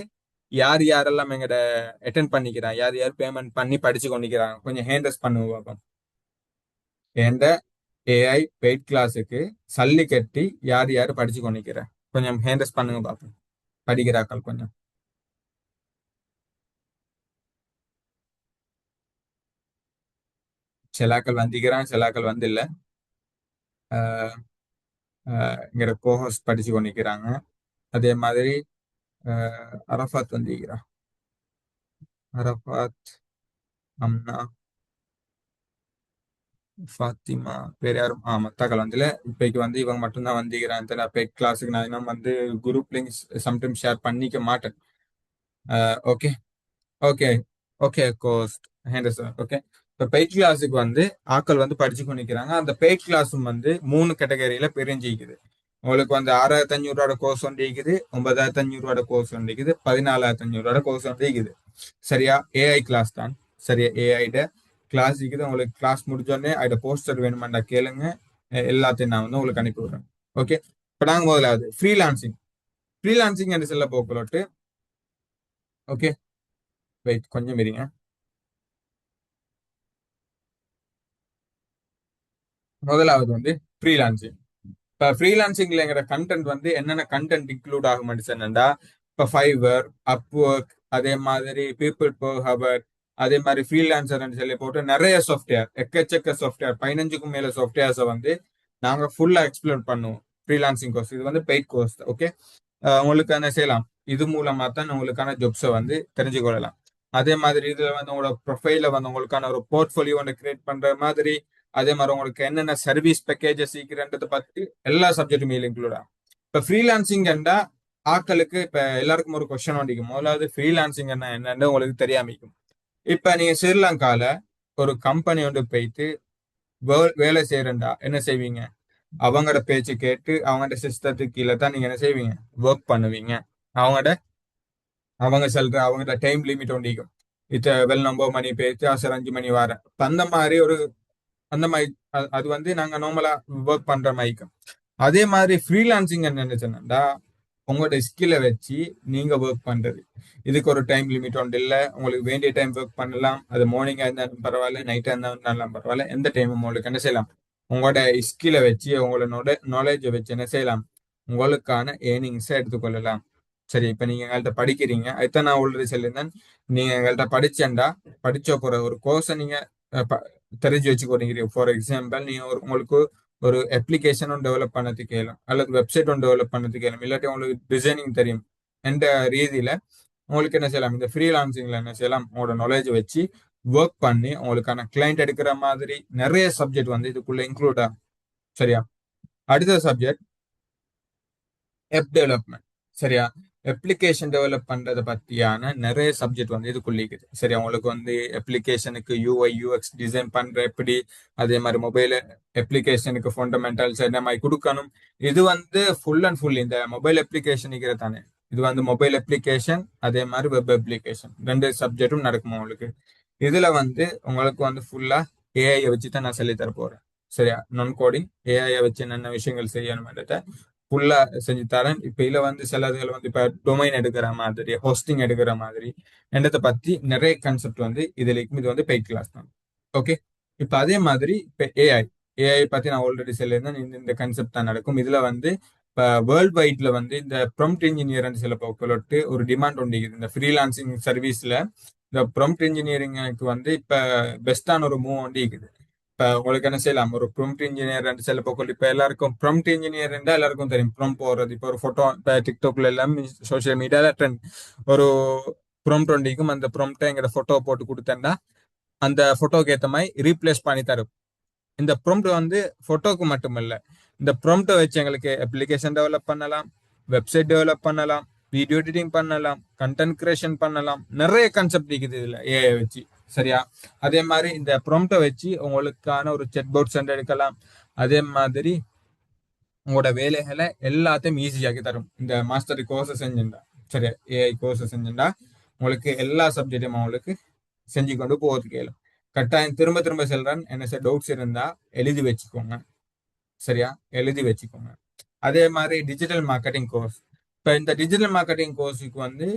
யார் யாரெல்லாம் எங்கட அட்டென்ட் பண்ணிக்கிறாங்க, யார் யார் பேமெண்ட் பண்ணி படிச்சு கொண்டிருக்கிறாங்க, கொஞ்சம் ஹேண்டஸ் பண்ணுவோம் பார்ப்போம். எந்த ஏஐ பெய்ட் கிளாஸுக்கு சல்லி கட்டி யார் யார் படிச்சு கொண்டிருக்கிற கொஞ்சம் ஹேண்டஸ் பண்ணுங்க பார்ப்போம். படிக்கிறாக்கள் கொஞ்சம். சிலாக்கள் வந்திக்கிறான், சிலாக்கள் வந்து இல்ல. இங்க கோஹோஸ்ட் படிச்சு கொண்டிருக்கிறாங்க. அதே மாதிரி அரஃபாத் வந்திருக்கிறா. அரஃபாத், அம்னா, ஃபாத்திமா, வேற யாரும் மத்தாக்கள் வந்துல. இப்பைக்கு வந்து இவங்க மட்டும்தான் வந்திக்கிறான். பெய்ட் கிளாஸுக்கு நான் இன்னும் வந்து குரூப் லிங்க்ஸ் சம்டைம்ஸ் ஷேர் பண்ணிக்க மாட்டேன். ஓகே ஓகே ஓகே கோஸ்ட் ஹேண்டஸ். ஓகே, இப்போ பெய்ட் கிளாஸுக்கு வந்து ஆக்கள் வந்து படிச்சு கொண்டிருக்கிறாங்க. அந்த பெய்ட் கிளாஸும் வந்து 3 கேட்டகரியில பிரிஞ்சிக்குது. உங்களுக்கு வந்து 6,500 கோர்ஸ் ஒன்று இருக்குது, 9,500 கோர்ஸ் ஒன்று இருக்குது, 14,500 கோர்ஸ் ஒன்று இருக்குது. சரியா, ஏஐ கிளாஸ் தான். சரியா, ஏஐட கிளாஸ் இருக்குது. உங்களுக்கு கிளாஸ் முடிச்சோடனே அதோட போஸ்டர் வேணுமெண்டா கேளுங்க, எல்லாத்தையும் நான் வந்து உங்களுக்கு அனுப்பி விடுறேன். ஓகே, இப்போ நாங்கள் முதலாவது ஃப்ரீலான்சிங். ஃப்ரீலான்சிங் என்று சொல்ல போக்குள்ளட்டு. ஓகே, வெயிட் கொஞ்சம் இருங்க. முதலாவது வந்து ஃப்ரீலான்சிங். இப்போ ஃப்ரீலான்சிங்லங்கிற கண்டென்ட் வந்து என்னென்ன கண்டென்ட் இன்க்ளூட் ஆகும் சொன்னா, இப்போ ஃபைவர், அப்வொர்க், அதே மாதிரி பீப்புள் பர் ஹவர், அதே மாதிரி ஃப்ரீலான்சர்னு சொல்லி போட்டு நிறைய சாஃப்ட்வேர், எக்கச்சக்க சாஃப்ட்வேர், 15க்கும் மேல சாஃப்ட்வேர்ஸை வந்து நாங்கள் ஃபுல்லாக எக்ஸ்ப்ளோர் பண்ணுவோம். ஃப்ரீலான்சிங் கோர்ஸ் இது வந்து பெய்ட் கோர்ஸ். ஓகே, உங்களுக்கு என்ன செய்யலாம், இது மூலமா தான் உங்களுக்கான ஜாப்ஸை வந்து தெரிஞ்சு கொள்ளலாம். அதே மாதிரி இதுல வந்து உங்களோட ப்ரொஃபைல வந்து உங்களுக்கான ஒரு போர்ட்ஃபோலியோ ஒன்று கிரியேட் பண்ற மாதிரி, அதே மாதிரி உங்களுக்கு என்னென்ன சர்வீஸ் பேக்கேஜஸ் சீக்கிரன்றதை பத்தி எல்லா சப்ஜெக்டும் இன்க்ளூட் ஆகும். இப்ப ஃப்ரீலான்சிங் என்றா ஆக்களுக்கு இப்ப எல்லாருக்கும் ஒரு கொஸ்டின் வண்டிக்கும். முதலாவது ஃப்ரீலான்சிங் என்னன்னு உங்களுக்கு தெரியாமிக்கும். இப்ப நீங்க ஸ்ரீலங்கால ஒரு கம்பெனி ஒன்று போயிட்டு வேலை செய்யறா என்ன செய்வீங்க, அவங்களோட பேச்சு கேட்டு அவங்களோட சிஸ்டத்துக்கு கீழே தான் நீங்க என்ன செய்வீங்க, ஒர்க் பண்ணுவீங்க. அவங்களோட அவங்க சொல்ற அவங்களோட டைம் லிமிட் ஒண்டிக்கும். இத்த வெல் 9 மணி பேச்சு அவசரம் 5 மணி வர அந்த மாதிரி ஒரு அந்த மாதிரி அது வந்து நாங்க நார்மலா ஒர்க் பண்ற மாதிரிக்கும். அதே மாதிரி ஃப்ரீலான்சிங் என்ன சொன்னா உங்களோட ஸ்கில்லை வச்சு நீங்க ஒர்க் பண்றது. இதுக்கு ஒரு டைம் லிமிட் ஒன்று இல்லை. உங்களுக்கு வேண்டிய டைம் ஒர்க் பண்ணலாம். அது மார்னிங்கா இருந்தாலும் பரவாயில்ல, நைட்டா இருந்தாலும் பரவாயில்ல, எந்த டைமும் உங்களுக்கு என்ன செய்யலாம். உங்களோட ஸ்கில்லை வச்சு உங்களோட நாலேஜை வச்சு என்ன செய்யலாம், உங்களுக்கான ஏர்னிங்ஸை எடுத்துக்கொள்ளலாம். சரி, இப்ப நீங்க எங்கள்கிட்ட படிக்கிறீங்க, அதுதான் நான் ஆல்ரெடி சொல்லியிருந்தேன். நீங்க எங்கள்கிட்ட படிச்சேன்டா படிச்ச போற ஒரு கோர்ஸை நீங்க தெரிஞ்சு வச்சுக்கொடுங்க. ஃபார் எக்ஸாம்பிள், நீங்க உங்களுக்கு ஒரு அப்ளிகேஷன் ஒன்று டெவலப் பண்ணதுக்கு கேளும், அல்லது வெப்சைட் ஒன்று டெவலப் பண்ணதுக்கு கேளும், இல்லாட்டி உங்களுக்கு டிசைனிங் தெரியும் என்ற ரீதியில உங்களுக்கு என்ன செய்யலாம், இந்த ஃப்ரீலான்சிங்ல என்ன செய்யலாம், உங்களோட நாலேஜ் வச்சு ஒர்க் பண்ணி உங்களுக்கான கிளைண்ட் எடுக்கிற மாதிரி நிறைய சப்ஜெக்ட் வந்து இதுக்குள்ள இன்க்ளூட் ஆகும். சரியா? அடுத்த சப்ஜெக்ட் ஆப் டெவலப்மெண்ட். சரியா? அப்ளிகேஷன் டெவலப் பண்றதை பத்தியான நிறைய சப்ஜெக்ட் வந்து இதுக்குள்ள இருக்குது. சரி, உங்களுக்கு வந்து அப்ளிகேஷனுக்கு யூஐ யூஎக்ஸ் டிசைன் பண்ற எப்படி, அதே மாதிரி மொபைல் அப்ளிகேஷனுக்கு ஃபண்டமெண்டல்ஸ் என்ன மாதிரி கொடுக்கணும். இது வந்து ஃபுல் அண்ட் ஃபுல் இந்த மொபைல் அப்ளிகேஷன் தானே. இது வந்து மொபைல் அப்ளிகேஷன், அதே மாதிரி வெப் அப்ளிகேஷன், ரெண்டு சப்ஜெக்டும் நடக்கும் உங்களுக்கு. இதுல வந்து உங்களுக்கு வந்து ஃபுல்லா ஏஐ வச்சு தான் நான் சொல்லி தர போறேன். சரியா? நான் கோடிங் ஏஐ வச்சு என்னென்ன விஷயங்கள் செய்யணும்ன்றத ஃபுல்லா செஞ்சு தரேன். இப்ப இதுல வந்து சிலதுகள் வந்து இப்ப டொமைன் எடுக்கிற மாதிரி, ஹோஸ்டிங் எடுக்கிற மாதிரி என்னத்தை பத்தி நிறைய கான்செப்ட் வந்து இதுல இது வந்து பெய்ட் கிளாஸ் தான். ஓகே, இப்ப அதே மாதிரி இப்ப ஏஐ பத்தி நான் ஆல்ரெடி சொல்லியிருந்தேன். இந்த கான்செப்ட் தான் நடக்கும். இதுல வந்து இப்ப வேர்ல்ட் வைட்ல வந்து இந்த ப்ராம்ப்ட் இன்ஜினியர்னு சில போக்குவரத்து ஒரு டிமாண்ட் உண்டு. இந்த ஃப்ரீலான்சிங் சர்வீஸ்ல இந்த ப்ராம்ப்ட் இன்ஜினியரிங்க்கு வந்து இப்ப பெஸ்டான ஒரு மூவ் வந்து இருக்குது. இப்ப உங்களுக்கு என்ன செய்யலாம், ஒரு ப்ராம்ப்ட் இன்ஜினியர் சில போக்குவரத்து இப்ப எல்லாருக்கும் ப்ராம்ப்ட் இன்ஜினியர் எல்லாருக்கும் தெரியும். ப்ராம்ப்ட் போடுறது இப்போ ஒரு போட்டோ இப்ப டிக்டாக்ல எல்லாம் சோசியல் மீடியால ட்ரெண்ட். ஒரு ப்ராம்ப்ட் ஒண்டிக்கும் அந்த ப்ராம்ப்டை எங்கிட்ட போட்டோ போட்டு கொடுத்தேன்னா அந்த போட்டோக்கு ஏற்ற மாதிரி ரீப்ளேஸ் பண்ணி தரும். இந்த ப்ராம்ப்ட் வந்து போட்டோக்கு மட்டும் இல்ல, இந்த ப்ராம்ப்டை வச்சு எங்களுக்கு அப்ளிகேஷன் டெவலப் பண்ணலாம், வெப்சைட் டெவலப் பண்ணலாம், வீடியோ எடிட்டிங் பண்ணலாம், கண்டென்ட் கிரியேஷன் பண்ணலாம். நிறைய கான்செப்ட் இருக்குது இதுல ஏஐ வச்சு. சரியா? அதே மாதிரி இந்த ப்ராம்ப்டை வச்சு உங்களுக்கான ஒரு செட் போர்ட் சென்ட் எடுக்கலாம். அதே மாதிரி உங்களோட வேலைகளை எல்லாத்தையும் ஈஸியாக்கி தரும் இந்த மாஸ்டர் கோர்ஸை செஞ்சுட்டா. சரியா? ஏஐ கோர்ஸை செஞ்சுட்டா உங்களுக்கு எல்லா சப்ஜெக்டும் உங்களுக்கு செஞ்சு கொண்டு போகிறது கேளும். கட்டாயம் திரும்ப திரும்ப சொல்றேன், என்ன டவுட்ஸ் இருந்தா எழுதி வச்சுக்கோங்க. சரியா? எழுதி வச்சுக்கோங்க. அதே மாதிரி டிஜிட்டல் மார்க்கெட்டிங் கோர்ஸ். இப்போ இந்த டிஜிட்டல் மார்க்கெட்டிங் கோர்ஸுக்கு வந்து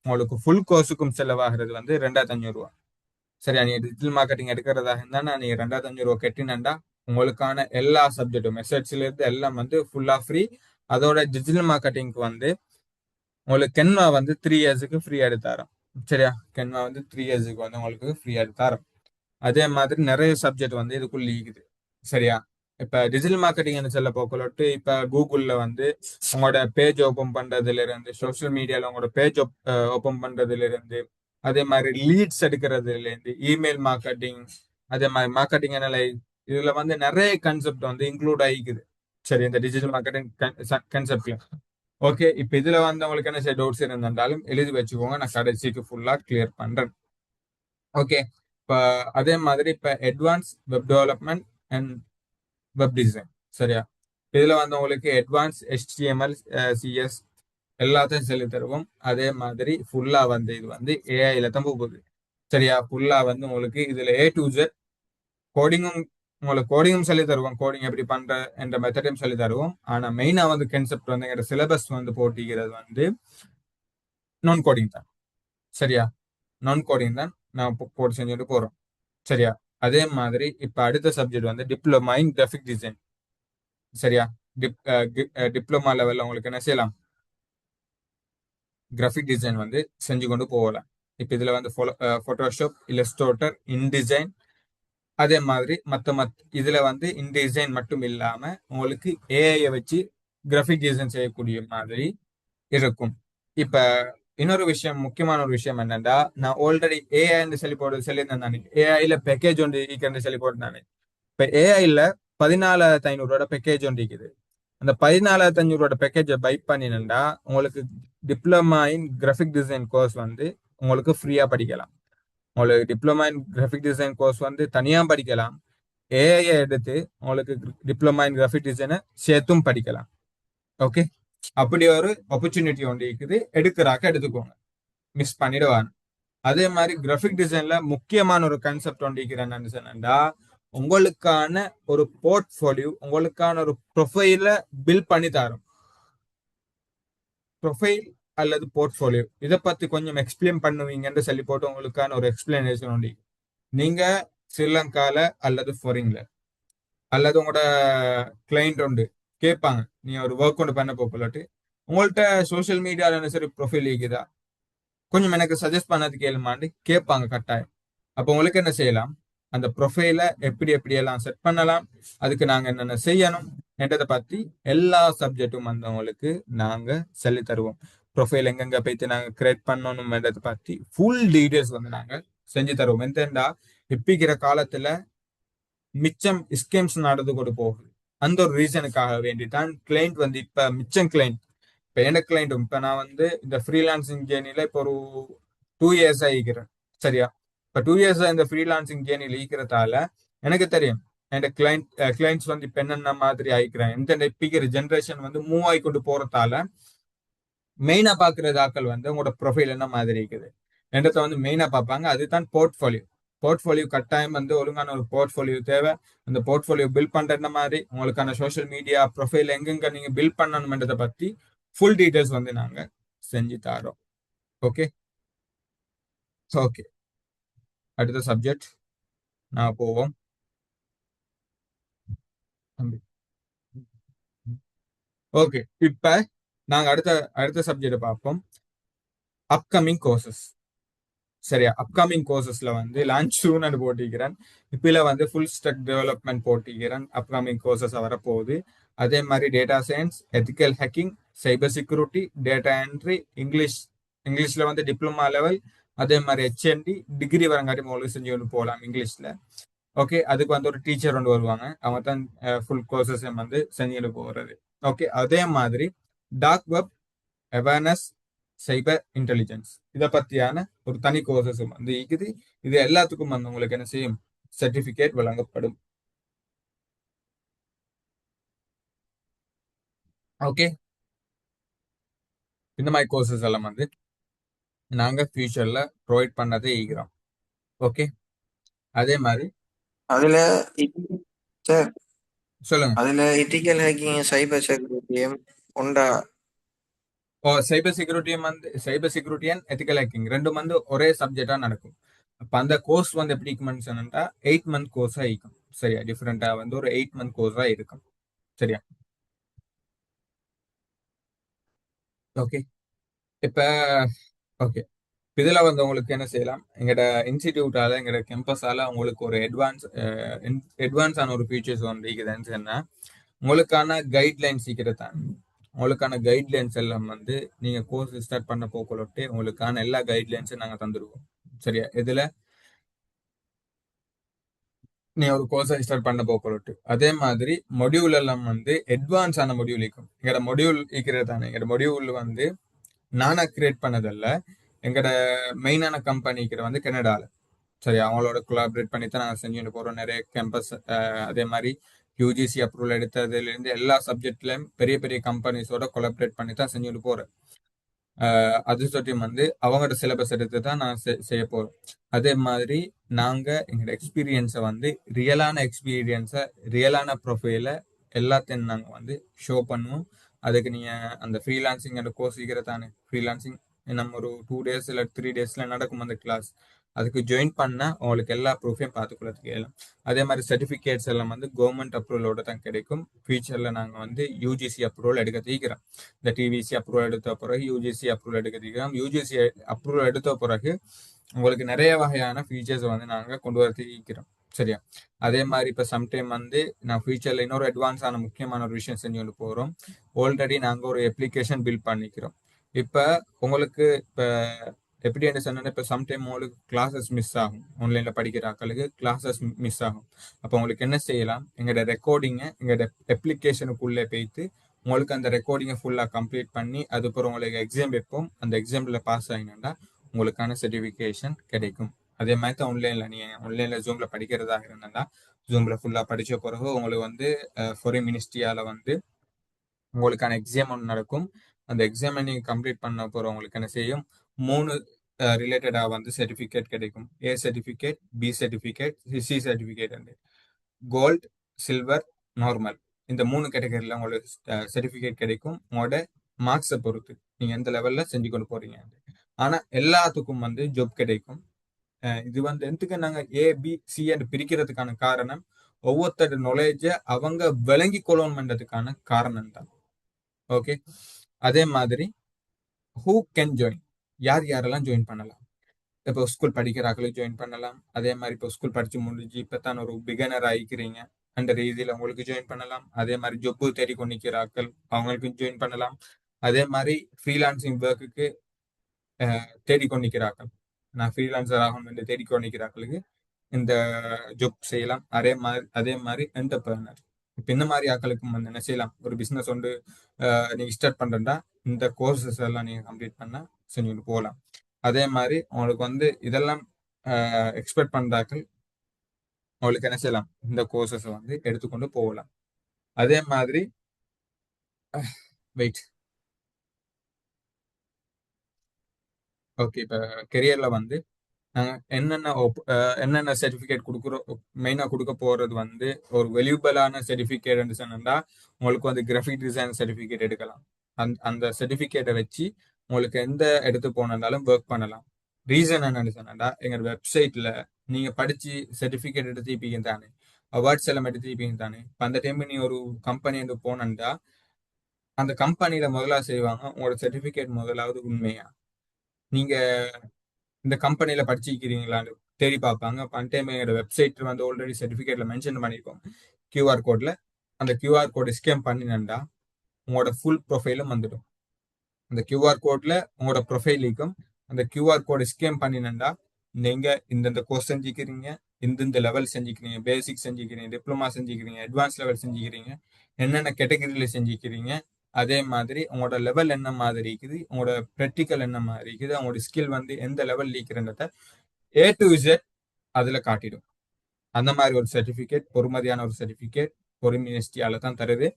உங்களுக்கு ஃபுல் கோர்ஸுக்கும் செலவாகிறது வந்து 2500 ரூபா. சரியா? நீங்க டிஜிட்டல் மார்க்கெட்டிங் எடுக்கிறதா இருந்தா நீங்க 2500 ரூபா கட்டினண்டா உங்களுக்கான எல்லா சப்ஜெக்டும் மெசேஜ்ல இருந்து எல்லாம் வந்து ஃபுல்லா ஃப்ரீ. அதோட டிஜிட்டல் மார்க்கெட்டிங்க்கு வந்து உங்களுக்கு கென்வா வந்து 3 இயர்ஸுக்கு ஃப்ரீயா எடுத்தாரோம். சரியா? கென்வா வந்து 3 இயர்ஸுக்கு வந்து உங்களுக்கு ஃப்ரீயா எடுத்தாரோம். அதே மாதிரி நிறைய சப்ஜெக்ட் வந்து இதுக்குள்ள இருக்குது. சரியா? இப்ப டிஜிட்டல் மார்க்கெட்டிங் சொல்ல போக்கலட்டு இப்ப கூகுள்ல வந்து உங்களோட பேஜ் ஓபன் பண்றதுல இருந்து, சோசியல் மீடியால உங்களோட பேஜ் ஓபன் பண்றதுல இருந்து, அதே மாதிரி லீட்ஸ் எடுக்கிறதுல இருந்து, இமெயில் மார்க்கெட்டிங், அதே மாதிரி மார்க்கெட்டிங் அனலைஸ், இதுல வந்து நிறைய கான்செப்ட் வந்து இன்க்ளூட் ஆகிக்குது. சரி, இந்த டிஜிட்டல் மார்க்கெட்டிங் கான்செப்ட்ல. ஓகே, இப்ப இதுல வந்து உங்களுக்கு என்ன செய்ய டவுட்ஸ் இருந்தாலும் எழுதி வச்சுக்கோங்க, நான் கடைசிக்கு ஃபுல்லா கிளியர் பண்றேன். ஓகே, இப்போ அதே மாதிரி இப்போ advance web development and web design. சரியா? இதுல வந்து உங்களுக்கு அட்வான்ஸ் HTML CS எல்லாத்தையும் சொல்லி தருவோம். அதே மாதிரி ஃபுல்லா வந்து இது வந்து ஏஐல தான் போகுது. சரியா? ஃபுல்லா வந்து உங்களுக்கு இதுல A to Z கோடிங்கும், உங்களுக்கு கோடிங்கும் சொல்லி தருவோம். கோடிங் எப்படி பண்ற என்ற மெத்தடையும் சொல்லி தருவோம். ஆனா மெயினா வந்து கான்செப்ட் வந்து எங்க சிலபஸ் வந்து போட்டிக்கிறது வந்து நான் கோடிங் தான். சரியா? நான் கோடிங் தான் நான் போட்டு செஞ்சுட்டு போறோம். சரியா? அதே மாதிரி இப்ப அடுத்த சப்ஜெக்ட் வந்து டிப்ளமா இன் கிராஃபிக் டிசைன். சரியா? டிப்ளமா லெவல்ல உங்களுக்கு என்ன செய்யலாம், கிராஃபிக் டிசைன் வந்து செஞ்சு கொண்டு போகலாம். இப்ப இதுல வந்து போட்டோஷாப், இல்லஸ்ட்ரேட்டர், இன்டிசைன், அதே மாதிரி இதுல வந்து இன்டிசைன் மட்டும் இல்லாம உங்களுக்கு ஏஐ வச்சு கிராஃபிக் டிசைன் செய்யக்கூடிய மாதிரி இருக்கும். இப்ப இன்னொரு விஷயம், முக்கியமான ஒரு விஷயம் என்னன்னா, நான் ஆல்ரெடி ஏஐ சொல்லியிருந்தேன் தானே, ஏஐல பேக்கேஜ் ஒன்று சொல்லி போட்டேன். இப்ப ஏஐல 14,500 பேக்கேஜ் ஒன்று இருக்குது. அந்த 14,500 பேக்கேஜை பை பண்ணினா உங்களுக்கு diploma in graphic design course வந்து உங்களுக்கு ஃப்ரீயா படிக்கலாம். உங்களுக்கு diploma in graphic design course வந்து தனியா படிக்கலாம். ஏஐ எடுத்து உங்களுக்கு டிப்ளமா இன் கிராஃபிக் டிசைனை சேர்த்தும் படிக்கலாம். ஓகே, அப்படி ஒரு ஆப்பர்ச்சுனிட்டி ஒன்று இருக்குது, எடுக்கிறாக்க எடுத்துக்கோங்க, மிஸ் பண்ணிடுவாங்க. அதே மாதிரி கிராஃபிக் டிசைன்ல முக்கியமான ஒரு கான்செப்ட் ஒன்று என்னன்னு சொன்னா, உங்களுக்கான ஒரு போர்ட்ஃபோலியோ, உங்களுக்கான ஒரு ப்ரொஃபைல பில்ட் பண்ணி தரும். ப்ரொஃபைல் அல்லது போர்ட்ஃபோலியோ இதை பத்தி கொஞ்சம் எக்ஸ்பிளைன் பண்ணுவீங்கன்னு சொல்லி போட்டு உங்களுக்கான ஒரு எக்ஸ்பிளனேஷன் உண்டு. நீங்க ஸ்ரீலங்கால அல்லது ஃபாரின்ல அல்லது உங்களோட கிளைண்ட் உண்டு கேட்பாங்க, நீ ஒரு ஒர்க் ஒன்று பண்ண போகலாட்டு உங்கள்கிட்ட சோஷியல் மீடியால சரி ப்ரொஃபைல் இருக்குதா, கொஞ்சம் எனக்கு சஜஸ்ட் பண்ணது கேளுமான்னு கேட்பாங்க கட்டாயம். அப்போ உங்களுக்கு என்ன செய்யலாம், அந்த ப்ரொஃபைல எப்படி எப்படியெல்லாம் செட் பண்ணலாம், அதுக்கு நாங்க என்னென்ன செய்யணும் என்றதை பத்தி எல்லா சப்ஜெக்டும் வந்தவங்களுக்கு நாங்க சொல்லி தருவோம். ப்ரொஃபைல் எங்கெங்க போயிட்டு நாங்க கிரியேட் பண்ணணும்ன்றதை பத்தி ஃபுல் டீடைல்ஸ் வந்து நாங்க செஞ்சு தருவோம். எந்தெண்டா இப்பிக்கிற காலத்துல மிச்சம் ஸ்கீம்ஸ் நடந்து கொண்டு போகுது. அந்த ஒரு ரீசனுக்காக வேண்டிதான் கிளைண்ட் வந்து இப்ப மிச்சம் கிளைண்ட், இப்ப என்ன கிளைண்ட், இப்ப நான் வந்து இந்த ஃப்ரீலான்சிங் ஜேர்னில இப்போ ஒரு 2 இயர்ஸ் ஆகிக்கிறேன். சரியா, இப்ப 2 இயர்ஸ் இந்த ஃப்ரீலான்சிங் ஜேர்னில இருக்கிறதால எனக்கு தெரியும் என் கிளைண்ட்ஸ் வந்து இப்ப என்னென்ன மாதிரி ஆயிக்கிறேன். இந்த இப்பிக்கிற ஜென்ரேஷன் வந்து மூவ் ஆகி கொண்டு போறதால மெயினா பாக்குறது ஆக்கள் வந்து உங்களோட ப்ரொஃபைல் என்ன மாதிரி இருக்குது என்றதை வந்து மெயினா பார்ப்பாங்க. அதுதான் போர்ட்ஃபோலியோ. போர்ட்ஃபோலியோ கட்டாயம் வந்து ஒழுங்கான ஒரு போர்ட்ஃபோலியோ தேவை. அந்த போர்ட்ஃபோலியோ பில்ட் பண்ற மாதிரி உங்களுக்கான சோஷியல் மீடியா ப்ரொஃபைல் எங்கெங்க நீங்க பில்ட் பண்ணணும்ன்றதை பத்தி ஃபுல் டீடைல்ஸ் வந்து நாங்க செஞ்சு தரோம். ஓகே ஓகே, அடுத்த சப்ஜெக்ட் நான் போவோம். ஓகே, இப்ப நாங்க அடுத்த சப்ஜெக்ட் பார்ப்போம், அப்கமிங் கோர்சஸ். சரியா, அப்கமிங் கோர்சஸ்ல வந்து லான்ச் சூன் போட்டிக்கிறேன். இப்பல வந்து ஃபுல் ஸ்டாக் டெவலப்மெண்ட் போட்டிக்கிறேன். அப்கமிங் கோர்சஸ் வரப்போகுது. அதே மாதிரி data science, ethical hacking, cyber security, data entry, இங்கிலீஷ்ல வந்து டிப்ளமா லெவல், அதே மாதிரி HND டிகிரி வரங்காட்டி உங்களுக்கு செஞ்சு கொண்டு போகலாம் இங்கிலீஷ்ல. ஓகே, அதுக்கு வந்து ஒரு டீச்சர் கொண்டு வருவாங்க, அவங்க தான் ஃபுல் கோர்சஸ் வந்து செஞ்சுட்டு போகிறது. ஓகே, அதே மாதிரி டார்க் வெப் அவேர்னஸ், சைபர் இன்டெலிஜென்ஸ், இதை பத்தியான ஒரு தனி கோர்சஸ் வந்து இருக்குது. இது எல்லாத்துக்கும் வந்து உங்களுக்கு என்ன செய்யும், சர்டிபிகேட் வழங்கப்படும். ஓகே, இந்த மாதிரி கோர்சஸ் எல்லாம் வந்து நாங்க ஃபியூச்சர்ல ப்ரொவைட் பண்ணதே இருக்கிறோம். ஓகே, அதே மாதிரி அதுல சார் சொல்லுங்க. அதுல எத்திக்கல் ஹேக்கிங் சைபர் செக்யூரிட்டியும் உண்டா? சைபர் செக்யூரிட்டியும் வந்து cyber security and ethical hacking ரெண்டும் வந்து ஒரே சப்ஜெக்டா நடக்கும். அப்ப அந்த கோர்ஸ் வந்து எப்படி இருக்குமென்னு 8 மந்த் கோர்ஸா இருக்கும். சரியா, டிஃப்ரெண்டா வந்து ஒரு 8 மந்த் கோர்ஸா இருக்கும். சரியா, ஓகே. இப்ப ஓகே, இதுல வந்து உங்களுக்கு என்ன செய்யலாம், எங்களோட இன்ஸ்டிடியூட்டால எங்களோட கேம்பஸால உங்களுக்கு ஒரு அட்வான்ஸான ஒரு ஃபீச்சர்ஸ் வந்து இருக்குதுன்னு சொன்னா, உங்களுக்கான கைட்லைன்ஸ் சீக்கிரத்தான். உங்களுக்கான கைட்லைன்ஸ் எல்லாம் வந்து நீங்க கோர்ஸ் ஸ்டார்ட் பண்ண போக்கொள்ளட்டு உங்களுக்கான எல்லா கைட்லைன்ஸும் நாங்க தந்துருவோம். சரியா, இதுல நீ ஒரு கோர்ஸை ஸ்டார்ட் பண்ண போக்கொள்ளட்டு. அதே மாதிரி மொடியூல் எல்லாம் வந்து அட்வான்ஸ் ஆன மொடியூல் இருக்கும். எங்களோட மொடியூல் இருக்கிறது தானே, எங்களோட மொடியூல் வந்து நானா கிரியேட் பண்ணதில்ல, எங்களோட மெயினான கம்பெனிக்கிற வந்து கனடால. சரி, அவங்களோட கொலாபரேட் பண்ணி தான் நாங்கள் செஞ்சுட்டு போகிறோம். நிறைய கேம்பஸ், அதே மாதிரி UGC அப்ரூவல் எடுத்ததுலேருந்து எல்லா சப்ஜெக்ட்லையும் பெரிய பெரிய கம்பெனிஸோட கொலாபரேட் பண்ணி தான் செஞ்சுட்டு போகிறேன். அது சொட்டியும் வந்து அவங்களோட சிலபஸ் எடுத்து தான் நான் செய்ய போகிறோம். அதே மாதிரி நாங்கள் எங்களோட எக்ஸ்பீரியன்ஸை வந்து ரியலான எக்ஸ்பீரியன்ஸை, ரியலான ப்ரொஃபைலை எல்லாத்தையும் நாங்கள் வந்து ஷோ பண்ணுவோம். அதுக்கு நீங்கள் அந்த ஃப்ரீலான்சிங் அந்த கோர்ஸ் தானே, ஃப்ரீலான்சிங் நம்ம ஒரு 2 டேஸ் இல்லை 3 டேஸ்ல நடக்கும் அந்த கிளாஸ். அதுக்கு ஜாயின் பண்ணா உங்களுக்கு எல்லா ப்ரூஃபையும் பார்த்துக்கொள்ளதுக்கு இயலும். அதே மாதிரி சர்டிஃபிகேட்ஸ் எல்லாம் வந்து கவர்மெண்ட் அப்ரூவலோட தான் கிடைக்கும். ஃபியூச்சர்ல நாங்கள் வந்து UGC அப்ரூவல் எடுக்க தீக்கிறோம். இந்த TVC அப்ரூவல் எடுத்த பிறகு UGC அப்ரூவல் எடுக்க தீக்கிறோம். UGC அப்ரூவல் எடுத்த பிறகு உங்களுக்கு நிறைய வகையான ஃபீச்சர்ஸ் வந்து நாங்கள் கொண்டு வர தீக்கிறோம். சரியா, அதே மாதிரி இப்போ சம்டைம் வந்து நான் ஃபியூச்சர்ல இன்னொரு அட்வான்ஸான முக்கியமான ஒரு விஷயம் செஞ்சு கொண்டு போகிறோம். ஆல்ரெடி நாங்கள் ஒரு அப்ளிகேஷன் பில்ட் பண்ணிக்கிறோம். இப்போ உங்களுக்கு இப்போ எப்படி என்ன சொன்னா, இப்போ சம்டைம் உங்களுக்கு கிளாஸஸ் மிஸ் ஆகும், ஆன்லைன்ல படிக்கிற ஆக்களுக்கு கிளாஸஸ் மிஸ் ஆகும். அப்போ உங்களுக்கு என்ன செய்யலாம், எங்களோட ரெக்கார்டிங்கை எங்களோட அப்ளிகேஷனுக்குள்ளே போய்த்து உங்களுக்கு அந்த ரெக்கார்டிங்கை ஃபுல்லாக கம்ப்ளீட் பண்ணி அதுக்கப்புறம் உங்களுக்கு எக்ஸாம் வைப்போம். அந்த எக்ஸாமில் பாஸ் ஆகினா உங்களுக்கான சர்டிஃபிகேஷன் கிடைக்கும். அதே மாதிரி தான் ஆன்லைனில் நீங்கள் ஆன்லைனில் ஜூமில் படிக்கிறதாக இருந்தால் ஜூம்ல ஃபுல்லா படிச்ச பிறகு உங்களுக்கு வந்து ஃபாரின் மினிஸ்ட்ரியால வந்து உங்களுக்கான எக்ஸாம் ஒன்று நடக்கும். அந்த எக்ஸாமை நீங்க கம்ப்ளீட் பண்ண போற உங்களுக்கு என்ன செய்யும், 3 ரிலேட்டடா வந்து சர்டிபிகேட் கிடைக்கும். A certificate, B certificate, C certificate. Gold, silver, normal, இந்த 3 கேட்டகரியில உங்களுக்கு சர்டிபிகேட் கிடைக்கும். உங்களோட மார்க்ஸை பொறுத்து நீங்க எந்த லெவல்ல செஞ்சு கொண்டு போறீங்க. ஆனா எல்லாத்துக்கும் வந்து ஜாப் கிடைக்கும். இது வந்து எதுக்கு நாங்க ஏ பி சி என்று பிரிக்கிறதுக்கான காரணம், ஒவ்வொருத்தரோட நாலேஜ அவங்க விளங்கி கொள்ளணும்ன்றதுக்கான காரணம் தான். ஓகே. அதே மாதிரி ஹூ கேன் ஜாயின், யார் யாரெல்லாம் ஜாயின் பண்ணலாம். இப்போ ஸ்கூல் படிக்கிறார்களும் ஜாயின் பண்ணலாம். அதே மாதிரி இப்போ ஸ்கூல் படிச்சு முடிஞ்சு இப்பதான் ஒரு பிகனர் ஆகிக்கிறீங்க அந்த ரீதியில உங்களுக்கு ஜாயின் பண்ணலாம். அதே மாதிரி ஜொப்பு தேடி கொண்டிருக்கிறார்கள் அவங்களுக்கும் ஜாயின் பண்ணலாம். அதே மாதிரி ஃப்ரீலான்சிங் ஒர்க்குக்கு தேடிக்கொண்டிருக்கிறார்கள், நான் ஃப்ரீலான்சர் ஆகணும் என்று தேடிக்கொண்டிருக்கிறார்களுக்கு இந்த ஜாப் செய்யலாம். அதே மாதிரி என்டர்பிரனர், இப்போ இந்த மாதிரி ஆட்களுக்கும் வந்து என்ன செய்யலாம், ஒரு பிசினஸ் ஒன்று நீங்க ஸ்டார்ட் பண்றா இந்த கோர்சஸ் எல்லாம் நீங்க கம்ப்ளீட் பண்ண செஞ்சுட்டு போகலாம். அதே மாதிரி உங்களுக்கு வந்து இதெல்லாம் எக்ஸ்பெக்ட் பண்றாக்கள் உங்களுக்கு என்ன செய்யலாம், இந்த கோர்சஸ் வந்து எடுத்துக்கொண்டு போகலாம். அதே மாதிரி வெயிட் ஓகே, இப்போ கெரியர்ல வந்து நாங்கள் என்னென்ன சர்டிஃபிகேட் கொடுக்குறோம், மெயினாக கொடுக்க போகிறது வந்து ஒரு வெல்யூபிளான சர்டிஃபிகேட்னு சொன்னா உங்களுக்கு வந்து கிராஃபிக் டிசைன் சர்டிஃபிகேட் எடுக்கலாம். அந்த சர்டிஃபிகேட்டை வச்சு உங்களுக்கு எந்த இடத்து போனாலும் ஒர்க் பண்ணலாம். ரீசன் என்னன்னு சொன்னா, எங்கள் வெப்சைட்ல நீங்க படிச்சு சர்டிஃபிகேட் எடுத்துப்பீங்க தானே, அவார்ட்ஸ் எல்லாம் எடுத்துப்பீங்க தானே. இப்போ அந்த டைம் நீ ஒரு கம்பெனி வந்து போனா அந்த கம்பெனியில முதலாவது செய்வாங்க உங்களோட சர்டிஃபிகேட் முதலாவது உண்மையா, நீங்க இந்த கம்பெனியில படிச்சிருக்கிறீங்களான்னு தேடி பார்ப்பாங்க. பண்டைமோட வெப்சைட் வந்து ஆல்ரெடி சர்டிஃபிகேட்ல மென்ஷன் பண்ணியிருக்கோம் கியூஆர் கோட்ல. அந்த கியூஆர் கோட் ஸ்கேன் பண்ணினா உங்களோட ஃபுல் ப்ரொஃபைலும் வந்துடும். அந்த கியூஆர் கோட்ல உங்களோட ப்ரொஃபைலுக்கும் அந்த கியூஆர் கோட் ஸ்கேன் பண்ணினா நீங்க இந்தந்த கோர்ஸ் செஞ்சுக்கிறீங்க, இந்த லெவல் செஞ்சுக்கிறீங்க, பேசிக் செஞ்சுக்கிறீங்க, டிப்ளமா செஞ்சுக்கிறீங்க, அட்வான்ஸ் லெவல் செஞ்சுக்கிறீங்க, என்னென்ன கேட்டகரியில செஞ்சுக்கிறீங்க, அதே மாதிரி உங்களோட லெவல் என்ன மாதிரி இருக்குது, உங்களோட ப்ராக்டிக்கல் என்ன மாதிரி இருக்குது, உங்களோட ஸ்கில் வந்து எந்த லெவல் இருக்கிறன்றத A to Z அதுல காட்டிடும். அந்த மாதிரி ஒரு சர்டிபிகேட், பொறுமதியான ஒரு சர்டிபிகேட் ஒரு மினிஸ்ட்ரியால தான் தருது.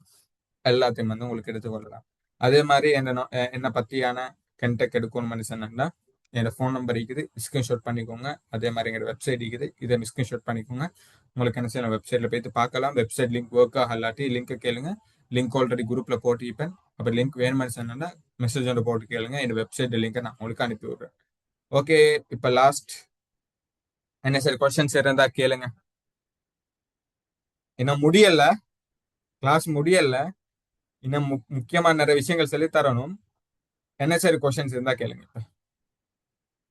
எல்லாத்தையும் வந்து உங்களுக்கு எடுத்துக்கொள்ளலாம். அதே மாதிரி என்ன பத்தியான கண்டெக்ட் எடுக்கணும்னு சொன்னா என்னோட ஃபோன் நம்பர் இருக்குது, ஸ்கிரீன்ஷாட் பண்ணிக்கோங்க. அதே மாதிரி எங்களோட வெப்சைட் இருக்குது, இதை ஸ்கிரீன்ஷாட் பண்ணிக்கோங்க. உங்களுக்கு என்ன செய்யலாம், வெப்சைட்ல போயிட்டு பார்க்கலாம். வெப்சைட் லிங்க் ஒர்க் ஆகலாட்டி லிங்க் கேளுங்க. லிங்க் ஆல்ரெடி குரூப்ல போட்டிருப்பேன். அப்போ லிங்க் வேணும்னு சொன்னா மெசேஜ் ஒன்று போட்டு கேளுங்க. இந்த வெப்சைட் லிங்கை நான் உங்களுக்கு அனுப்பி விடுறேன். ஓகே, இப்போ லாஸ்ட் என்ன சார் கொஸ்டின்ஸ் இருந்தா கேளுங்க. இன்னும் முடியல, கிளாஸ் முடியல, இன்னும் முக்கியமான நிறைய விஷயங்கள் சொல்லி தரணும். என்ன சார் கொஸ்டின்ஸ் இருந்தா கேளுங்க.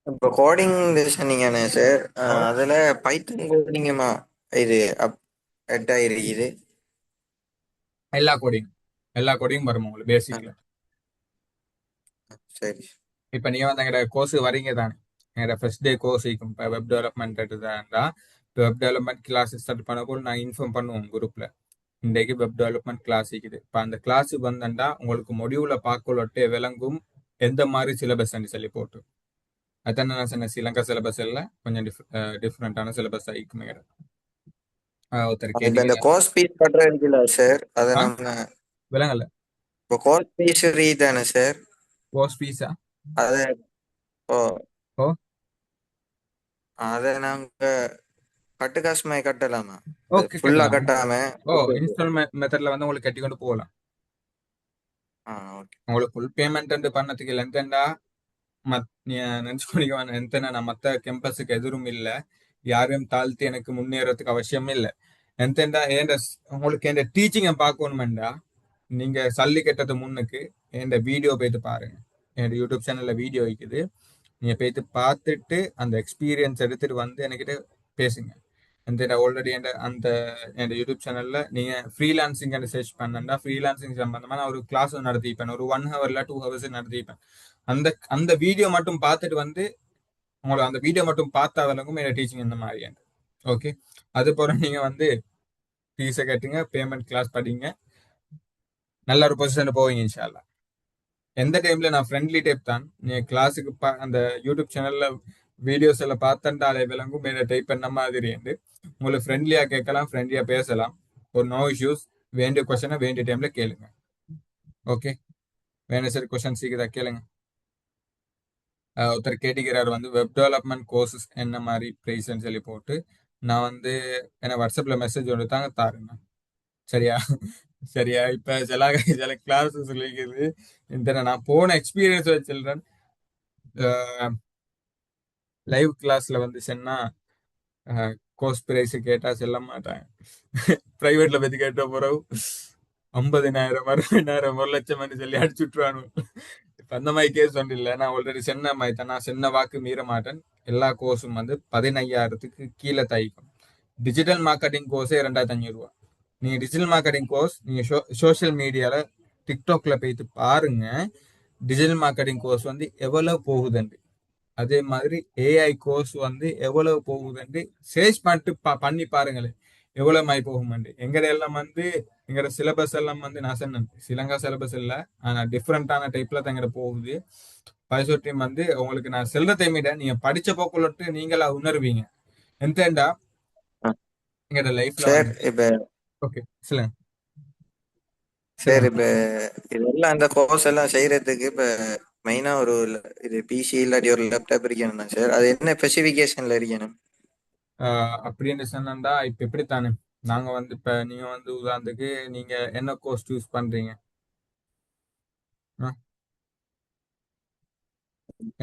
இப்போ கோடிங் சொன்னீங்கண்ணே சார், அதுல பைத்தன் கோடிங்கம்மா இது அட் ஆயிருக்குது. எல்லா கோடிங் வரும் உங்களுக்கு பேசிக்ல. சரி. இப்போ நீங்க வந்து எங்களோட கோர்ஸ் வரீங்க தானே, எங்களோட ஃபர்ஸ்ட் டே கோர்ஸ் இருக்கும். இப்போ வெப் டெவலப்மெண்ட் எடுத்தாண்டா இப்போ வெப் டெவலப்மெண்ட் கிளாஸ் ஸ்டார்ட் பண்ண போது நாங்கள் இன்ஃபார்ம் பண்ணுவோம் குரூப்ல, இன்றைக்கு வெப் டெவலப்மெண்ட் கிளாஸ் இருக்குது. இப்போ அந்த கிளாஸுக்கு வந்தா உங்களுக்கு முடிவுல பார்க்கலொட்டே விளங்கும் எந்த மாதிரி சிலபஸ் சொல்லி போட்டு. அதான் நான் சொன்ன ஸ்ரீலங்கா சிலபஸ் எல்லாம் கொஞ்சம் டிஃப்ரெண்டான சிலபஸ் ஆகிக்குமே. ஒருத்தர் இந்த கேட்டீங்க கோர்ஸ் ஃபீஸ் கட்டுறதுல சார், அதை நம்ம விளங்கல. இப்போ கோர்ஸ் ஃபீஸ் தானே சார், கோர்ஸ் ஃபீஸா? அது ஓ ஓ அதை நாங்க கட்டு காசுமாய் கட்டலாமா, ஓகே, ஃபுல்லா கட்டாம? இன்ஸ்டால்மெண்ட் மெத்தட்ல வந்து உங்களுக்கு கட்டி கொண்டு போகலாம். ஓகே. உங்களுக்கு ஃபுல் பேமெண்ட் பண்ணதுக்கு இல்லை எந்தண்டா நினைச்சுக்கொண்டிக்க எந்தனா நான் மற்ற கேம்பஸுக்கு எதிரும் இல்லை, யாரையும் தாழ்த்தி எனக்கு முன்னேறதுக்கு அவசியம் இல்லை. எந்தண்டா உங்களுக்கு என் டீச்சிங்கை பார்க்கணுமெண்டா நீங்க சல்லி கட்டது முன்னுக்கு என் வீடியோ போயிட்டு பாருங்க. என்னோட யூடியூப் சேனல்ல வீடியோ இருக்குது, நீங்க போயிட்டு பார்த்துட்டு அந்த எக்ஸ்பீரியன்ஸ் எடுத்துட்டு வந்து என்கிட்ட பேசுங்க. ஆல்ரெடி அந்த யூடியூப் சேனல்ல நீங்க ஃப்ரீலான்சிங் சர்ச் பண்ணா ஃப்ரீலான்சிங் சம்பந்தமா நான் ஒரு கிளாஸ் நடத்திப்பேன், ஒரு 1 hour 2 hours நடத்திப்பேன். அந்த வீடியோ மட்டும் பார்த்துட்டு வந்து உங்களுக்கு அந்த வீடியோ மட்டும் பார்த்தா விளங்கும் என்னோட டீச்சிங் இந்த மாதிரி. ஓகே, அது போல நீங்க வந்து ஃபீஸை கட்டுங்க, பேமெண்ட் கிளாஸ் படிங்க, நல்ல ஒரு பொசிஷன் போவீங்க இன்ஷா அல்லாஹ். எந்த டைம்ல நான் ஃப்ரெண்ட்லி டைப் தான். நீங்க கிளாஸுக்கு அந்த யூடியூப் சேனல்ல வீடியோஸ் எல்லாம் பார்த்தண்டாலே விளங்கும் மேல டைப் பண்ண மாதிரி உண்டு. உங்களுக்கு ஃப்ரெண்ட்லியா கேட்கலாம், ஃப்ரெண்ட்லியா பேசலாம். ஒரு நோ இஷ்யூஸ். வேண்டிய கொஸ்டினை வேண்டிய டைம்ல கேளுங்க. ஓகே, வேணும் சரி கொஸ்டின் சீக்கிரம் கேளுங்க. ஒருத்தர் கேட்டுக்கிறார் வந்து வெப் டெவலப்மெண்ட் கோர்சஸ் என்ன மாதிரி ப்ரைஸ்ன்னு சொல்லி போட்டு நான் வந்து என்ன வாட்ஸ்அப்ல மெசேஜ் ஒன்று தாங்க தாருங்க. சரியா? சரியா? இப்ப சில கிளாஸஸ் சொல்லிக்கிறது இந்த நான் போன எக்ஸ்பீரியன்ஸ் வச்சிருந்தேன். லைவ் கிளாஸ்ல வந்து சொன்னா கோர்ஸ் பிரைஸ் கேட்டா செல்ல மாட்டாங்க. பிரைவேட்ல பத்தி கேட்ட பிறகு 50,000 60,000 1,00,000 சொல்லி அடிச்சு விட்டுருவானு. இப்ப அந்த மாதிரி கேஸ் ஒன்றும் இல்லை. நான் ஆல்ரெடி சென்ன மாதிரி தான். நான் சென்ன வாக்கு மீற மாட்டேன். எல்லா கோர்ஸும் வந்து 15,000க்கு கீழே தைக்கும். டிஜிட்டல் மார்க்கெட்டிங் கோர்ஸே 2,500 ரூபா. நீங்க டிஜிட்டல் மார்க்கெட்டிங் கோர்ஸ் நீங்க சோஷியல் மீடியால டிக்டாக்ல போயிட்டு பாருங்க. டிஜிட்டல் மார்க்கெட்டிங் கோர்ஸ் வந்து எவ்வளவு போகுதுன்னு. அதே மாதிரி ஏஐ கோர்ஸ் வந்து எவ்வளவு போகுதுன்னு சேர்ச் பண்ணிட்டு பண்ணி பாருங்களேன் எவ்வளவு மாதிரி போகுமாண்டு. எங்கட எல்லாம் வந்து எங்கட சிலபஸ் எல்லாம் வந்து நான் சொன்னேன் சிலங்கா சிலபஸ் இல்லை, ஆனா டிஃப்ரெண்டான டைப்ல தான் எங்கட போகுது. பரிசோட்டியம் வந்து உங்களுக்கு நான் செல்றதை விட நீங்க படிச்ச போக்குள்ளட்டு நீங்களா உணர்வீங்க. எந்தேண்டா எங்கட லைஃப்ல சார் வந்து. இப்ப ஓகே, சொல்லுங்க சார் சொல்லுங்க. இப்ப இதெல்லாம் அந்த கோர்ஸ் எல்லாம் செய்யறதுக்கு இப்ப மெயினா ஒரு இது பிசி இல்லாட்டி ஒரு லேப்டாப் இருக்கணும் தான் சார். அது என்ன ஸ்பெசிபிகேஷன்ல இருக்கணும்? அப்படின்னு சொன்னா இப்ப எப்படித்தானே நாங்க வந்து இப்ப நீங்க வந்து உதாரணத்துக்கு நீங்க என்ன கோர்ஸ் சூஸ் பண்றீங்க? ஆ,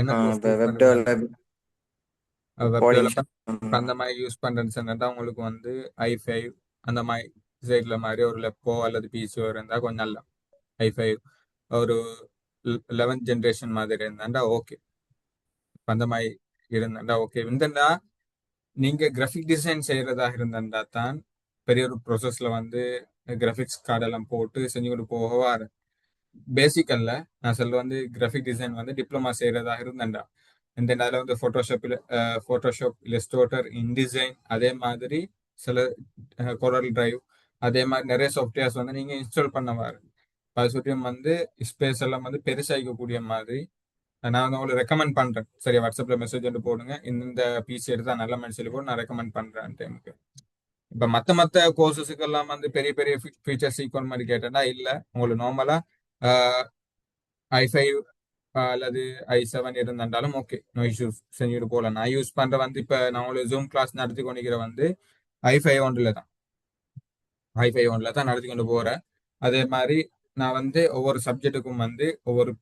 என்ன கோர்ஸ் இப்ப சூஸ் வெப் பண்ணுவீங்க? Develop, web coding. டெவலப்மெண்ட் அந்த மாதிரி யூஸ் பண்றேன்னு சொன்னா உங்களுக்கு வந்து i5 அந்த மாதிரி சைட்ல மாதிரி ஒரு லெப்போ அல்லது பிசிஓ இருந்தா கொஞ்சம் நல்லா. i5 ஒரு 11th ஜென்ரேஷன் மாதிரி இருந்தாண்டா ஓகே. அந்த மாதிரி இருந்தாண்டா ஓகே. இருந்தா நீங்க கிராஃபிக் டிசைன் செய்யறதா இருந்தாண்டா தான் பெரிய ஒரு ப்ரொசஸ்ல வந்து கிராஃபிக்ஸ் கார்டெல்லாம் போட்டு செஞ்சு கொண்டு போக பேசிக் அல்ல. நான் சொல்ல வந்து கிராஃபிக் டிசைன் வந்து டிப்ளமா செய்யறதா இருந்தாண்டா இந்த அதில் வந்து ஃபோட்டோஷாப், இல்லஸ்ட்ரேட்டர், இன்டிசைன், அதே மாதிரி சில கோரல் டிரைவ், அதே மாதிரி நிறைய சாஃப்ட்வேர்ஸ் வந்து நீங்க இன்ஸ்டால் பண்ணவாரு. அது சுற்றியும் வந்து ஸ்பேஸ் எல்லாம் வந்து பெருசாகிக்கக்கூடிய மாதிரி நான் வந்து உங்களுக்கு ரெக்கமெண்ட் பண்றேன். சரி, வாட்ஸ்அப்ல மெசேஜ் வந்து போடுங்க, இந்த பிசி எடுத்தா நல்ல மாதிரி சொல்லி போட்டு நான் ரெக்கமெண்ட் பண்றேன் டைமுக்கு. இப்ப மத்த கோர்சஸுக்கு எல்லாம் வந்து பெரிய பெரிய ஃபீச்சர்ஸ் ஈக்குவல் மாதிரி கேட்டேன்னா இல்ல, உங்களுக்கு நார்மலா i5 அல்லது i7 இருந்தாலும் ஓகே, நோ இஷ்யூஸ் செஞ்சுட்டு போகலாம். நான் யூஸ் பண்ற வந்து இப்ப நான் உங்களுக்கு ஜூம் கிளாஸ் நடத்தி கொண்டிருக்கிற வந்து i5 ஒன்ல தான் நடத்தி கொண்டு போறேன். அதே மாதிரி நான் வந்து ஒவ்வொரு சப்ஜெக்ட்டுக்கும் வந்து ஒவ்வொரு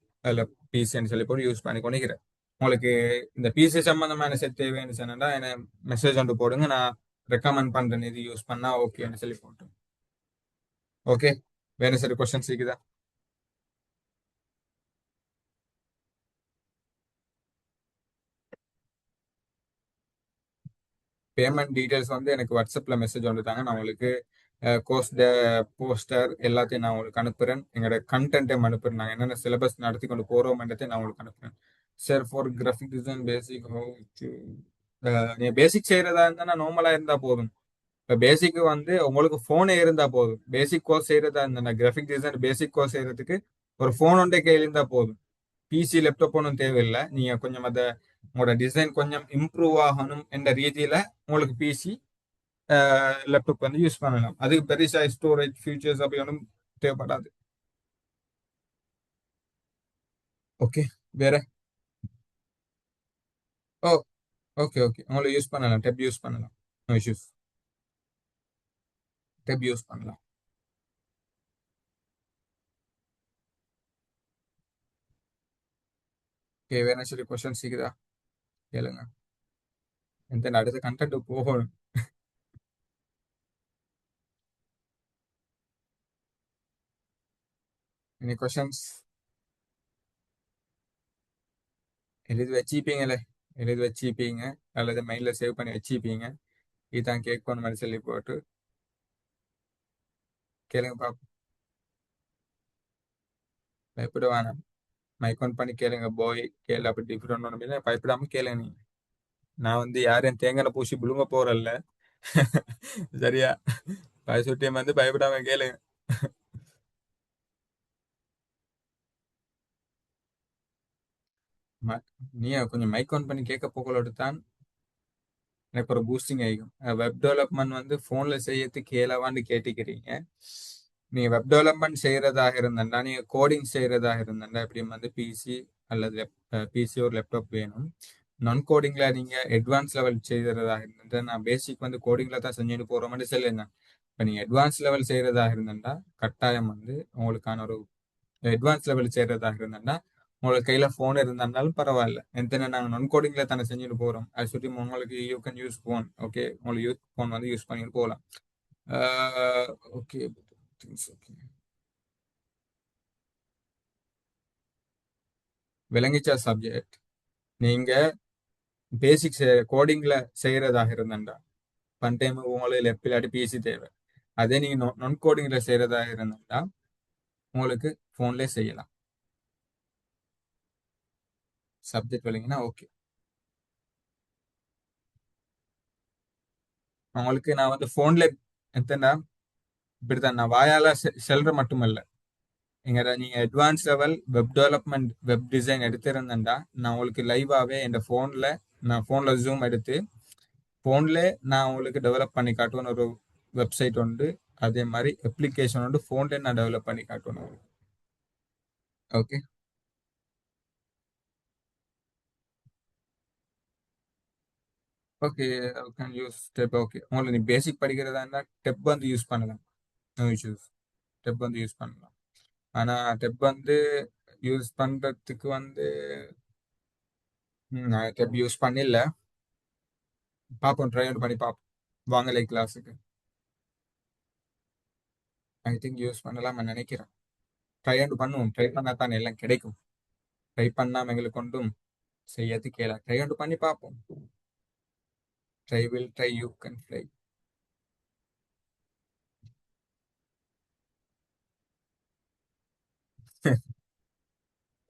பிசின்னு சொல்லி போட்டு யூஸ் பண்ணி கொண்டிருக்கிறேன். உங்களுக்கு இந்த பிசி சம்பந்தமான செட் தேவைன்னு சொன்னா என்ன மெசேஜ் வந்து போடுங்க, நான் ரெக்கமெண்ட் பண்றேன் இது யூஸ் பண்ணா ஓகேன்னு சொல்லி போட்டு. ஓகே, வேற சரி கொஸ்டின்ஸ் இருக்குதா? பேமெண்ட் டீடைல்ஸ் வந்து எனக்கு வாட்ஸ்அப்ல மெசேஜ் வந்துட்டாங்க. நான் உங்களுக்கு கோர்ஸ் போஸ்டர் எல்லாத்தையும் நான் உங்களுக்கு அனுப்புறேன். எங்களோட கண்டென்ட்டையும் அனுப்புறேன். நாங்கள் என்னென்ன சிலபஸ் நடத்தி கொண்டு போறோம்ன்றதை நான் உங்களுக்கு அனுப்புறேன். சார் ஃபார் கிராஃபிக் டிசைன் பேசிக் நீங்க பேசிக் செய்யறதா இருந்தா நார்மலா இருந்தா போதும். இப்போ பேசிக் வந்து உங்களுக்கு போனே இருந்தா போதும். பேசிக் கோர்ஸ் செய்யறதா இருந்தா கிராஃபிக் டிசைன் பேசிக் கோர்ஸ் செய்யறதுக்கு ஒரு போன் ஒன்றே கையில் இருந்தா போதும். பிசி லேப்டாப் ஒன்றும் தேவையில்லை. நீங்க கொஞ்சம் அதை உங்களோட டிசைன் கொஞ்சம் இம்ப்ரூவ் ஆகணும் என்ற ரீதியில உங்களுக்கு பிசி லேப்டாப் வந்து யூஸ் பண்ணலாம். அதுக்கு பெருசா ஸ்டோரேஜ் ஃபீச்சர்ஸ் அப்படி ஒன்றும் தேவைப்படாது. ஓகே, வேற? ஓ, ஓகே ஓகே, உங்களுக்கு யூஸ் பண்ணலாம், டெப் யூஸ் பண்ணலாம், நோ இஷ்யூஸ். டெப் யூஸ் பண்ணலாம். ஓகே, வேற சரி கொஸ்டின் சீக்கிரா கேளுங்க. எந்த அடுத்த கண்டென்ட் போகணும். Any questions? எழுதி வச்சுப்பீங்களே, எழுதி வச்சுப்பீங்க அல்லது மைண்ட்ல சேவ் பண்ணி வச்சுப்பீங்க. இதான் கேட்கணும் மாதிரி சொல்லி போட்டு கேளுங்க பாப்போம். பயப்பட வேணாம், மைக் ஆன் பண்ணி கேளுங்க. போய் கேளு, அப்படி டிஃப்ரெண்ட் ஒன்றும் பயப்படாம கேளுங்க. நீங்க நான் வந்து யாரையும் தேங்காய் பூசி புழுங்க போறல்ல. சரியா? சுட்டியம் வந்து பயப்படாம கேளுங்க. ம- நீ கொஞ்சம் மைக் ஆன் பண்ணி கேட்க போகளோடு தான் எனக்கு ஒரு பூஸ்டிங் ஆகிக்கும். வெப் டெவலப்மெண்ட் வந்து ஃபோன்ல செய்யறதுக்கு ஏலவான்னு கேட்டுக்கிறீங்க. நீங்க வெப் டெவலப்மெண்ட் செய்யறதாக இருந்தா, நீங்க கோடிங் செய்யறதாக இருந்தா இப்படி வந்து பிசி அல்லது பிசி ஒரு லேப்டாப் வேணும். நான் கோடிங்ல நீங்க அட்வான்ஸ் லெவல் செய்யறதாக இருந்தா, நான் பேசிக் வந்து கோடிங்ல தான் செஞ்சுட்டு போற மாதிரி சொல்லுங்க. இப்போ நீங்க அட்வான்ஸ் லெவல் செய்யறதாக இருந்தா கட்டாயம் வந்து உங்களுக்கான ஒரு அட்வான்ஸ் லெவல் செய்யறதாக இருந்தா உங்களுக்கு கையில போன் இருந்தாலும் பரவாயில்ல. எத்தனை நாங்கள் நான் கோடிங்ல தானே செஞ்சுட்டு போறோம். அது சுற்றி உங்களுக்கு you can use phone. Okay, உங்களுக்கு யூஸ் போன் வந்து யூஸ் பண்ணிட்டு போகலாம். ஓகே, ஓகே, விளங்கிச்சா சப்ஜெக்ட்? நீங்க பேசிக்ஸ் கோடிங்ல செய்யறதாக இருந்தா பன் டைம் உங்களுக்கு லெஃப்ட் இல்லாட்டி பிசி தேவை. அதே நீங்க நான் கோடிங்ல செய்யறதாக இருந்தா உங்களுக்கு போன்ல செய்யலாம். சப்ஜெக்ட் விளங்கினா ஓகே. உங்களுக்கு நான் வந்து போன்ல எத்தனை இப்படித்தான் நான் வாயால செல்ற மட்டுமல்ல. நீங்க advance level web development web design எடுத்திருந்தேன்டா நான் உங்களுக்கு லைவாவே நான் போன்ல ஜூம் எடுத்து போன்ல நான் உங்களுக்கு டெவலப் பண்ணி காட்டுவேன். ஒரு வெப்சைட் உண்டு, அதே மாதிரி அப்ளிகேஷன் உண்டு, போன்ல நான் டெவலப் பண்ணி காட்டுவேன். Okay, okay, can use step. Okay, உங்களுக்கு நீ பேசிக் படிக்கிறதா இருந்தா டெப் வந்து யூஸ் பண்ணலாம். நோ இஷ்யூஸ், டெப் வந்து யூஸ் பண்ணலாம். ஆனா டெப் வந்து யூஸ் பண்றதுக்கு வந்து நான் டெப் யூஸ் பண்ணில. பார்ப்போம், ட்ரை பண்ணி பார்ப்போம். வாங்க லைக் கிளாஸுக்கு. ஐ திங்க் யூஸ் பண்ணலாம்னு நினைக்கிறேன். ட்ரை பண்ணுவோம். ட்ரை பண்ணா தான் எல்லாம் கிடைக்கும். ட்ரை பண்ணாம எங்களுக்கு ஒன்றும் செய்யறது கேள. ட்ரை பண்ணி பார்ப்போம். Try will try, you can try.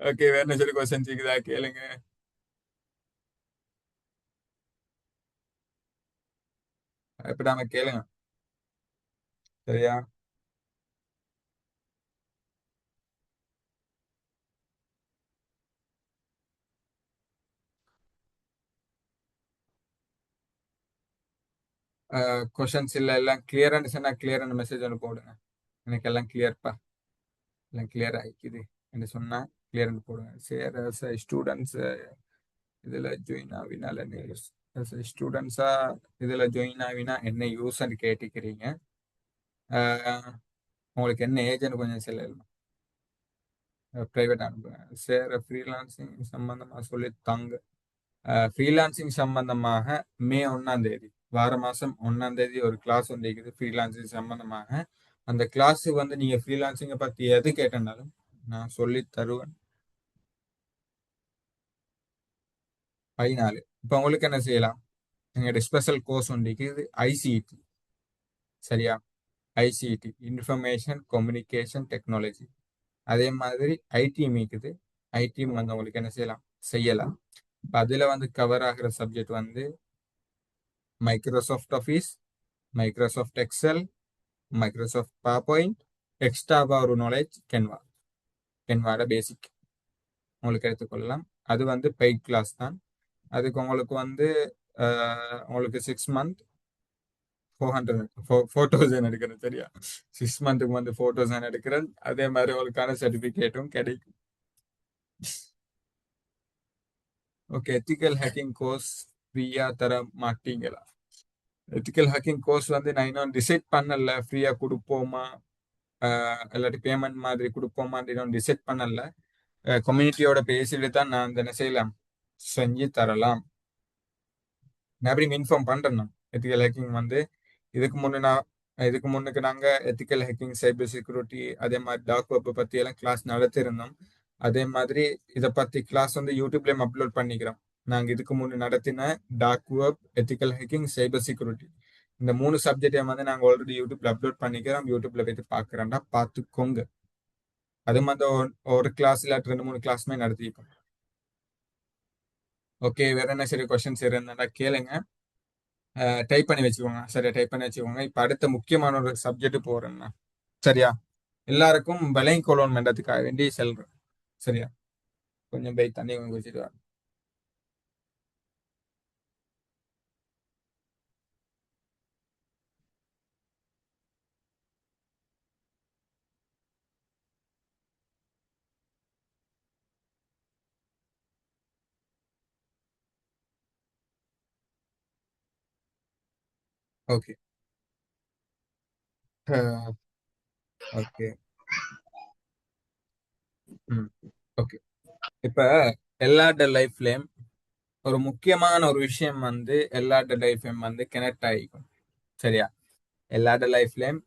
Okay, வேற என்ன சொல்லி கொஸ்டின் இருக்குதா கேளுங்க. எப்படாம கேளுங்க. சரியா? கொஸ்டின்ஸ் இல்ல, எல்லாம் கிளியரா இருந்துச்சுன்னா கிளியரான மெசேஜ் ஒன்று போடுங்க. எனக்கு எல்லாம் கிளியர்ப்பா, எல்லாம் கிளியர் ஆயிக்குது என்று சொன்னா கிளியர் போடுங்க. சரி, ஸ்டூடெண்ட்ஸ் இதுல ஜாயின் ஆவினால என்ன யூஸ்? ஸ்டூடெண்ட்ஸா இதுல ஜாயின் ஆவினா என்ன யூஸ்ன்னு கேட்டுக்கிறீங்க. அஹ், உங்களுக்கு என்ன ஏஜ்னு கொஞ்சம் சொல்லலாம். பிரைவேட் அனுப்புங்க. சரி, ஃப்ரீலான்சிங் சம்பந்தமா சொல்லி தாங்க. ஃப்ரீலான்சிங் சம்பந்தமாக மே 1 வார மாசம் 1 ஒரு கிளாஸ் வந்து இருக்குது ஃப்ரீலான்சிங் சம்பந்தமாக. அந்த கிளாஸ் வந்து நீங்க ஃப்ரீலான்சிங்கை பத்தி எது கேட்டனாலும் நான் சொல்லி தருவேன். 14. இப்போ உங்களுக்கு என்ன செய்யலாம்? எங்களுடைய ஸ்பெஷல் கோர்ஸ் ஒன்று இருக்குது, ஐசிடி. சரியா? ICT, information communication technology. அதே மாதிரி ஐடிஎம் இருக்குது. ஐடிஎம் வந்து உங்களுக்கு என்ன செய்யலாம். இப்போ அதுல வந்து கவர் ஆகிற சப்ஜெக்ட் வந்து Microsoft office, Microsoft Excel, Microsoft power point, எக்ஸ்ட்ராவா ஒரு நாலேஜ் கென்வாட பேசிக் உங்களுக்கு எடுத்துக்கொள்ளலாம். அது வந்து பெய்ட் கிளாஸ் தான். அதுக்கு உங்களுக்கு வந்து உங்களுக்கு 6 மந்த் 4,000 எடுக்கிறேன். சரியா? 6 மந்த்துக்கு வந்து 4,000 எடுக்கிறேன். அதே மாதிரி உங்களுக்கான சர்டிபிகேட்டும் கிடைக்கும். ஓகே, எத்திக்கல் ஹேக்கிங் கோர்ஸ் ஃப்ரீயா தர மாட்டீங்களா? எத்திக்கல் ஹேக்கிங் கோர்ஸ் வந்து நான் இன்னும் டிசைட் பண்ணல, ஃப்ரீயா கொடுப்போமா இல்லாட்டி பேமெண்ட் மாதிரி கொடுப்போமான்னு இன்னும் டிசைட் பண்ணல. கம்யூனிட்டியோட பேசிட்டு தான் நான் என்ன செய்யலாம், செஞ்சு தரலாம். நான் எப்படி இன்ஃபார்ம் பண்றேன். நான் எத்திக்கல் ஹேக்கிங் வந்து இதுக்கு முன்னுக்கு நாங்க எத்திக்கல் ஹேக்கிங், சைபர் செக்யூரிட்டி, அதே மாதிரி டாக் வெப் பத்தி எல்லாம் கிளாஸ் நடத்திருந்தோம். அதே மாதிரி இதை பத்தி கிளாஸ் வந்து யூடியூப்லயும் அப்லோட் பண்ணிக்கிறோம். நாங்க இதுக்கு முன்னு நடத்தின dark web, ethical hacking, cyber security இந்த 3 சப்ஜெக்டையும் வந்து நாங்க ஆல்ரெடி யூடியூப்ல அப்லோட் பண்ணிக்கிறோம். யூடியூப்ல போயிட்டு பாக்குறேன்டா, பார்த்துக்கோங்க. அது மாதிரி ஒரு கிளாஸ் இல்ல 2-3 கிளாஸ்மே நடத்திப்போம். ஓகே, வேற என்ன சரி கொஸ்டின்ஸ் இருந்தா கேளுங்க. டைப் பண்ணி வச்சுக்கோங்க. சரியா? டைப் பண்ணி வச்சுக்கோங்க. இப்ப அடுத்த முக்கியமான ஒரு சப்ஜெக்ட் போறேன்னா, சரியா? எல்லாருக்கும் விலை கொள்ளணும்ன்றதுக்காக வேண்டி செல்றேன். சரியா? கொஞ்சம் பை தண்ணி கொஞ்சம் வச்சுட்டு ஓகே ஓகே ம் ஓகே. இப்ப எல்லாரோட லைஃப்லயும் ஒரு முக்கியமான ஒரு விஷயம் வந்து எல்லாரோட லைஃப்லயும் வந்து கனெக்ட் ஆகிக்கும். சரியா? எல்லாரோட லைஃப்லயும்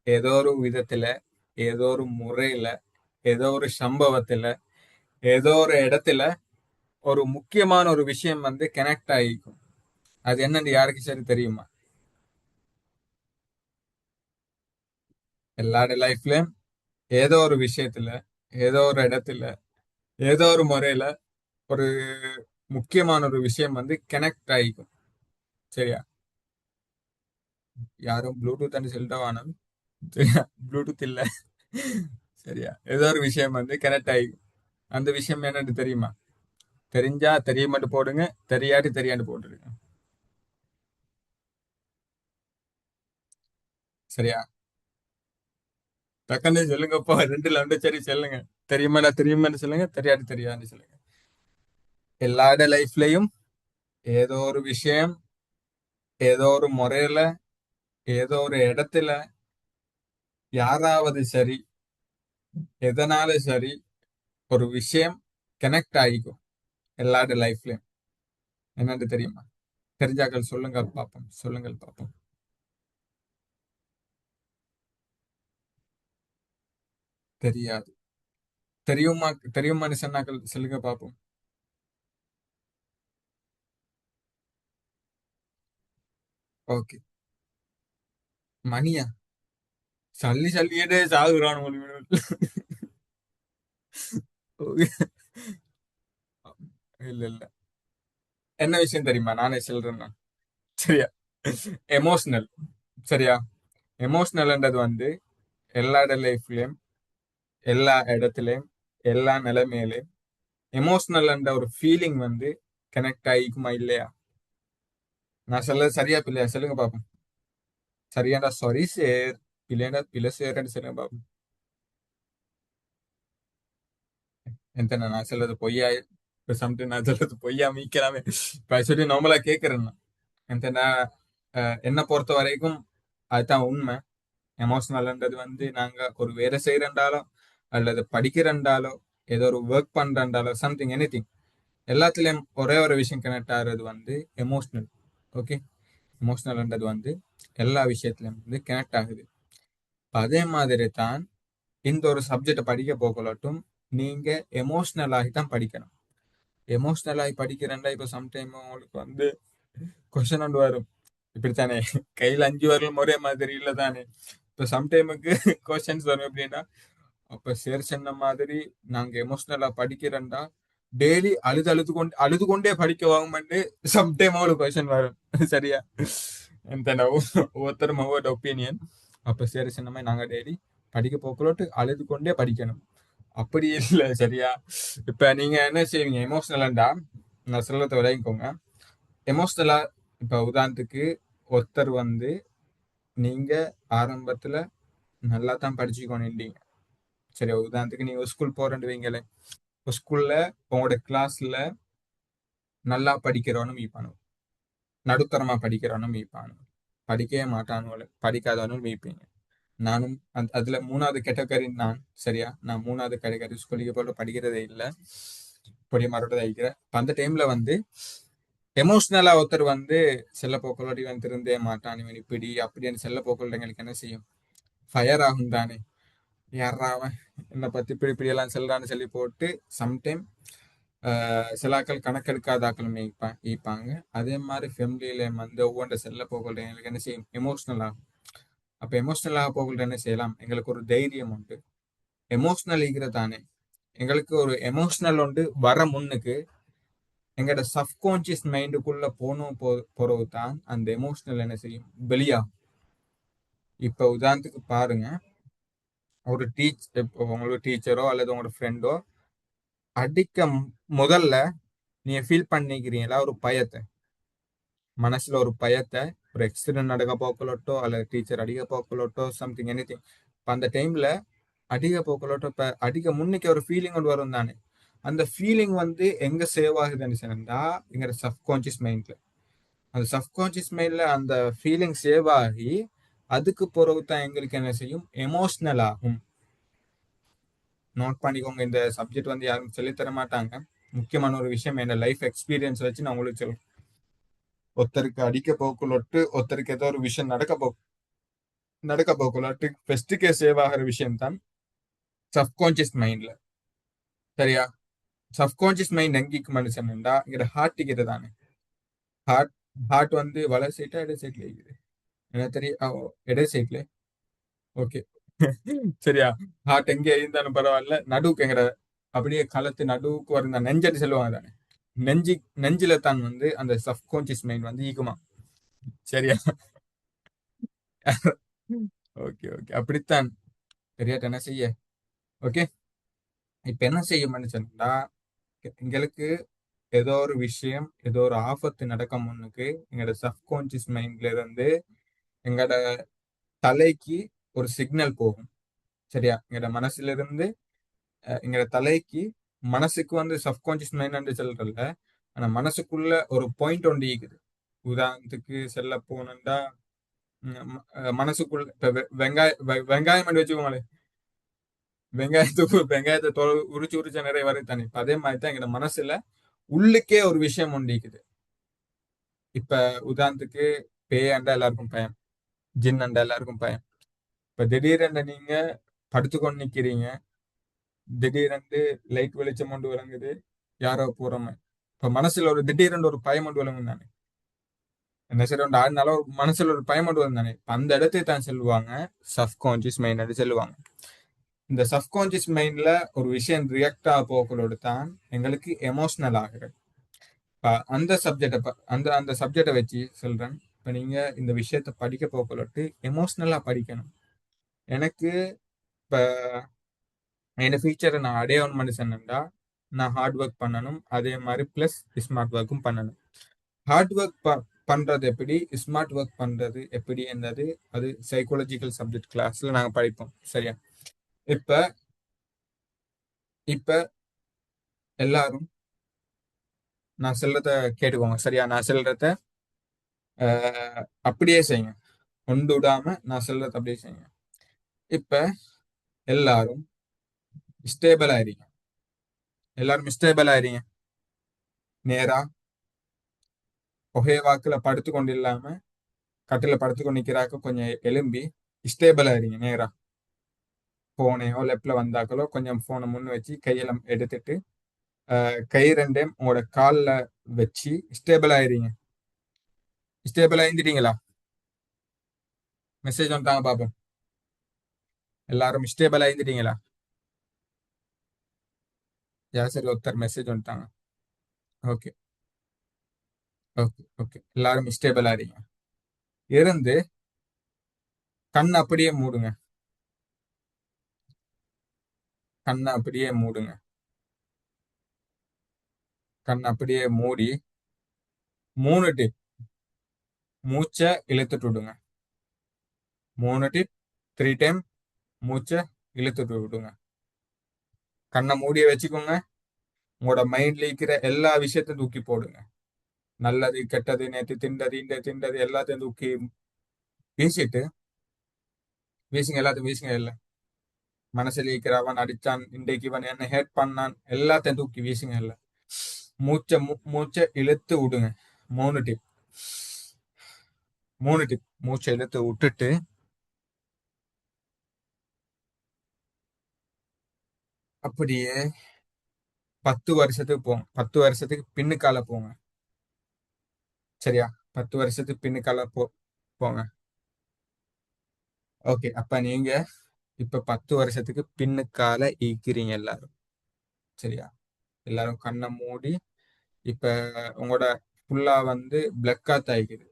ஏதோ ஒரு விதத்துல, ஏதோ ஒரு முறையில, ஏதோ ஒரு சம்பவத்துல, ஏதோ ஒரு இடத்துல ஒரு முக்கியமான ஒரு விஷயம் வந்து கனெக்ட் ஆகிக்கும். அது என்னன்னு யாருக்கு சரி தெரியுமா? எல்லாரோட லைஃப்லயும் ஏதோ ஒரு விஷயத்துல, ஏதோ ஒரு இடத்துல, ஏதோ ஒரு முறையில ஒரு முக்கியமான ஒரு விஷயம் வந்து கனெக்ட் ஆகிக்கும். சரியா? யாரும் ப்ளூடூத் சொல்லிட்டு வானம். சரியா? ப்ளூடூத் இல்ல. சரியா? ஏதோ ஒரு விஷயம் வந்து கனெக்ட் ஆகிக்கும். அந்த விஷயம் என்னன்னு தெரியுமா? தெரிஞ்சா தெரியுமாட்டு போடுங்க, தெரியாட்டி தெரியாண்டு போட்டுருங்க. சரியா? டக்குன்னு சொல்லுங்கப்பா, ரெண்டுல வந்து சரி சொல்லுங்க. தெரியுமாடா தெரியுமான்னு சொல்லுங்க, தெரியாட்டி தெரியாதுன்னு சொல்லுங்க. எல்லாரோட லைஃப்லயும் ஏதோ ஒரு விஷயம், ஏதோ ஒரு முறையில, ஏதோ ஒரு இடத்துல, யாராவது சரி, எதனால சரி, ஒரு விஷயம் கனெக்ட் ஆகிக்கும். எல்லாரோட லைஃப்லயும் என்னன்னு தெரியுமா? தெரிஞ்சாக்கள் சொல்லுங்க பாப்போம், சொல்லுங்கள் பாப்போம். தெரியாது. தெரியுமா? தெரியுமான்னு சொன்னாக்கள் சொல்லுங்க பாப்போம். ஓகே. மணியா? சல்லி சல்லியே சாகுறான் உங்களுக்கு. இல்ல இல்ல. என்ன விஷயம் தெரியுமா? நானே சொல்றேன் நான். சரியா? எமோஷனல். சரியா? எமோஷனல்ன்றது வந்து எல்லாரோட லைஃப்லயும், எல்லா இடத்துலயும், எல்லா நிலைமையிலயும் எமோஷனல்ன்ற ஒரு ஃபீலிங் வந்து கனெக்ட் ஆகிக்குமா இல்லையா? நான் சொல்றது சரியா பிள்ளையா? சொல்லுங்க பாப்போம். சரியாடா சாரி சேர், இல்லையா பிள்ளை சேர்ன்னு சொல்லுங்க பாப்போம். எந்த நான் சொல்றது பொய்யா? இப்ப சம்திங் நான் சொல்றது பொய்யா மீக்கலாமே. இப்ப சொல்லி நார்மலா கேட்கறேன் நான். எந்த என்ன பொறுத்த வரைக்கும் அதுதான் உண்மை. எமோஷனல்ன்றது வந்து நாங்க ஒரு வேலை செய்யறண்டாலோ அல்லது படிக்கிறண்டாலோ ஏதோ ஒரு ஒர்க் பண்றண்டாலோ சம்திங் எனிதிங் எல்லாத்துலயும் ஒரே ஒரு விஷயம் கனெக்ட் ஆகிறது வந்து எமோஷனல். ஓகே. எமோஷனல்ன்றது வந்து எல்லா விஷயத்திலும் வந்து கனெக்ட் ஆகுது. அதே மாதிரி தான் இந்த ஒரு சப்ஜெக்டை படிக்க போகலாட்டும் நீங்க எமோஷனல் ஆகி தான் படிக்கணும். எமோஷனல் ஆகி படிக்கிறேன்டா இப்ப சம்டைம் உங்களுக்கு வந்து கொஸ்டின் ஒன்று வரும். இப்படித்தானே? கையில 5 வரலும் ஒரே மாதிரி இல்ல தானே? இப்ப சம்டைமுக்கு கொஸ்டின்ஸ் வரும் எப்படின்னா, அப்ப சேர் சொன்ன மாதிரி நாங்க எமோஷனலா படிக்கிறேன்டா டெய்லி அழுது கொண்டே படிக்க வாங்கமெண்டு சம்டைம் ஒரு கொஸ்டின் வரும். சரியா? இந்த ஒவ்வொருத்தரும் ஒவ்வொரு ஒப்பீனியன். அப்ப சேர் சொன்ன மாதிரி நாங்க டெய்லி படிக்க போக்குள்ளோட்டு அழுது கொண்டே படிக்கணும். அப்படி இல்ல. சரியா? இப்ப நீங்க என்ன செய்வீங்க எமோஷனலாண்டா? நான் சொல்றத விளங்கிக்கோங்க. எமோஷனலா இப்ப உதாரணத்துக்கு ஒருத்தர் வந்து நீங்க ஆரம்பத்துல நல்லா தான் படிச்சுக்கொண்டீங்க. சரி, உதாரணத்துக்கு நீங்க ஸ்கூல் போறேன்னு வைங்களேன். ஸ்கூல்ல உங்களோட கிளாஸ்ல நல்லா படிக்கிறவனும் மீப்பானு, நடுத்தரமா படிக்கிறவனும் மீப்பானு, படிக்கவே மாட்டானு படிக்காதவனும் மீப்பீங்க. நானும் அதுல 3வது கேட்டகரி நான். சரியா? நான் 3வது கேட்டகரி ஸ்கூலுக்கு போட்டு படிக்கிறதே இல்லை, பொடிய மறுபடியும் அழிக்கிறேன். அந்த டைம்ல வந்து எமோஷனலா ஒருத்தர் வந்து செல்ல போக்களோட இவன் திருந்தே மாட்டான், இவன் இப்படி அப்படின்னு செல்ல போக்களோட எங்களுக்கு என்ன செய்யும்? ஃபயர் ஆகும் தானே. யாரா அவன் என்னை பத்தி இப்படி இப்படி எல்லாம் செல்றான்னு சொல்லி போட்டு சம்டைம் சிலாக்கள் கணக்கெடுக்காதாக்கள் ஈப்பாங்க. அதே மாதிரி ஃபேமிலியில வந்து ஒவ்வொன்ற செல்ல போகல எங்களுக்கு என்ன செய்யும்? எமோஷனல் ஆகும். அப்ப எமோஷனல் ஆக போகல என்ன செய்யலாம்? எங்களுக்கு ஒரு தைரியம் உண்டு. எமோஷனல் தானே எங்களுக்கு ஒரு எமோஷனல் உண்டு வர முன்னுக்கு எங்களோட சப்கான்சியஸ் மைண்டுக்குள்ள போறது தான் அந்த எமோஷனல் என்ன செய்யும்? வெளியாகும். இப்ப உதாரணத்துக்கு பாருங்க, ஒரு உங்களுக்கு டீச்சரோ அல்லது உங்களோட ஃப்ரெண்டோ அடிக்க முதல்ல நீங்க ஃபீல் பண்ணிக்கிறீங்களா ஒரு பயத்தை? மனசுல ஒரு பயத்தை, ஒரு எக்ஸிடென்ட் நடக்க போக்கலோட்டோ அல்லது டீச்சர் அடிக்க போக்கலோட்டோ சம்திங் எனிதிங். அந்த டைம்ல அடிக்க போக்கலோட்டோ இப்ப அடிக்க முன்னுக்கு ஒரு ஃபீலிங் ஒன்று வரும் தானே. அந்த ஃபீலிங் வந்து எங்க சேவ் ஆகுதுன்னு சொன்னா எங்க சப்கான்சியஸ் மைண்ட்ல. அந்த சப்கான்சியஸ் மைண்ட்ல அந்த ஃபீலிங் சேவ் ஆகி அதுக்கு பிறகு தான் எங்களுக்கு என்ன செய்யும், எமோஷனல் ஆகும். நோட் பண்ணிக்கோங்க, இந்த சப்ஜெக்ட் வந்து யாரும் சொல்லித் தர மாட்டாங்க. முக்கியமான ஒரு விஷயம், என்ன லைஃப் எக்ஸ்பீரியன்ஸ் வச்சு நான் உங்களுக்கு சொல்றேன். ஒருத்தருக்கு அடிக்க போக்குள்ளொட்டு ஒருத்தருக்கு ஏதோ ஒரு விஷயம் நடக்க போக்குள்ளொட்டு ஃபர்ஸ்ட்டுக்கே சேவ் ஆகிற விஷயம் தான் சப்கான்சியஸ் மைண்ட்ல. சரியா? சப்கான்சியஸ் மைண்ட் எங்கிக்கு மனுஷன்டா இங்க ஹார்ட் கிட்ட தானே. ஹார்ட் ஹார்ட் வந்து வலை சைட்டா இடை சைட்ல இருக்குது எனக்கு தெரியும். இடை சைட்ல. ஓகே. சரியா? ஹார்ட் எங்க இருந்தாலும் பரவாயில்ல, நடுவுக்கு எங்கட அப்படியே களத்து நடுவுக்கு வர நெஞ்சடி சொல்லுவாங்க தானே. நெஞ்சு நெஞ்சில தான் வந்து அந்த சப்கான்சியஸ் மைண்ட் வந்து ஈக்குமா. சரியா? ஓகே ஓகே, அப்படித்தான். சரியா? என்ன செய்ய? ஓகே. இப்ப என்ன செய்ய மனுஷன்டா, எங்களுக்கு ஏதோ ஒரு விஷயம், ஏதோ ஒரு ஆபத்து நடக்க முன்னுக்கு எங்களோட சப்கான்சியஸ் மைண்ட்ல இருந்து எங்களோட தலைக்கு ஒரு சிக்னல் போகும். சரியா? எங்களோட மனசுல இருந்து எங்களோட தலைக்கு, மனசுக்கு வந்து சப்கான்சியஸ் மைண்ட் சொல்றல, ஆனா மனசுக்குள்ள ஒரு பாயிண்ட் ஒன்று இருக்குது. உதாரணத்துக்கு செல்ல போனோம்டா, மனசுக்குள்ள இப்ப வெங்காயம் வச்சுக்கோங்களேன். வெங்காயத்தை உரிச்சு உரிச்ச நிறைய வரை தானே. இப்ப அதே மாதிரி தான் எங்க மனசுல உள்ளுக்கே ஒரு விஷயம் ஒண்டிக்குது. இப்ப உதாரணத்துக்கு பேயண்டா எல்லாருக்கும் பயம், ஜின் அண்டா எல்லாருக்கும் பயம். இப்ப திடீரென்று நீங்க படுத்துக்கொண்டு நிக்கிறீங்க, திடீரென்று லைட் வெளிச்சம் கொண்டு விளங்குது, யாரோ போறோமே, இப்ப மனசுல ஒரு திடீரென்று ஒரு பயம் கொண்டு விளங்கும் தானே. என்ன சரி ஒன்று ஆடினால ஒரு மனசுல ஒரு பயம் கொண்டு வரும் தானே. அந்த இடத்தை தான் சொல்லுவாங்க சப்கான்சியஸ் மைண்ட் சொல்லுவாங்க. இந்த சப்கான்சியஸ் மைண்ட்ல ஒரு விஷயம் ரியாக்ட் ஆக போக்களோடு தான் எங்களுக்கு எமோஷனல் ஆகுது. அந்த சப்ஜெக்டை அந்த அந்த சப்ஜெக்டை வச்சு சொல்றேன். இப்ப நீங்க இந்த விஷயத்த படிக்க போக்களோட்டு எமோஷனலா படிக்கணும். எனக்கு இப்ப என் ஃபியூச்சரை நான் அடையணும் மனுஷன்டா, நான் ஹார்ட் ஒர்க் பண்ணணும், அதே மாதிரி பிளஸ் ஸ்மார்ட் ஒர்க்கும் பண்ணணும். ஹார்ட் ஒர்க் பண்றது எப்படி, ஸ்மார்ட் ஒர்க் பண்றது எப்படி என்னது, அது சைக்காலஜிக்கல் சப்ஜெக்ட் கிளாஸ்ல நாங்க படிப்போம். சரியா? இப்ப இப்ப எல்லாரும் நான் சொல்றத கேட்டுக்கோங்க. சரியா? நான் சொல்றத அப்படியே செய்யுங்க, ஒன்று விடாம நான் சொல்றத அப்படியே செய்யுங்க. இப்ப எல்லாரும் ஸ்டேபிள் ஆயிருங்க. எல்லாரும் ஸ்டேபிள் ஆயிருங்க. நேரா ஒரே வாக்குல படுத்து கொண்டு இல்லாம கட்டில படுத்து கொண்டு நிக்கிறாக்க கொஞ்சம் எலும்பி ஸ்டேபிள் ஆயிருங்க. நேரா போனையோ லெப்ட்ல வந்தாக்களோ கொஞ்சம் போனை முன்னு வச்சு கையெல்லாம் எடுத்துட்டு கை ரெண்டையும் உங்களோட காலில் வச்சு ஸ்டேபிள் ஆயிருங்க. ஸ்டேபிள் ஆயிருந்துட்டீங்களா? மெசேஜ் வந்துட்டாங்க பாப்போம். எல்லாரும் ஸ்டேபிள் ஆயிருந்துட்டீங்களா? சரி, ஒருத்தர் மெசேஜ் வந்துட்டாங்க. ஓகே ஓகே ஓகே, எல்லாரும் ஸ்டேபிள் ஆயிருங்க. இருந்து கண்ணை அப்படியே மூடுங்க. கண்ணை அப்படியே மூடுங்க. கண்ணை அப்படியே மூடி 3 டிப் மூச்சை இழுத்துட்டு விடுங்க. 3 டிப் 3 டைம் மூச்சை இழுத்துட்டு விடுங்க. கண்ணை மூடிய வச்சுக்கோங்க. உங்களோட மைண்ட்ல இருக்கிற எல்லா விஷயத்தையும் தூக்கி போடுங்க. நல்லது கெட்டது, நேற்று திண்டது இந்த திண்டது எல்லாத்தையும் தூக்கி வீசிட்டு, வீசுங்க, எல்லாத்தையும் வீசுங்க. இல்லை மனசுல இருக்கிற அவன் அடிச்சான், இன்றைக்கு இவன் என்ன ஹேட் பண்ணான், எல்லாத்தையும் தூக்கி வீசுங்க. இல்லை மூச்சை இழுத்து விடுங்க. 3 டிப் 3 டிப் மூச்சை இழுத்து விட்டுட்டு அப்படியே 10 வருஷத்துக்கு போங்க. 10 வருஷத்துக்கு பின்னுக்கால போங்க. சரியா? 10 வருஷத்துக்கு பின்னுக்கால போங்க. ஓகே. அப்ப நீங்க இப்ப 10 வருஷத்துக்கு பின்னுக்கால ஈக்கிறீங்க எல்லாரும். சரியா? எல்லாரும் கண்ணை மூடி இப்ப உங்களோட ஃபுல்லா வந்து பிளக்கா தாய்க்குது.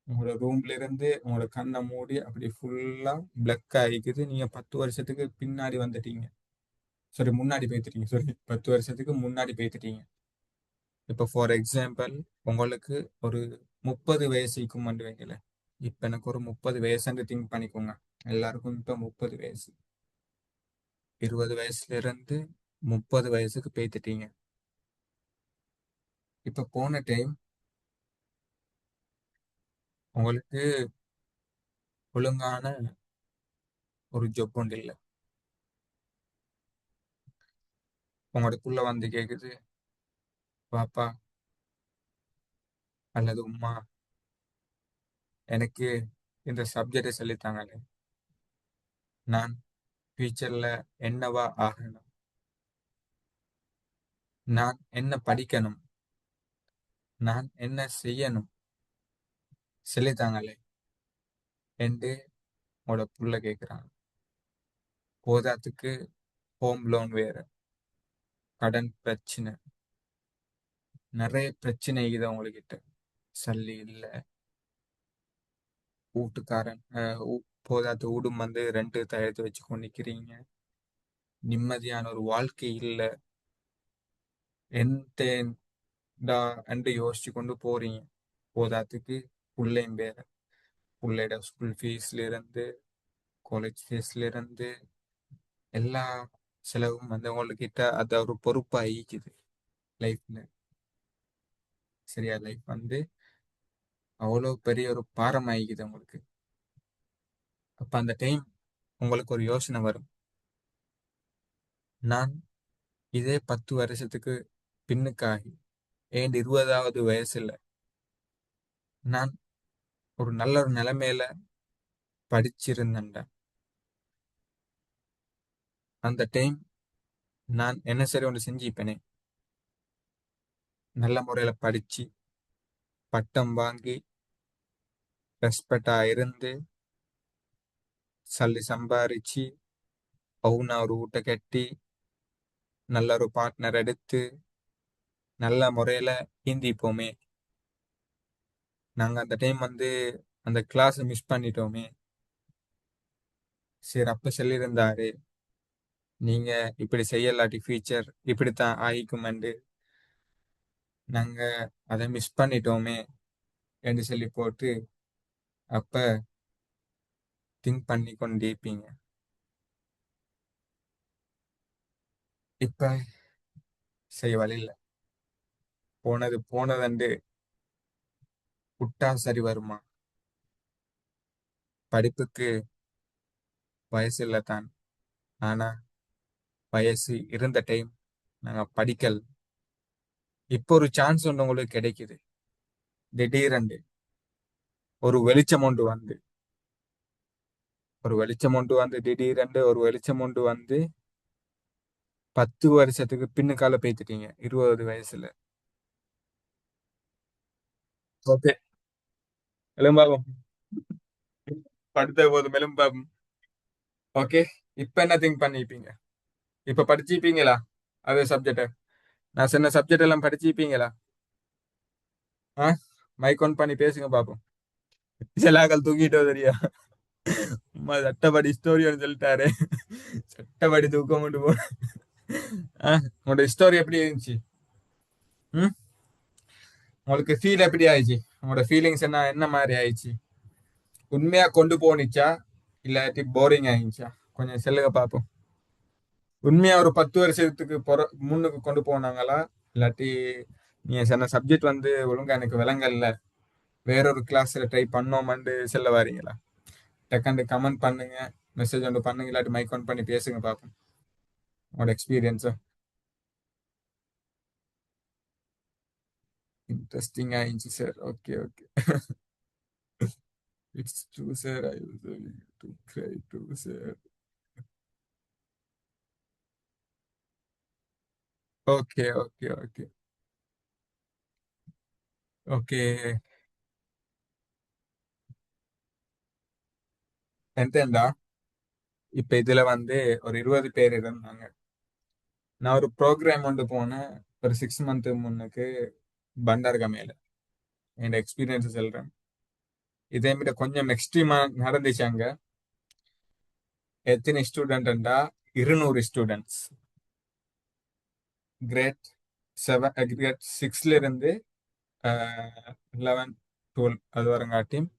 உங்களோட ரூம்ல இருந்து உங்களோட கண்ணை மூடி அப்படி ஃபுல்லா பிளக் ஆகிக்குது. நீங்க 10 வருஷத்துக்கு பின்னாடி வந்துட்டீங்க. சாரி, முன்னாடி போய்த்துட்டீங்க. சாரி, 10 வருஷத்துக்கு முன்னாடி போய்த்துட்டீங்க. இப்ப ஃபார் எக்ஸாம்பிள் உங்களுக்கு ஒரு 30 வயசுக்கும் வந்து வைக்கல. இப்ப எனக்கு ஒரு 30 வயசுன்னு திங்க் பண்ணிக்கோங்க. எல்லாருக்கும் இப்ப 30 வயசு. 20 வயசுல இருந்து 30 வயசுக்கு போய்த்துட்டீங்க. இப்ப போன டைம் உங்களுக்கு ஒழுங்கான ஒரு ஜொப் ஒன்று இல்லை. உங்களுக்குள்ள வந்து கேக்குது, பாப்பா அல்லது உம்மா, எனக்கு இந்த சப்ஜெக்டை சொல்லித்தாங்களே, நான் ஃபியூச்சர்ல என்னவா ஆகணும், நான் என்ன படிக்கணும், நான் என்ன செய்யணும், சொல்லித்தாங்களே என்று உங்களோட புள்ள கேட்குறாங்க. போதாத்துக்கு ஹோம் லோன் வேற, கடன் பிரச்சனை, நிறைய பிரச்சனை இது உங்ககிட்ட. சல்லி இல்லை, வீட்டுக்காரன் போதாத்து வீடும் வந்து ரெண்டு தயாரித்து வச்சு கொண்டிருக்கிறீங்க, நிம்மதியான ஒரு வாழ்க்கை இல்லை, என்டா என்று யோசிச்சு கொண்டு போறீங்க. போதாத்துக்கு புள்ளையும் வேற, புள்ளையோட ஸ்கூல் ஃபீஸ்ல இருந்து காலேஜ் ஃபீஸ்ல இருந்து எல்லா செலவும் வந்து உங்ககிட்ட அது ஒரு பொறுப்பா ஈக்குது லைஃப்ல. சரியா, லைஃப் வந்து அவ்வளோ பெரிய ஒரு பாரம் ஆகிக்குது உங்களுக்கு. அப்ப அந்த டைம் உங்களுக்கு ஒரு யோசனை வரும், நான் இதே 10 வருஷத்துக்கு பின்னுக்காகி ஏன் 20வது வயசுல நான் ஒரு நல்ல ஒரு நிலைமையில படிச்சிருந்தேன்டா, அந்த டைம் நான் என்ன சரி ஒன்று செஞ்சுப்பேனே, நல்ல முறையில படிச்சு பட்டம் வாங்கி ரெஸ்பெக்டா இருந்து சல்லி சம்பாரிச்சு அவனா ஒரு வீட்டை கட்டி நல்ல ஒரு பார்ட்னர் எடுத்து நல்ல முறையில ஹிந்திப்போமே. நாங்க அந்த டைம் வந்து அந்த கிளாஸ் மிஸ் பண்ணிட்டோமே. சரி, அப்ப சொல்லியிருந்தாரு, நீங்க இப்படி செய்யலாட்டி ஃபியூச்சர் இப்படித்தான் ஆயிக்குமெண்டு, நாங்க அதை மிஸ் பண்ணிட்டோமே என்று சொல்லி போட்டு அப்ப திங்க் பண்ணி கொண்டிருப்பீங்க. இப்ப செய்ய வழி இல்லை, போனது போனதண்டு விட்டா சரி வருமா? படிப்புக்கு வயசு இல்லை தான், ஆனா வயசு இருந்த டைம் நாங்க படிக்கல். இப்போ ஒரு சான்ஸ் ஒன்று உங்களுக்கு கிடைக்குது, திடீரென்று ஒரு வெளிச்சம் ஒன்று வந்து திடீரென்று ஒரு வெளிச்சம் ஒன்று வந்து 10 வருஷத்துக்கு பின்னுக்கால பேத்துட்டீங்க 20 வயசுல. ஓகே, எலும்பாகும் படுத்த போதும் எலும்பாகும். ஓகே, இப்ப என்ன திங்க் பண்ணிப்பீங்க? இப்ப படிச்சிப்பீங்களா அதே சப்ஜெக்ட? நான் சொன்ன சப்ஜெக்ட் எல்லாம் படிச்சிப்பீங்களா? ஆ, மைக் ஆன் பண்ணி பேசுங்க பாப்போம். சிலாக்கள் தூங்கிட்டோ தெரியா, அம்மா சட்டப்படி ஸ்டோரின்னு சொல்லிட்டாரு, சட்டப்படி தூக்க மட்டும் போ. உங்களோட ஸ்டோரி எப்படி இருந்துச்சு? ம், உங்களுக்கு ஃபீல் எப்படி ஆயிடுச்சு? உங்களோட ஃபீலிங்ஸ் என்ன மாதிரி ஆயிடுச்சு? உண்மையா கொண்டு போனிச்சா இல்லாட்டி போரிங் ஆயிடுச்சா? கொஞ்சம் சொல்லுங்க பாப்போம். உண்மையா ஒரு 10 வருஷத்துக்கு முன்னுக்கு கொண்டு போனாங்களா, இல்லாட்டி நீங்க சொன்ன சப்ஜெக்ட் வந்து ஒழுங்கா எனக்கு விளங்கல்ல, வேறொரு கிளாஸ்ல ட்ரை பண்ணோமான்னு சொல்ல வாரீங்களா? டக்குன்னு கமெண்ட் பண்ணுங்க, மெசேஜ் ஒன்று பண்ணுங்க, இல்லாட்டி மைக் ஆன் பண்ணி பேசுங்க பாப்போம் உங்களோட எக்ஸ்பீரியன்ஸை. இன்ட்ரெஸ்டிங்கா இருந்துச்சு sir. Okay okay. It's true sir, I will to cry to sir. Okay okay okay okay. என்டா இப்ப இதுல வந்து ஒரு 20 பேர் இருந்தாங்க. நான் ஒரு ப்ரோக்ராம் கொண்டு போனேன் ஒரு 6 மந்த் முன்னுக்கு பண்டார்கமையில. என் எக்ஸ்பீரியன்ஸ் சொல்றேன். இதே மாதிரி கொஞ்சம் எக்ஸ்ட்ரீமா நடந்துச்சு அங்க. எத்தனை ஸ்டூடெண்ட்டா? 200 ஸ்டூடெண்ட்ஸ். கிரேட் 7 கிரேட் 6ல இருந்து 11 12 அது வரங்காட்டியும்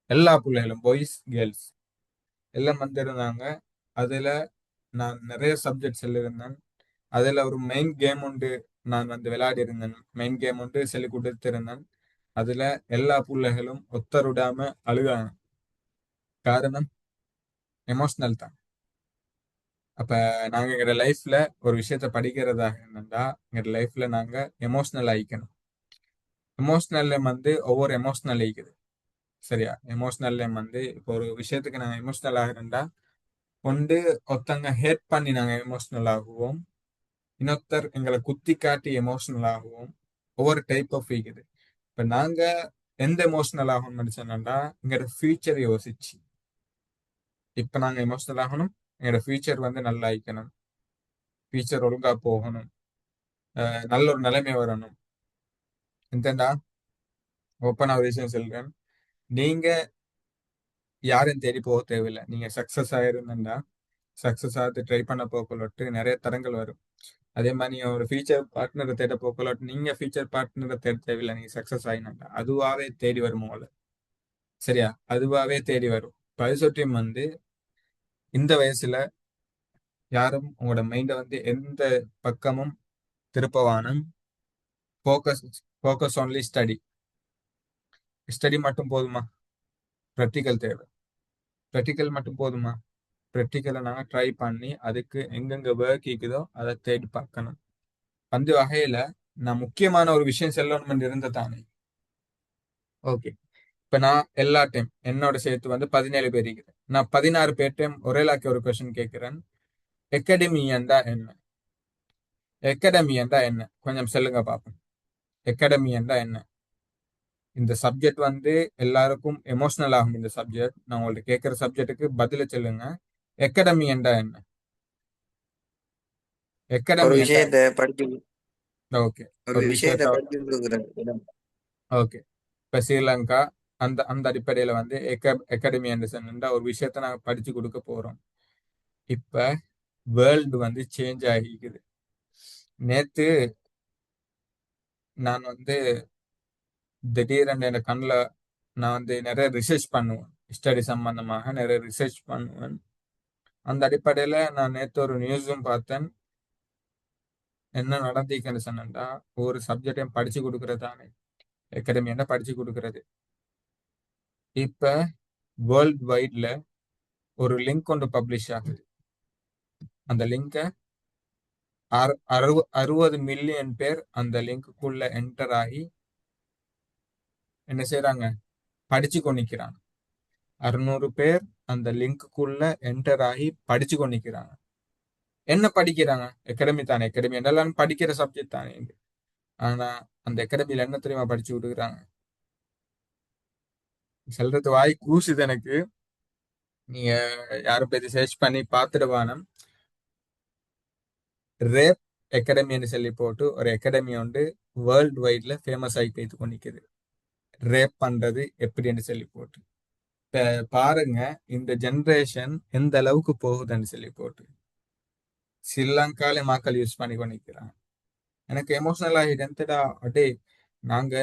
எல்லா பிள்ளைகளும் பாய்ஸ் கேர்ள்ஸ் எல்லாம் வந்திருந்தாங்க. அதுல நான் நிறைய சப்ஜெக்ட்ஸ் எழுதியிருந்தேன். அதுல ஒரு மெயின் கேம் உண்டு, நான் வந்து விளையாடி இருந்தேன். மெயின் கேம் உண்டு சொல்லி கொடுத்திருந்தேன். அதுல எல்லா பிள்ளைகளும் ஒத்தருடாம அழுகாங்க. காரணம் எமோஷனல் தான். அப்ப நாங்க எங்களோட லைஃப்ல ஒரு விஷயத்த படிக்கிறதாக இருந்தா எங்களோட லைஃப்ல நாங்க எமோஷனல் ஆயிக்கணும். எமோஷனல்ல வந்து ஒவ்வொரு எமோஷனல் ஆயிக்குது. சரியா? எமோஷனல்ல வந்து இப்போ ஒரு விஷயத்துக்கு நாங்க எமோஷனல் ஆகிறோம்டா கொண்டு ஒருத்தங்க ஹேட் பண்ணி நாங்க எமோஷனல் ஆகுவோம். இன்னொருத்தர் எங்களை குத்தி காட்டி எமோஷனல் ஆகுவோம். ஒவ்வொரு டைப் ஆஃப் இருக்குது. இப்ப நாங்க எந்த எமோஷனல் ஆகணும்னு சொன்னா எங்களோட ஃபியூச்சர் யோசிச்சு இப்ப நாங்க எமோஷனல் ஆகணும். எங்களோட ஃபியூச்சர் வந்து நல்லா ஆயிக்கணும். ஃபியூச்சர் ஒழுங்கா போகணும். நல்ல ஒரு நிலைமை வரணும். எந்தண்டா ஓப்பனா ஒரு விஷயம் சொல்றேன். நீங்க யாரும் தேடி போக தேவையில்லை. நீங்க சக்சஸ் ஆயிருந்தா சக்சஸ் ஆகிறது ட்ரை பண்ண போக்கலோட்டு நிறைய தரங்கள் வரும். அதே மாதிரி நீங்க ஒரு ஃபியூச்சர் பார்ட்னரை தேட போக்கலோட்டு நீங்க ஃபியூச்சர் பார்ட்னரை தேட தேவையில்லை. நீங்க சக்சஸ் ஆயினாண்டா அதுவாவே தேடி வரும் உங்களை. சரியா? அதுவாவே தேடி வரும். பரிசொட்டியம் வந்து இந்த வயசுல யாரும் உங்களோட மைண்டை வந்து எந்த பக்கமும் திருப்பவானம். Focus focus only study. Study மட்டும் போதுமா? ப்ராக்டிக்கல் தேவை. ப்ராக்டிக்கல் மட்டும் போதுமா? ப்ராக்டிக்கலை நாங்கள் ட்ரை பண்ணி அதுக்கு எங்கெங்க ஒர்க் இருக்குதோ அதை தேடி பார்க்கணும். அந்த வகையில நான் முக்கியமான ஒரு விஷயம் சொல்லணும்னு இருந்த தானே. ஓகே. இப்ப நான் எல்லா டைம் என்னோட சேர்த்து வந்து 17 பேர் இருக்கிறேன். நான் 16 பேர்ட்டையும் ஒரே லாக்கி ஒரு கொஸ்டின் கேட்கிறேன். எக்கடமி என்றா என்ன? எக்கடமி என்றா என்ன? கொஞ்சம் சொல்லுங்க பார்ப்போம். எக்கடமி என்றா என்ன? இந்த சப்ஜெக்ட் வந்து எல்லாருக்கும் எமோஷனல் ஆகும். இந்த சப்ஜெக்ட் நான் உங்கள்ட்ட கேட்கிற சப்ஜெக்ட்டுக்கு பதில சொல்லுங்க. எக்கடமி என்றா என்ன? ஒரு எக்கடமி என்றா விஷயத்த படிச்சு ஓகே. ஒரு ஒரு விஷயத்த விஷயத்த படிச்சு கொடுக்குற இடம். ஓகே. இப்ப ஸ்ரீலங்கா அந்த அந்த அடிப்படையில வந்து எக்கடமி என்று சொன்னா ஒரு விஷயத்த நாங்க படிச்சு கொடுக்க போறோம். இப்ப வேர்ல்டு வந்து சேஞ்ச் ஆகிக்குது. நேத்து நான் வந்து திடீரென்று என் கண்ணில் நான் வந்து நிறைய ரிசர்ச் பண்ணுவேன். ஸ்டடி சம்பந்தமாக நிறைய ரிசர்ச் பண்ணுவேன். அந்த அடிப்படையில நான் நேற்று ஒரு நியூஸும் பார்த்தேன். என்ன நடந்திருக்குன்னு சொன்னா ஒரு சப்ஜெக்டையும் படிச்சு கொடுக்கறதானே அகாடமி என்ன படிச்சு கொடுக்கறது. இப்ப வேர்ல்ட் வைட்ல ஒரு லிங்க் ஒன்று பப்ளிஷ் ஆகுது. அந்த லிங்கை 60 மில்லியன் பேர் அந்த லிங்க்குள்ள என்டர் ஆகி என்ன செய்யறாங்க? படிச்சு கொண்டிருக்கிறாங்க. 600 பேர் அந்த லிங்க்குள்ள என்டர் ஆகி படிச்சு கொண்டிருக்கிறாங்க. என்ன படிக்கிறாங்க? அகாடமி தானே. அகாடமி என்னெல்லாம் படிக்கிற சப்ஜெக்ட் தானே இது. ஆனா அந்த அகாடமியில என்ன தெரியுமா படிச்சு கொடுக்குறாங்க? சொல்றது வாய் கூசுது எனக்கு. நீங்க யாரும் பத்தி சர்ச் பண்ணி பார்த்துடுவானம். ரேப் அகாடமின்னு சொல்லி போட்டு ஒரு அகாடமி வந்து வேர்ல்டு வைட்ல ஃபேமஸ் ஆகி போய்த்து கொண்டிருக்குது. ரேப் பண்றது எப்படின்னு சொல்லி போட்டு இப்ப பாருங்க இந்த ஜெனரேஷன் எந்த அளவுக்கு போகுதுன்னு சொல்லி போட்டு ஸ்ரீலங்கால மக்கள் யூஸ் பண்ணி கொண்டிருக்கிறாங்க. எனக்கு எமோஷனல் ஆகிடுடா. அடே நாங்க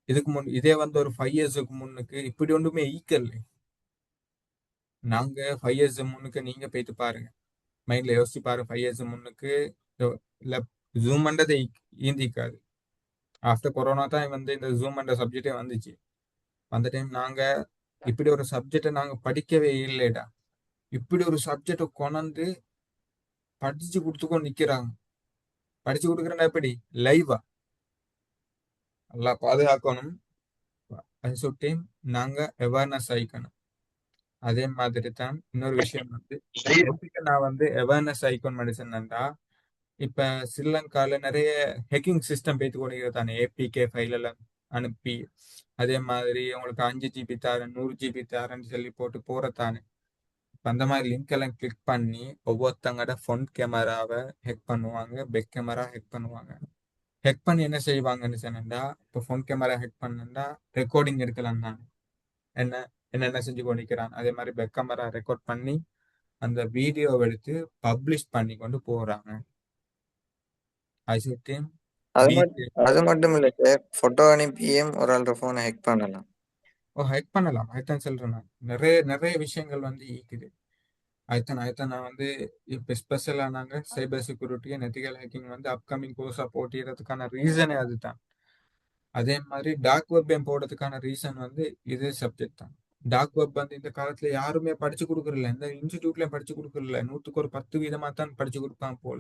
இதுக்கு முன் இதே வந்து ஒரு 5 இயர்ஸுக்கு முன்னுக்கு இப்படி ஒன்றுமே ஈக்கல். நாங்க 5 இயர்ஸ் முன்னுக்கு நீங்க போயிட்டு பாருங்க. மைண்ட்ல யோசிச்சு பாருங்க. 5 இயர்ஸ் முன்னுக்கு இல்ல ஜூம் பண்றதை ஈந்திக்காது. ஆஃப்டர் கொரோனா தான் வந்து இந்த ஜூம் பண்ற சப்ஜெக்டே வந்துச்சு. அந்த டைம் நாங்க இப்படி ஒரு சப்ஜெக்டை நாங்க படிக்கவே இல்லைடா. இப்படி ஒரு சப்ஜெக்டை கொண்டு படிச்சு கொடுத்துக்கொண்டு நிக்கிறாங்க. படிச்சு கொடுக்குறேன்னா எப்படி? லைவா நல்லா பாதுகாக்கணும். அது சுட்டி நாங்க அவேர்னஸ் ஆயிக்கணும். அதே மாதிரி தான் இன்னொரு விஷயம் வந்து எப்படிக்கு நான் வந்து அவேர்னஸ் ஆயிக்கணும் மெடிசன்டா. இப்ப ஸ்ரீலங்கால நிறைய ஹேக்கிங் சிஸ்டம் பேத்து கொண்டிருக்கிறது தானே. ஏபிகே ஃபைல் எல்லாம் அனுப்பி அதே மாதிரி உங்களுக்கு 5 GB தரேன் 100 GB தரேன்னு சொல்லி போட்டு போறதானே. இப்ப அந்த மாதிரி லிங்க் எல்லாம் கிளிக் பண்ணி ஒவ்வொருத்தங்கட ஃப்ரண்ட் கேமராவை ஹேக் பண்ணுவாங்க, பேக் கேமரா ஹேக் பண்ணுவாங்க. ஹேக் பண்ணி என்ன செய்வாங்கன்னு சொன்னா இப்போ ஃபோன் கேமரா ஹேக் பண்ணா ரெக்கார்டிங் எடுக்கலாம் தான். என்ன என்னென்ன செஞ்சு கொண்டிருக்கிறான். அதே மாதிரி பேக் கேமரா ரெக்கார்ட் பண்ணி அந்த வீடியோவை எடுத்து பப்ளிஷ் பண்ணி கொண்டு போறாங்க. ஐசிடிஎம் அது மட்டும் இல்ல சார், போட்டோ அனுப்பியும் ஒரு ஆளோட போனை ஹேக் பண்ணலாம். ஹேக் பண்ணலாம். அதுதான் சொல்றேன் நான். நிறைய நிறைய விஷயங்கள் வந்து இருக்குது. அதுதான் நான் வந்து இப்போ ஸ்பெஷலா நாங்க cyber security and ethical hacking வந்து அப்கமிங் கோர்ஸா போட்டிடுறதுக்கான ரீசனே அதுதான். அதே மாதிரி டார்க் வெப் போடுறதுக்கான ரீசன் வந்து இதே சப்ஜெக்ட் தான். டார்க் வெப் வந்து இந்த காலத்துல யாருமே படிச்சு கொடுக்கறதில்ல, எந்த இன்ஸ்டிடியூட்லயும் படிச்சு கொடுக்கறதில்ல. 100க்கு ஒரு 10% தான் படிச்சு கொடுப்பாங்க போல.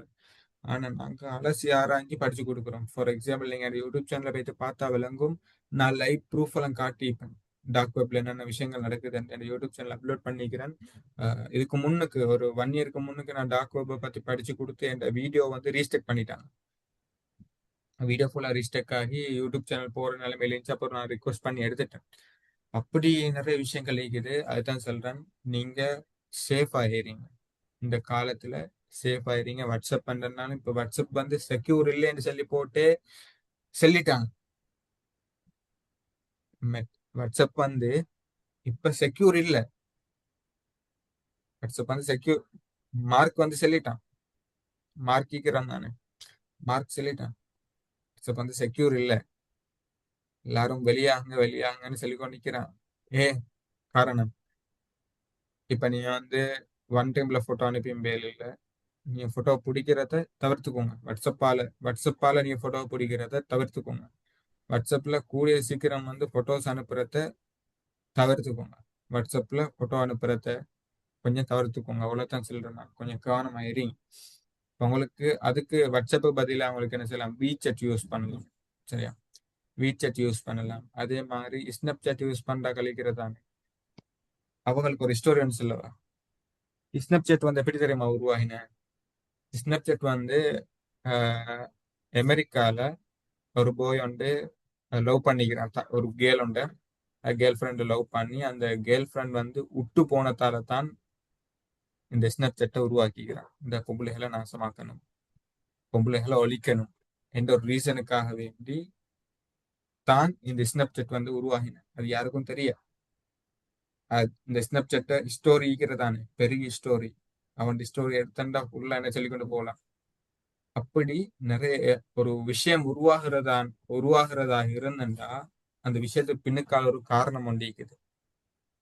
ஆனா நாங்க அலசி ஆராய்ஞ்சு படிச்சு கொடுக்குறோம். ஃபார் எக்ஸாம்பிள் நீங்க யூடியூப் சேனல்ல போயிட்டு பார்த்தா விளங்கும். நான் லைவ் ப்ரூஃப் எல்லாம் காட்டிப்பேன். டார்க் வெப்ல என்னென்ன விஷயங்கள் நடக்குது என் யூடியூப் சேனல் அப்லோட் பண்ணிக்கிறேன். இதுக்கு முன்னுக்கு ஒரு 1 இயருக்கு முன்னுக்கு நான் டார்க் வெப்பை பத்தி படிச்சு கொடுத்து என் வீடியோ வந்து ரீஸ்டெக் பண்ணிட்டாங்க. வீடியோ ஃபுல்லா ரீஸ்டெக் ஆகி யூடியூப் சேனல் போற நிலைமையில இருந்துச்சு. அப்புறம் நான் ரிக்வஸ்ட் பண்ணி எடுத்துட்டேன். அப்படி நிறைய விஷயங்கள் இருக்குது. அதுதான் சொல்றேன், நீங்க சேஃப் ஆகிறீங்க இந்த காலத்துல. சேஃப் ஆயிருங்க. வாட்ஸ்அப் பண்றதுனால இப்ப வாட்ஸ்அப் வந்து செக்யூர் இல்லைன்னு சொல்லி போட்டு சொல்லிட்டாங்க. வாட்ஸ்அப் வந்து இப்ப செக்யூர் இல்ல. வாட்ஸ்அப் வந்து செக்யூர் மார்க் வந்து சொல்லிட்டான். மார்க்கிக்கிறான் நானு. மார்க் சொல்லிட்டான் வாட்ஸ்அப் வந்து செக்யூர் இல்ல. எல்லாரும் வெளியாங்கன்னு சொல்லி கொண்டு நிக்கிறான். ஏ காரணம், இப்ப நீங்க வந்து ஒன் டைம்ல போட்டோ அனுப்பி மேல் இல்ல, நீங்க போட்டோ பிடிக்கிறத தவிர்த்துக்கோங்க. வாட்ஸ்அப்பால நீங்க போட்டோ பிடிக்கிறத தவிர்த்துக்கோங்க. வாட்ஸ்அப்ல கூடிய சீக்கிரம் வந்து போட்டோஸ் அனுப்புறத தவிர்த்துக்கோங்க. வாட்ஸ்அப்ல போட்டோ அனுப்புறத கொஞ்சம் தவிர்த்துக்கோங்க. அவ்வளவுதான் சொல்றேன். நான் கொஞ்சம் கவனமாயிருங்க. உங்களுக்கு அதுக்கு வாட்ஸ்அப் பதிலாக உங்களுக்கு என்ன செய்யலாம், வீசாட் யூஸ் பண்ணலாம். சரியா, வீசாட் யூஸ் பண்ணலாம். அதே மாதிரி ஸ்னாப்சாட் யூஸ் பண்றா கழிக்கிறதாங்க. அவங்களுக்கு ஒரு ஸ்டோரி ஒன்று சொல்லவா. ஸ்னாப்சாட் வந்து எப்படி தெரியுமா உருவாகின? ஸ்னாப்சாட் வந்து ஆஹ், அமெரிக்கால ஒரு போய் வந்து லவ் பண்ணிக்கிறான். ஒரு கேர்ள் உண்டு. கேர்ள் ஃப்ரெண்டு லவ் பண்ணி அந்த கேர்ள் ஃப்ரெண்ட் வந்து விட்டு போனதால தான் இந்த ஸ்னாப்சாட்டை உருவாக்கிக்கிறான். இந்த பொம்பளைகளை நாசமாக்கணும், பொம்பளைகளை ஒழிக்கணும் என்ற ஒரு ரீசனுக்காக வேண்டி தான் இந்த ஸ்னாப்சாட் வந்து உருவாகின. அது யாருக்கும் தெரியாது. இந்த ஸ்னாப்சாட்டை ஸ்டோரி ஈக்கிறதானே பெரிய ஸ்டோரி. அவன் ஸ்டோரி எடுத்தா உள்ள என்ன சொல்லிக்கொண்டு போகலாம். அப்படி நிறைய ஒரு விஷயம் உருவாகிறதாக இருந்தா அந்த விஷயத்துக்கு பின்னுக்கால ஒரு காரணம் ஒண்டிக்குது.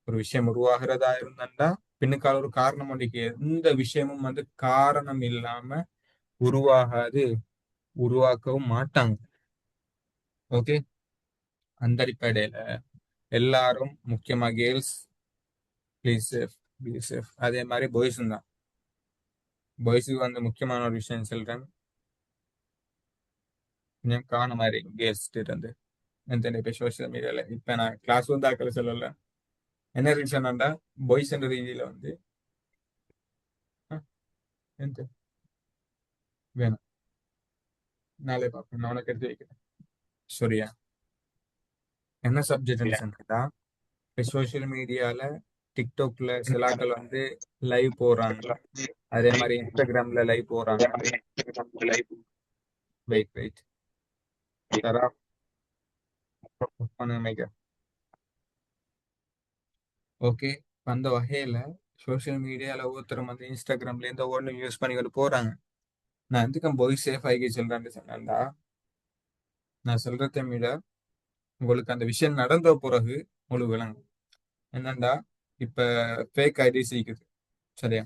ஒரு விஷயம் உருவாகிறதா இருந்தா பின்னுக்கால ஒரு காரணம் ஒண்டிக்குது. எந்த விஷயமும் வந்து காரணம் இல்லாம உருவாகாது, உருவாக்கவும் மாட்டாங்க. ஓகே, அந்த அடிப்படையில எல்லாரும், முக்கியமா girls, please safe, be safe. அதே மாதிரி பாய்ஸும் தான். பாய்ஸுக்கு வந்து முக்கியமான ஒரு விஷயம் சொல்றேன், கொஞ்சம் காண மாதிரி கேர்ள்ஸ் இருந்து இப்ப சோசியல் மீடியால இப்ப நான் கிளாஸ் வந்து ஆக்கல சொல்லல. என்ன ரீசன்டா பாய்ஸ் என்ற ரீதியில வந்து எந்த வேணும் நாளை பார்ப்பேன். நான் உனக்கு எடுத்து வைக்கிறேன். சரியா, என்ன சப்ஜெக்ட் சொன்னா இப்ப சோசியல் மீடியால டிக்டாக்ல சிலாக்கள் வந்து லைவ் போறாங்க. அதே மாதிரி இன்ஸ்டாகிராம்ல லைவ் போறாங்க. வெயிட் வெயிட் தரா பண்ணுங்க. ஓகே, அந்த வகையில சோசியல் மீடியால ஒவ்வொருத்தரும் வந்து இன்ஸ்டாகிராம்ல இருந்து ஒவ்வொன்றும் யூஸ் பண்ணிக்கிட்டு போறாங்க. நான் எதுக்கும் போய் சேஃப் ஆகி சொல்றேன்னு சொன்னேன்டா, நான் சொல்றதை விட உங்களுக்கு அந்த விஷயம் நடந்த பிறகு உங்களுக்கு விளங்கும். என்னண்டா, இப்ப ஃபேக் ஐடிஸ் இருக்குது. சரியா,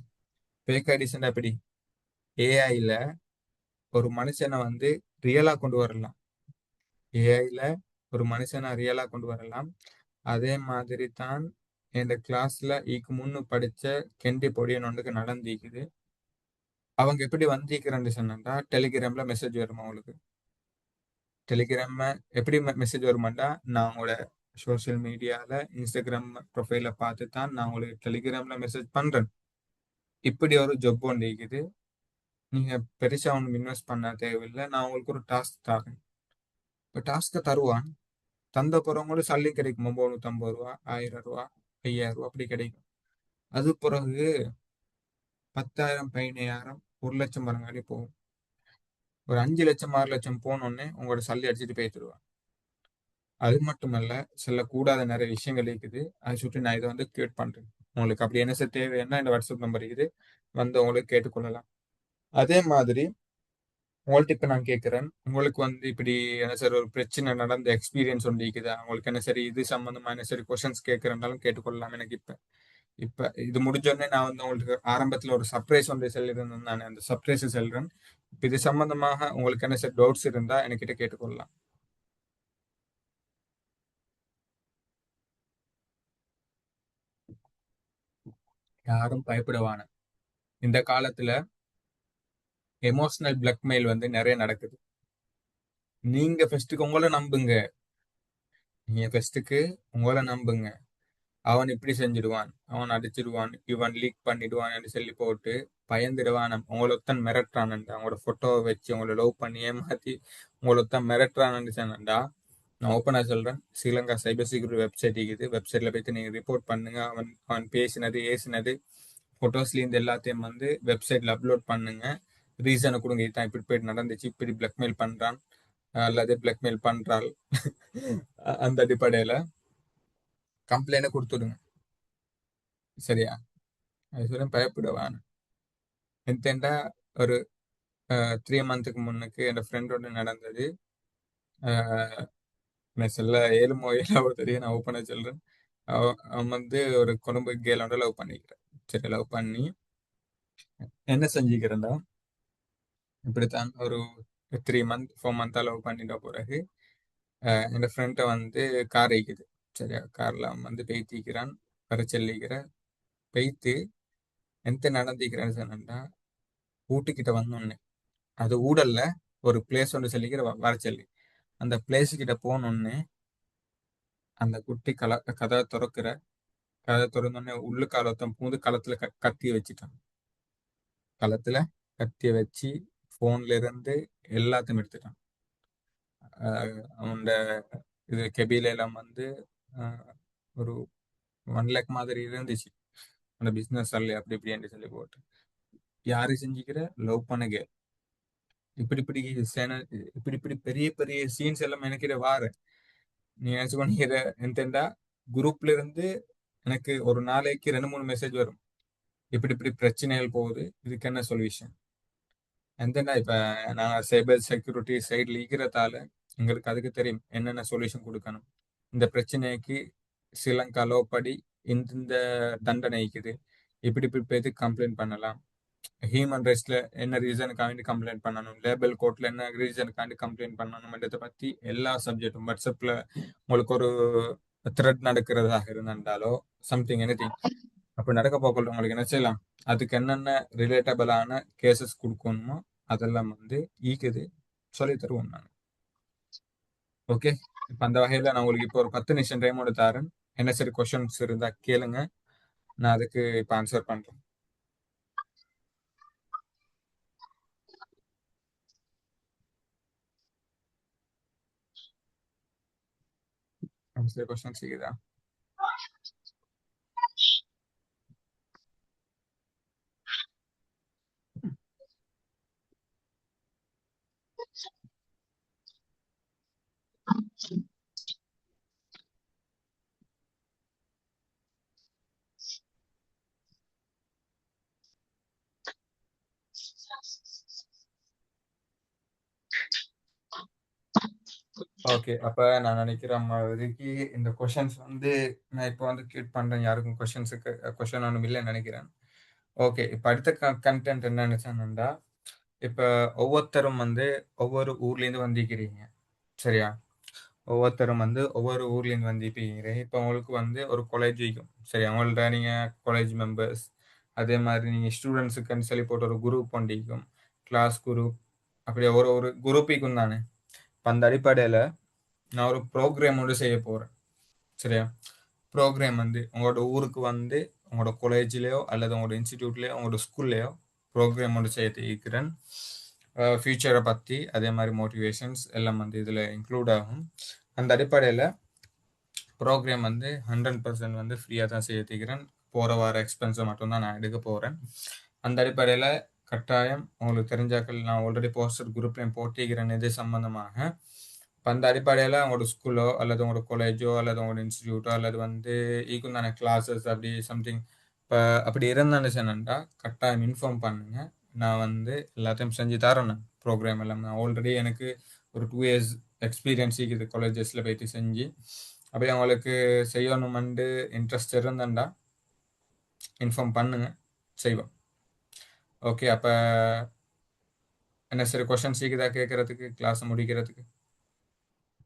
ஃபேக் ஐடிஸ் எப்படி ஏஐல ஒரு மனுஷனை வந்து ரியலா கொண்டு வரலாம். ஏஐல ஒரு மனுஷனை ரியலா கொண்டு வரலாம். அதே மாதிரி தான் இந்த கிளாஸ்ல ஈக்கு முன்னு படிச்ச கெண்டி பொடியன் ஒன்றுக்கு நடந்திக்குது. அவங்க எப்படி வந்திருக்கிறேன்னு சொன்னா டெலிகிராம்ல மெசேஜ் வருமா உங்களுக்கு. டெலிகிராம் எப்படி மெசேஜ் வருமாண்டா, நான் உங்களோட சோசியல் மீடியால இன்ஸ்டாகிராம் ப்ரொஃபைல பார்த்து தான் நான் உங்களுக்கு டெலிகிராம்ல மெசேஜ் பண்றேன். இப்படி ஒரு ஜொப் ஒன்று இருக்குது. நீங்க பெருசா ஒன்றும் இன்வெஸ்ட் பண்ண தேவையில்லை. நான் உங்களுக்கு ஒரு டாஸ்க் தரேன். இப்போ டாஸ்க்கை தருவான். தந்த பிறவங்களுக்கு சல்லி கிடைக்கும். 950 ரூபா, 1000 ரூபா, 5000 ரூபா அப்படி கிடைக்கும். அது பிறகு 10,000, 15,000, 1,00,000 மரங்காடி போகும். ஒரு 5 லட்சம் 6 லட்சம் போனோடனே உங்களோட சல்லி அடிச்சுட்டு போயிட்டுருவான். அது மட்டுமல்ல, சொல்லக்கூடாத நிறைய விஷயங்கள் இருக்குது. அதை சுற்றி நான் இதை வந்து கிரியேட் பண்றேன். உங்களுக்கு அப்படி என்ன சார் தேவைன்னா இந்த வாட்ஸ்அப் நம்பர் இருக்குது, வந்து உங்களுக்கு கேட்டுக்கொள்ளலாம். அதே மாதிரி உங்கள்ட்ட இப்ப நான் கேட்கிறேன், உங்களுக்கு வந்து இப்படி என்ன சார் ஒரு பிரச்சனை நடந்த எக்ஸ்பீரியன்ஸ் ஒன்று இருக்குதா? உங்களுக்கு என்ன சரி இது சம்பந்தமா என்ன சரி கொஸ்டின்ஸ் கேட்கறனாலும் கேட்டுக்கொள்ளலாம். எனக்கு இப்ப இது முடிஞ்சோடனே நான் வந்து உங்களுக்கு ஆரம்பத்துல ஒரு சர்ப்ரைஸ் ஒன்று சொல்லியிருந்தேன். நான் அந்த சர்ப்ரைஸ் சொல்றேன். இப்ப இது சம்பந்தமாக உங்களுக்கு என்ன சார் டவுட்ஸ் இருந்தா என்கிட்ட கேட்டுக்கொள்ளலாம். யாரும் பயப்படுவான. இந்த காலத்துல எமோஷனல் பிளாக்மெயில் வந்து நிறைய நடக்குது. நீங்க ஃபர்ஸ்ட்டுக்கு உங்களை நம்புங்க. நீங்க ஃபர்ஸ்ட்டுக்கு உங்களை நம்புங்க. அவன் இப்படி செஞ்சிடுவான், அவன் அடிச்சிடுவான், இவன் லீக் பண்ணிடுவான்னு சொல்லி போட்டு பயந்துடுவான். உங்களொத்தன் மிரட்டுறான்டா, உங்களோட போட்டோவை வச்சு உங்களை லவ் பண்ணி ஏமாத்தி உங்களொத்தன் மிரட்டுறான்னு சொன்னா, நான் ஓப்பனா சொல்றேன், ஸ்ரீலங்கா சைபர் செக்யூரிட்டி வெப்சைட் இருக்குது. வெப்சைட்ல போயிட்டு நீங்க ரிப்போர்ட் பண்ணுங்க. அவன் அவன் பேசினது ஏசினது போட்டோஸ்ல இருந்து எல்லாத்தையும் வந்து வெப்சைட்ல அப்லோட் பண்ணுங்க. ரீசனை கொடுங்க, இதான் இப்படி போயிட்டு நடந்துச்சு, இப்படி பிளாக்மெயில் பண்றான் அல்லது பிளாக்மெயில் பண்றாள். அந்த அடிப்படையில கம்ப்ளைண்ட் கொடுத்துடுங்க. சரியா? அது சொல்ல பயப்படுவான். எந்தேண்டா ஒரு 3 மந்த்துக்கு முன்னுக்கு என் ஃப்ரெண்டோட நடந்தது. நான் சொல்ல 7 தெரியும், நான் ஓப்பனா சொல்றேன். அவன் வந்து ஒரு கொழும்பு கேலோட லவ் பண்ணிக்கிறேன். சரி, லவ் பண்ணி என்ன செஞ்சுக்கிறேன்டா, இப்படித்தான் ஒரு 4 மந்த் லவ் பண்ணிட்ட பிறகு என் ஃப்ரெண்டை வந்து கார் வைக்குது. சரியா? கார்ல அவன் வந்து பெய்த்திக்கிறான், வர சொல்லிக்கிற பெய்த்து எந்த நடந்திக்கிறேன்னு சொன்னா, வீட்டுக்கிட்ட வந்தோடனே அது ஊடல்ல ஒரு பிளேஸ் ஒன்று சொல்லிக்கிற வர சொல்லி அந்த பிளேஸ் கிட்ட போனோடனே அந்த குட்டி கதவை திறக்கிற, கதை திறந்தோடனே உள்ளு காலத்தம் பூந்து களத்துல கத்திய வச்சுட்டான். களத்துல கத்திய வச்சு போன்ல இருந்து எல்லாத்தையும் எடுத்துட்டான். அவனோட இது கெபில எல்லாம் வந்து ஒரு 1 லேக் மாதிரி இருந்துச்சு. அந்த பிசினஸ் அல்ல அப்படி இப்படின்னு சொல்லி போட்டு யாரு செஞ்சுக்கிற லவ் பண்ண கேள். இப்படி இப்படி இப்படி இப்படி பெரிய பெரிய சீன்ஸ் எல்லாம் எனக்கு வார. நீ நினைச்சு பண்ணிக்கிற எந்தா குரூப்ல இருந்து எனக்கு ஒரு நாளைக்கு 2-3 மெசேஜ் வரும். இப்படி இப்படி பிரச்சனைகள் போகுது, இதுக்கு என்ன சொல்யூஷன். எந்தண்டா இப்ப நான் சைபர் செக்யூரிட்டி சைட்ல இருக்கிறதால எங்களுக்கு அதுக்கு தெரியும் என்னென்ன சொல்யூஷன் கொடுக்கணும். இந்த பிரச்சனைக்கு ஸ்ரீலங்கா லோ படி இந்த தண்டனை இருக்குது, இப்படி இப்படி போய் கம்ப்ளைண்ட் பண்ணலாம், ஹியூமன் ரைட்ஸ்ல என்ன ரீசனுக்காண்டி கம்ப்ளைண்ட் பண்ணணும், லேபல் கோர்ட்ல என்ன ரீசனுக்காண்டி கம்ப்ளைண்ட் பண்ணணும்ன்றதை பத்தி எல்லா சப்ஜெக்டும் வாட்ஸ்அப்ல உங்களுக்கு ஒரு த்ரெட் நடக்கிறதாக இருந்தாலோ சம்திங் எனிதிங் அப்படி நடக்க போக்குள்ள உங்களுக்கு என்ன செய்யலாம், அதுக்கு என்னென்ன ரிலேட்டபிளான கேசஸ் கொடுக்கணுமோ அதெல்லாம் வந்து ஈக்குது சொல்லி தருவோம் நான். ஓகே, இப்ப அந்த வகையில நான் உங்களுக்கு இப்போ ஒரு 10 நிமிஷம் டைமோட தரேன். என்ன சரி கொஸ்டின்ஸ் இருந்தா கேளுங்க, நான் அதுக்கு இப்ப ஆன்சர் பண்றேன். சரி, கொஸ்டின்ஸ் இருக்குதா? ஓகே, அப்ப நான் நினைக்கிற மாதிரிக்கு இந்த கொஷின்ஸ் வந்து நான் இப்போ வந்து கிளிக் பண்றேன். யாருக்கும் கொஷின் ஒன்றும் இல்லைன்னு நினைக்கிறேன். ஓகே, இப்போ அடுத்த கண்டென்ட் என்னன்னு சொன்னா, இப்ப ஒவ்வொருத்தரும் வந்து ஒவ்வொரு ஊர்ல இருந்து வந்திருக்கிறீங்க. சரியா? ஒவ்வொருத்தரும் வந்து ஒவ்வொரு ஊர்ல இருந்து வந்திருப்பீங்க. இப்போ உங்களுக்கு வந்து ஒரு காலேஜ் வைக்கும். சரி, அவங்கள்ட்ட நீங்க காலேஜ் மெம்பர்ஸ், அதே மாதிரி நீங்க ஸ்டூடெண்ட்ஸுக்குன்னு சொல்லி போட்டு ஒரு குரூப் ஒன்றிக்கும், கிளாஸ் குரூப், அப்படி ஒரு ஒரு குரூப்பிக்கும் தானே. இப்போ அந்த அடிப்படையில நான் ஒரு ப்ரோக்ராம் ஒன்று செய்ய போறேன். சரியா? ப்ரோக்ராம் வந்து உங்களோட ஊருக்கு வந்து உங்களோட காலேஜ்லயோ அல்லது உங்களோட இன்ஸ்டிடியூட்லயோ உங்களோட ஸ்கூல்லையோ ப்ரோக்ராம் ஒன்று செய்ய இருக்கிறேன். ஃபியூச்சரை பற்றி அதே மாதிரி மோட்டிவேஷன்ஸ் எல்லாம் வந்து இதில் இன்க்ளூட் ஆகும். அந்த அடிப்படையில் ப்ரோக்ராம் வந்து 100% வந்து ஃப்ரீயாக தான் செய்ய இருக்கிறேன். போகிற வார எக்ஸ்பென்ஸை மட்டும்தான் நான் எடுக்க போகிறேன். அந்த அடிப்படையில் கட்டாயம் உங்களுக்கு தெரிஞ்சாக்கள் நான் ஆல்ரெடி போஸ்டர் குரூப்லையும் போட்டிக்கிறேன் இது சம்பந்தமாக. இப்போ அந்த அடிப்படையில் உங்களோட ஸ்கூலோ அல்லது உங்களோட காலேஜோ அல்லது உங்களோட இன்ஸ்டிடியூட்டோ அல்லது வந்து ஈக்குந்தான கிளாஸஸ் அப்படி சம்திங் இப்போ அப்படி இருந்தான்னு சொன்னா கட்டாயம் இன்ஃபார்ம் பண்ணுங்க. நான் வந்து எல்லாத்தையும் செஞ்சு தரேன். ப்ரோக்ராம் எல்லாம் நான் ஆல்ரெடி எனக்கு ஒரு 2 இயர்ஸ் எக்ஸ்பீரியன்ஸ் இருக்குது காலேஜஸில் போயிட்டு செஞ்சு. அப்படி அவங்களுக்கு செய்யணுமெண்டு இன்ட்ரெஸ்ட் இருந்தாண்டா இன்ஃபார்ம் பண்ணுங்க, செய்வோம். ஓகே, அப்போ என்ன சரி கொஷின்ஸ் இருக்குதா கேட்கறதுக்கு, கிளாஸ் முடிக்கிறதுக்கு?